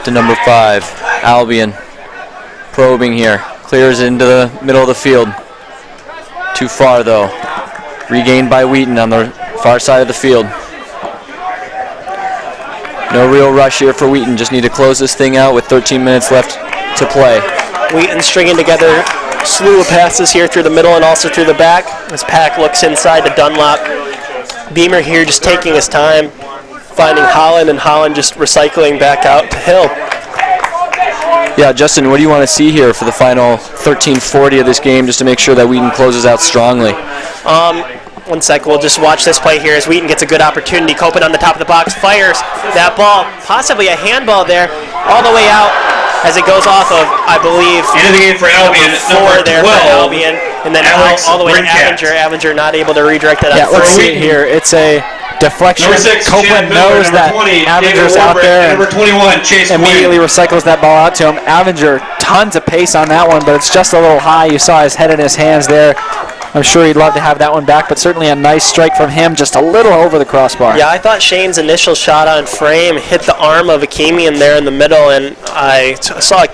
to number 5, Albion. Probing here. Clears into the middle of the field. Too far though. Regained by Wheaton on the far side of the field. No real rush here for Wheaton. Just need to close this thing out with 13 minutes left to play. Wheaton stringing together a slew of passes here through the middle and also through the back. As Pack looks inside to Dunlop. Beamer here just taking his time, finding Holland, and Holland just recycling back out to Hill. Yeah, Justin, what do you want to see here for the final 13:40 of this game, just to make sure that Wheaton closes out strongly? 1 sec, we'll just watch this play here as Wheaton gets a good opportunity. Copeland on the top of the box, fires that ball, possibly a handball there, all the way out as it goes off of, I believe, into the game for Albion, number 4 there 12, for Albion, and then all the way to Avenger. Avenger not able to redirect that. Yeah, let's see it here. It's a deflection. Number 6, Copeland knows that 20, Avenger's out there and number 21, Chase immediately recycles that ball out to him. Avenger, tons of pace on that one, but it's just a little high. You saw his head in his hands there. I'm sure he'd love to have that one back, but certainly a nice strike from him, just a little over the crossbar. Yeah, I thought Shane's initial shot on frame hit the arm of Akemian there in the middle, and I saw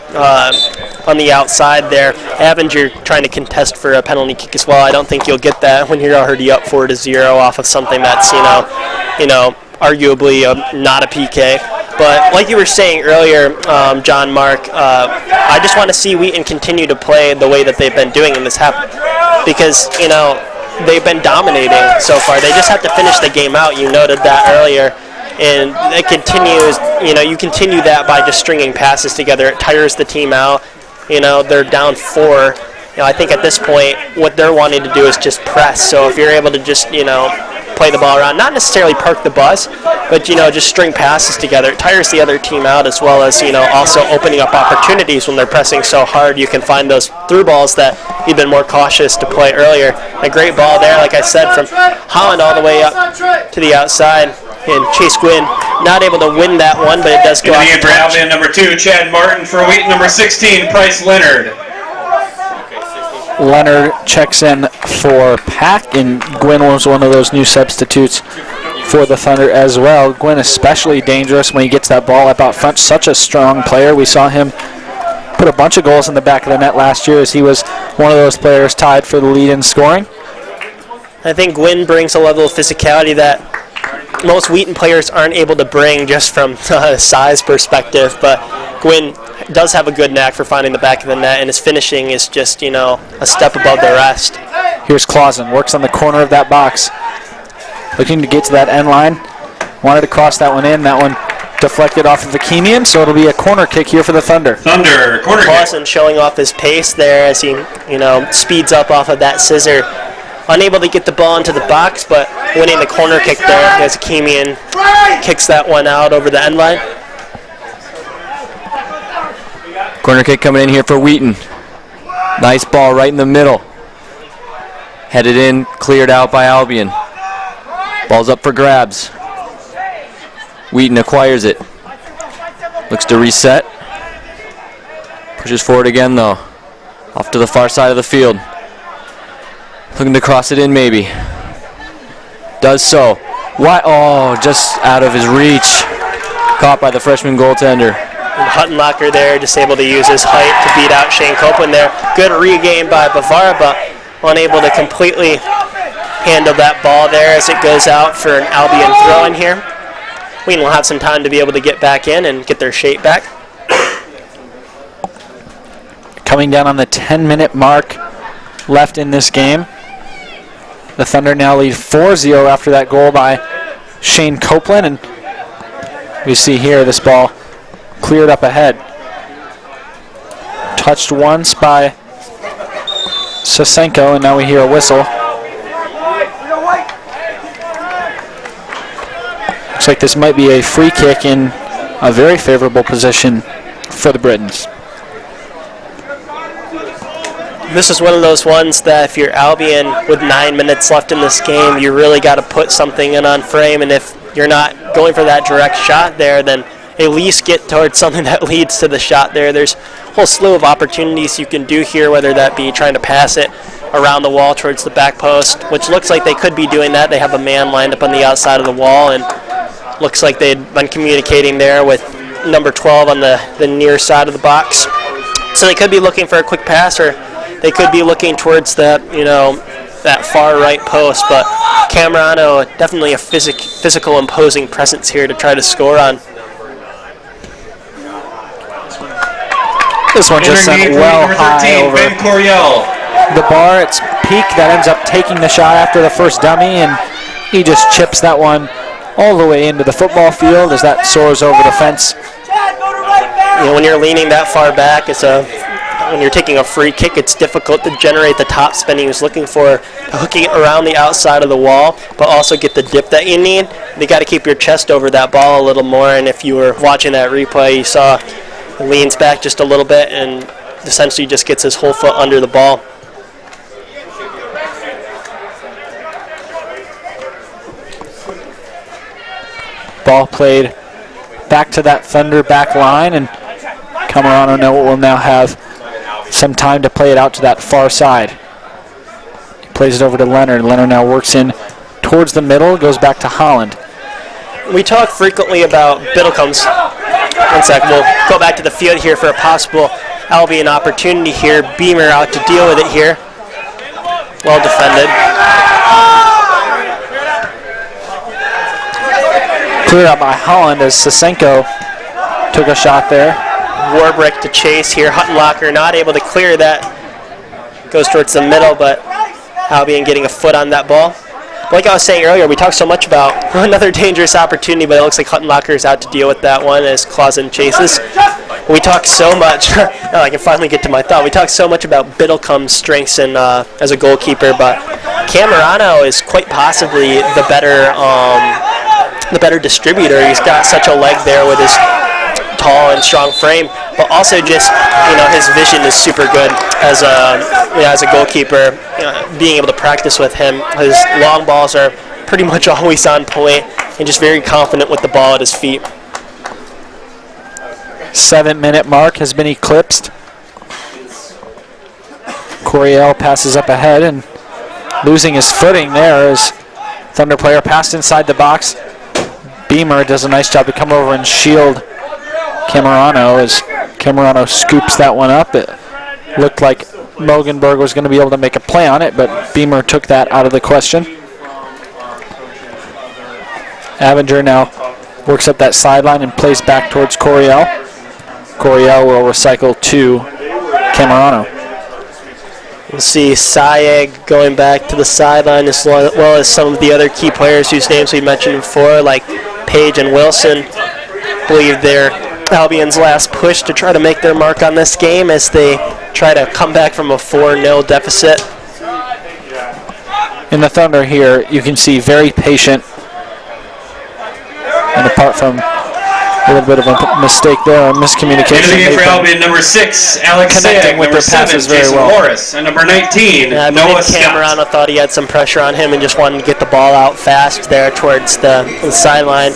on the outside there, Avenger trying to contest for a penalty kick as well. I don't think you'll get that when you're already up 4-0 off of something that's, you know, arguably not a PK. But like you were saying earlier, John Mark, I just want to see Wheaton continue to play the way that they've been doing in this half, because, you know, they've been dominating so far. They just have to finish the game out. You noted that earlier. And it continues, you know, you continue that by just stringing passes together. It tires the team out. You know, they're down 4. You know, I think at this point, what they're wanting to do is just press. So if you're able to just, you know, play the ball around, not necessarily park the bus, but, you know, just string passes together, it tires the other team out, as well as, you know, also opening up opportunities when they're pressing so hard. You can find those through balls that you've been more cautious to play earlier. A great ball there, like I said, from Holland all the way up to the outside. and Chase Gwynn not able to win that one, but it does go off the for touch. Albion, number 2, Chad Martin. For Wheaton, number 16, Price Leonard. Leonard checks in for Pack, and Gwynn was one of those new substitutes for the Thunder as well. Gwynn especially dangerous when he gets that ball up out front. Such a strong player. We saw him put a bunch of goals in the back of the net last year as he was one of those players tied for the lead in scoring. I think Gwynn brings a level of physicality that most Wheaton players aren't able to bring just from a size perspective, but Gwynn does have a good knack for finding the back of the net, and his finishing is just, a step above the rest. Here's Clausen, works on the corner of that box. Looking to get to that end line. Wanted to cross that one in. That one deflected off of the Kemian, so it'll be a corner kick here for the Thunder. Thunder, corner kick. Clausen showing off his pace there as he, speeds up off of that scissor. Unable to get the ball into the box, but winning the corner kick there as Kemian kicks that one out over the end line. Corner kick coming in here for Wheaton. Nice ball right in the middle. Headed in, cleared out by Albion. Ball's up for grabs. Wheaton acquires it. Looks to reset. Pushes forward again though. Off to the far side of the field. Looking to cross it in maybe. Does so. Why? Oh, just out of his reach. Caught by the freshman goaltender. And Huttenlocker there, just able to use his height to beat out Shane Copeland there. Good regain by Bavara, but unable to completely handle that ball there as it goes out for an Albion throw in here. Wheaton will have some time to be able to get back in and get their shape back. Coming down on the 10-minute mark left in this game. The Thunder now lead 4-0 after that goal by Shane Copeland, and we see here this ball cleared up ahead. Touched once by Sasenko, and now we hear a whistle. Looks like this might be a free kick in a very favorable position for the Britons. This is one of those ones that if you're Albion with 9 minutes left in this game, you really got to put something in on frame, and if you're not going for that direct shot there, then at least get towards something that leads to the shot there. There's a whole slew of opportunities you can do here, whether that be trying to pass it around the wall towards the back post, which looks like they could be doing that. They have a man lined up on the outside of the wall, and looks like they'd been communicating there with number 12 on the near side of the box. So they could be looking for a quick pass, or they could be looking towards that, that far right post, but Camerano, definitely a physical imposing presence here to try to score on. This one just sent well high over Ben Coryell. the bar. It's Peak that ends up taking the shot after the first dummy, and he just chips that one all the way into the football field as that soars over the fence. When you're leaning that far back, when you're taking a free kick, it's difficult to generate the top spin he was looking for, hooking it around the outside of the wall, but also get the dip that you need. You got to keep your chest over that ball a little more, and if you were watching that replay, you saw he leans back just a little bit and essentially just gets his whole foot under the ball. Ball played back to that Thunder back line, and Camerano will now have some time to play it out to that far side. He plays it over to Leonard. Leonard now works in towards the middle, goes back to Holland. We talk frequently about Biddlecombe's. One sec, we'll go back to the field here for a possible Albion opportunity here. Beamer out to deal with it here. Well defended. Cleared out by Holland as Sasenko took a shot there. Warbrick to chase here. Huttenlocker not able to clear that. Goes towards the middle, but Albion getting a foot on that ball. Like I was saying earlier, we talked so much about another dangerous opportunity, but it looks like Huttenlocker is out to deal with that one as Clausen chases. We talk so much. Oh, I can finally get to my thought. We talk so much about Biddlecombe's strengths as a goalkeeper, but Camerano is quite possibly the better distributor. He's got such a leg there with his tall and strong frame, but also just his vision is super good as a goalkeeper. Being able to practice with him, his long balls are pretty much always on point. and just very confident with the ball at his feet. 7-minute mark has been eclipsed. Coryell passes up ahead and losing his footing there as Thunder player passed inside the box. Beamer does a nice job to come over and shield Camerano as Camerano scoops that one up. It looked like Mogenberg was going to be able to make a play on it, but Beamer took that out of the question. Avenger now works up that sideline and plays back towards Coryell. Coryell will recycle to Camerano. We'll see Sayeg going back to the sideline as well as some of the other key players whose names we mentioned before, like Page and Wilson. I believe they're Albion's last push to try to make their mark on this game as they try to come back from a 4-0 deficit. In the Thunder here, you can see very patient, and apart from a little bit of a mistake there, a miscommunication. In the game for Albion, number 6, Alex connecting Sayeg, with number their passes 7, very Jason well. Morris, and number 19, I Noah believe Scott. Camerano thought he had some pressure on him and just wanted to get the ball out fast there towards the sideline.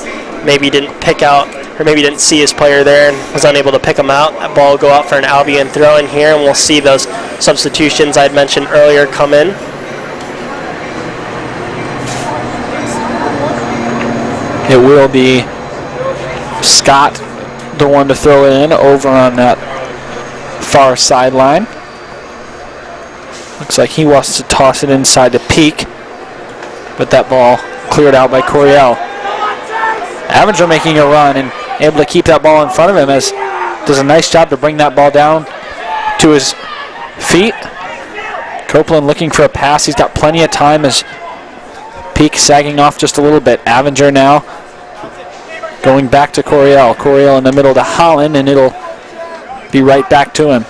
Maybe didn't pick out, or maybe didn't see his player there and was unable to pick him out. That ball will go out for an Albion throw in here, and we'll see those substitutions I'd mentioned earlier come in. It will be Scott, the one to throw it in over on that far sideline. Looks like he wants to toss it inside to Peak, but that ball cleared out by Coryell. Avenger making a run and able to keep that ball in front of him as does a nice job to bring that ball down to his feet. Copeland looking for a pass. He's got plenty of time as Peak sagging off just a little bit. Avenger now going back to Coryell. Coryell in the middle to Holland, and it'll be right back to him.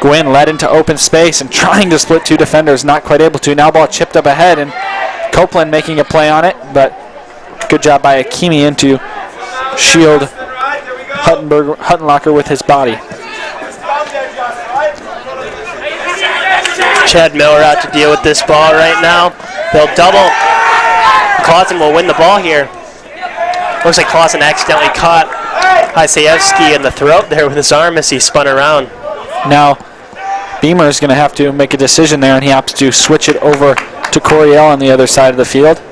Gwynn led into open space and trying to split two defenders, not quite able to. Now ball chipped up ahead, and Copeland making a play on it, but good job by Akimi into shield Huttenlocker with his body. Chad Miller out to deal with this ball right now. They'll double. Clausen will win the ball here. Looks like Clausen accidentally caught Isayevsky in the throat there with his arm as he spun around. Now Beamer is going to have to make a decision there, and he opts to switch it over to Coryell on the other side of the field.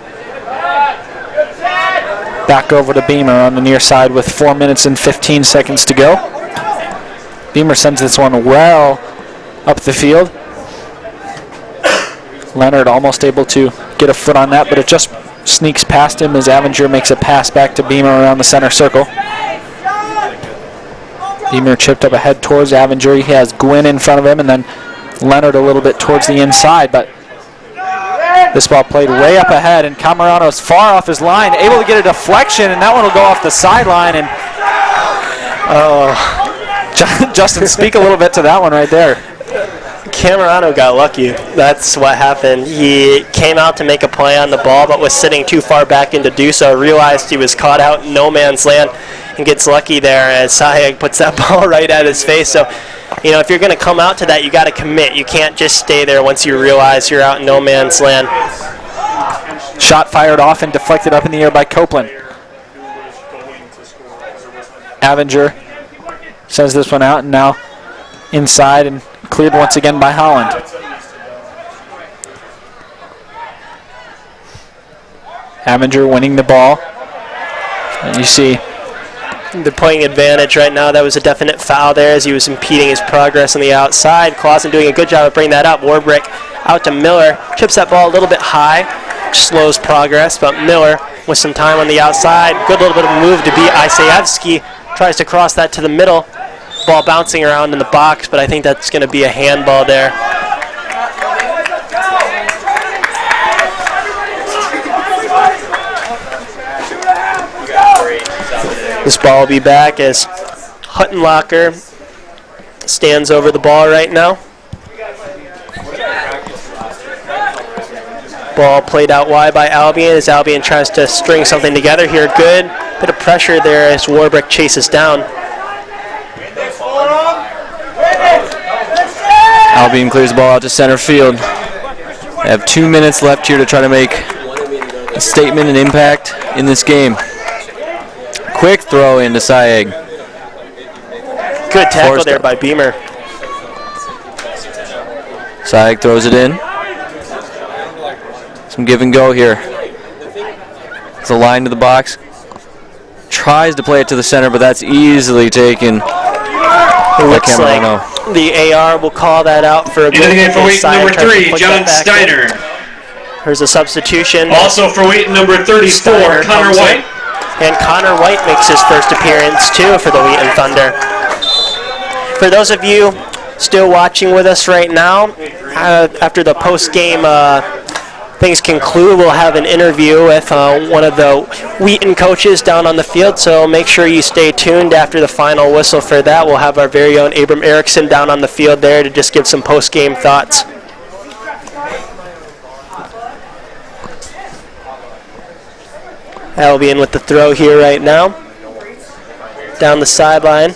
Back over to Beamer on the near side with 4 minutes and 15 seconds to go. Beamer sends this one well up the field. Leonard almost able to get a foot on that, but it just sneaks past him as Avenger makes a pass back to Beamer around the center circle. Beamer chipped up ahead towards Avenger. He has Gwynn in front of him, and then Leonard a little bit towards the inside, but this ball played way up ahead, and Camerano's far off his line, able to get a deflection, and that one will go off the sideline. And Justin, speak a little bit to that one right there. Camerano got lucky. That's what happened. He came out to make a play on the ball, but was sitting too far back in to do so. Realized he was caught out in no man's land and gets lucky there as Sayeg puts that ball right at his face. So, you know, if you're going to come out to that, you got to commit. You can't just stay there once you realize you're out in no man's land. Shot fired off and deflected up in the air by Copeland. Avenger sends this one out, and now inside and cleared once again by Holland. Avenger winning the ball. And you see they're playing advantage right now. That was a definite foul there as he was impeding his progress on the outside. Clausen doing a good job of bringing that up. Warbrick out to Miller. Chips that ball a little bit high. Slows progress, but Miller with some time on the outside. Good little bit of a move to beat Isayevsky. Tries to cross that to the middle. Ball bouncing around in the box, but I think that's going to be a handball there. This ball will be back as Huttenlocker stands over the ball right now. Ball played out wide by Albion as Albion tries to string something together here. Good bit of pressure there as Warbrick chases down. Albion clears the ball out to center field. They have 2 minutes left here to try to make a statement and impact in this game. Quick throw into Syag. Good tackle there by Beamer. Syag throws it in. Some give and go here. It's a line to the box. Tries to play it to the center, but that's easily taken. It looks like the AR will call that out for a good game for Wheaton number 3, John Steiner. There's a substitution. Also for Wheaton number 34, Connor White. And Connor White makes his first appearance too for the Wheaton Thunder. For those of you still watching with us right now, after the post-game things conclude, we'll have an interview with one of the Wheaton coaches down on the field, so make sure you stay tuned after the final whistle for that. We'll have our very own Abram Erickson down on the field there to just give some post-game thoughts. That'll be in with the throw here right now. Down the sideline.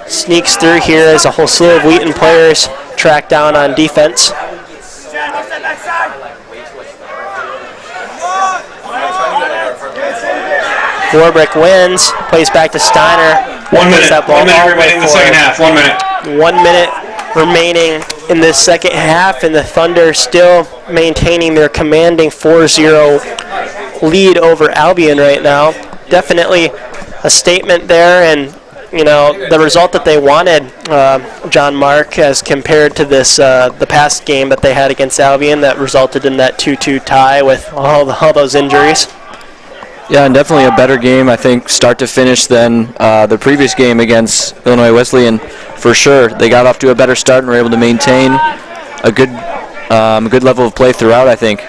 Sneaks through here as a whole slew of Wheaton players track down on defense. Warbrick wins, plays back to Steiner. 1 minute, 1 minute remaining in the second half, 1 minute. 1 minute remaining in the second half, and the Thunder still maintaining their commanding 4-0 lead over Albion right now. Definitely a statement there, and you know, the result that they wanted, John Mark, as compared to this the past game that they had against Albion that resulted in that 2-2 tie with all those injuries. Yeah, and definitely a better game, I think, start to finish than the previous game against Illinois Wesleyan, for sure. They got off to a better start and were able to maintain a good level of play throughout, I think.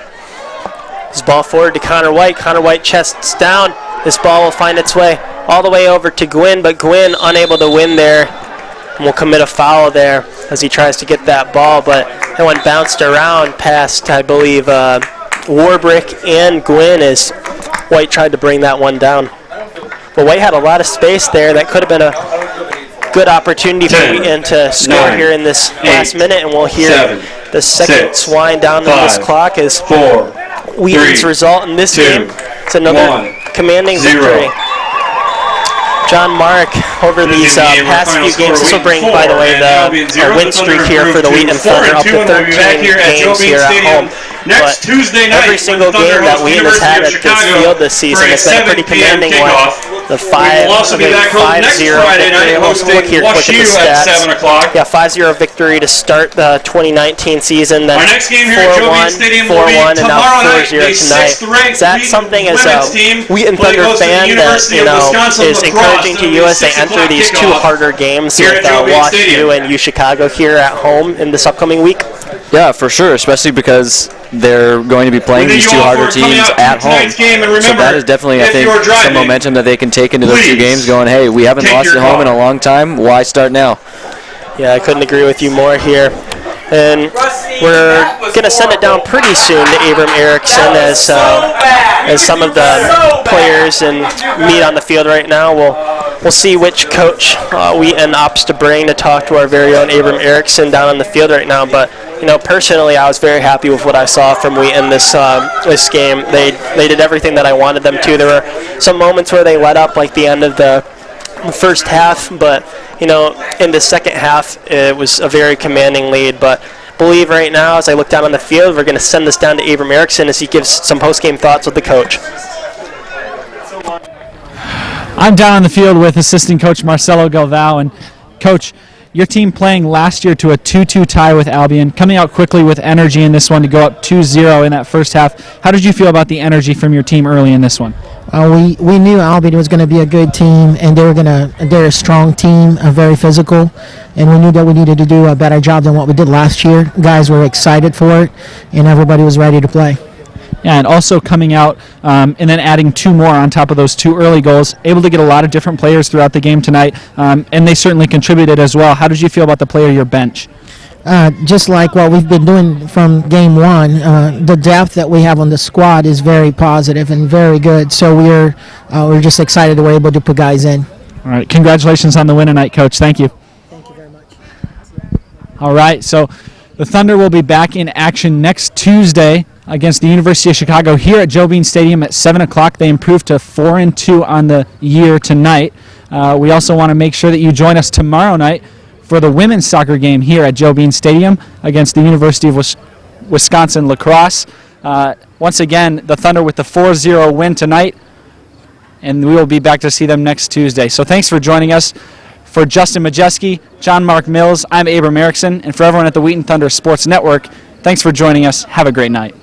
This ball forward to Connor White. Connor White chests down. This ball will find its way all the way over to Gwynn, but Gwynn unable to win there and will commit a foul there as he tries to get that ball, but that one bounced around past, I believe, Warbrick and Gwynn as White tried to bring that one down. But White had a lot of space there. That could have been a good opportunity for Wheaton to score here in this last minute, and we'll hear the seconds wind down on this clock as Wheaton's result in this game. It's another commanding victory. John Mark, over these past few games, this will bring, by the way, the win streak here for the Wheaton Thunder up to 13 games here at home. But every single game that Wheaton has had at this field this season has been a pretty commanding one. The 5-0 victory. Let's look here quick at the stats. Yeah, 5-0 victory to start the 2019 season. Then 4-1, 4-1, and now 4-0 tonight. Is that something as a Wheaton Thunder fan that is encouraging to you as they enter these two harder games with Wash U and UChicago here at home in this upcoming week? Yeah, for sure, especially because they're going to be playing these two harder teams at home. So that is definitely, I think, some momentum that they can take into those two games going, hey, we haven't lost at home in a long time. Why start now? Yeah, I couldn't agree with you more here. And we're going to send it down pretty soon to Abram Erickson as some of the players and meet on the field right now. We'll see which coach Wheaton opts to bring to talk to our very own Abram Erickson down on the field right now. But personally, I was very happy with what I saw from Wheaton this game. They did everything that I wanted them to. There were some moments where they let up, like the end of the first half, but in the second half, it was a very commanding lead. But believe right now, as I look down on the field, we're going to send this down to Abram Erickson as he gives some post-game thoughts with the coach. I'm down on the field with assistant coach Marcelo Galvao. And Coach, your team playing last year to a 2-2 tie with Albion, coming out quickly with energy in this one to go up 2-0 in that first half. How did you feel about the energy from your team early in this one? We knew Albion was going to be a good team, and they're a strong team, very physical, and we knew that we needed to do a better job than what we did last year. Guys were excited for it, and everybody was ready to play. Yeah, and also coming out and then adding two more on top of those two early goals, able to get a lot of different players throughout the game tonight, and they certainly contributed as well. How did you feel about the play of your bench? Just like what we've been doing from game one, the depth that we have on the squad is very positive and very good. So we're just excited that we're able to put guys in. All right, congratulations on the win tonight, Coach. Thank you. Thank you very much. All right, so the Thunder will be back in action next Tuesday against the University of Chicago here at Joe Bean Stadium at 7 o'clock. They improved to 4-2 on the year tonight. We also want to make sure that you join us tomorrow night for the women's soccer game here at Joe Bean Stadium against the University of Wisconsin Lacrosse. Once again, the Thunder with the 4-0 win tonight, and we will be back to see them next Tuesday. So thanks for joining us. For Justin Majeski, John Mark Mills, I'm Abram Erickson, and for everyone at the Wheaton Thunder Sports Network, thanks for joining us. Have a great night.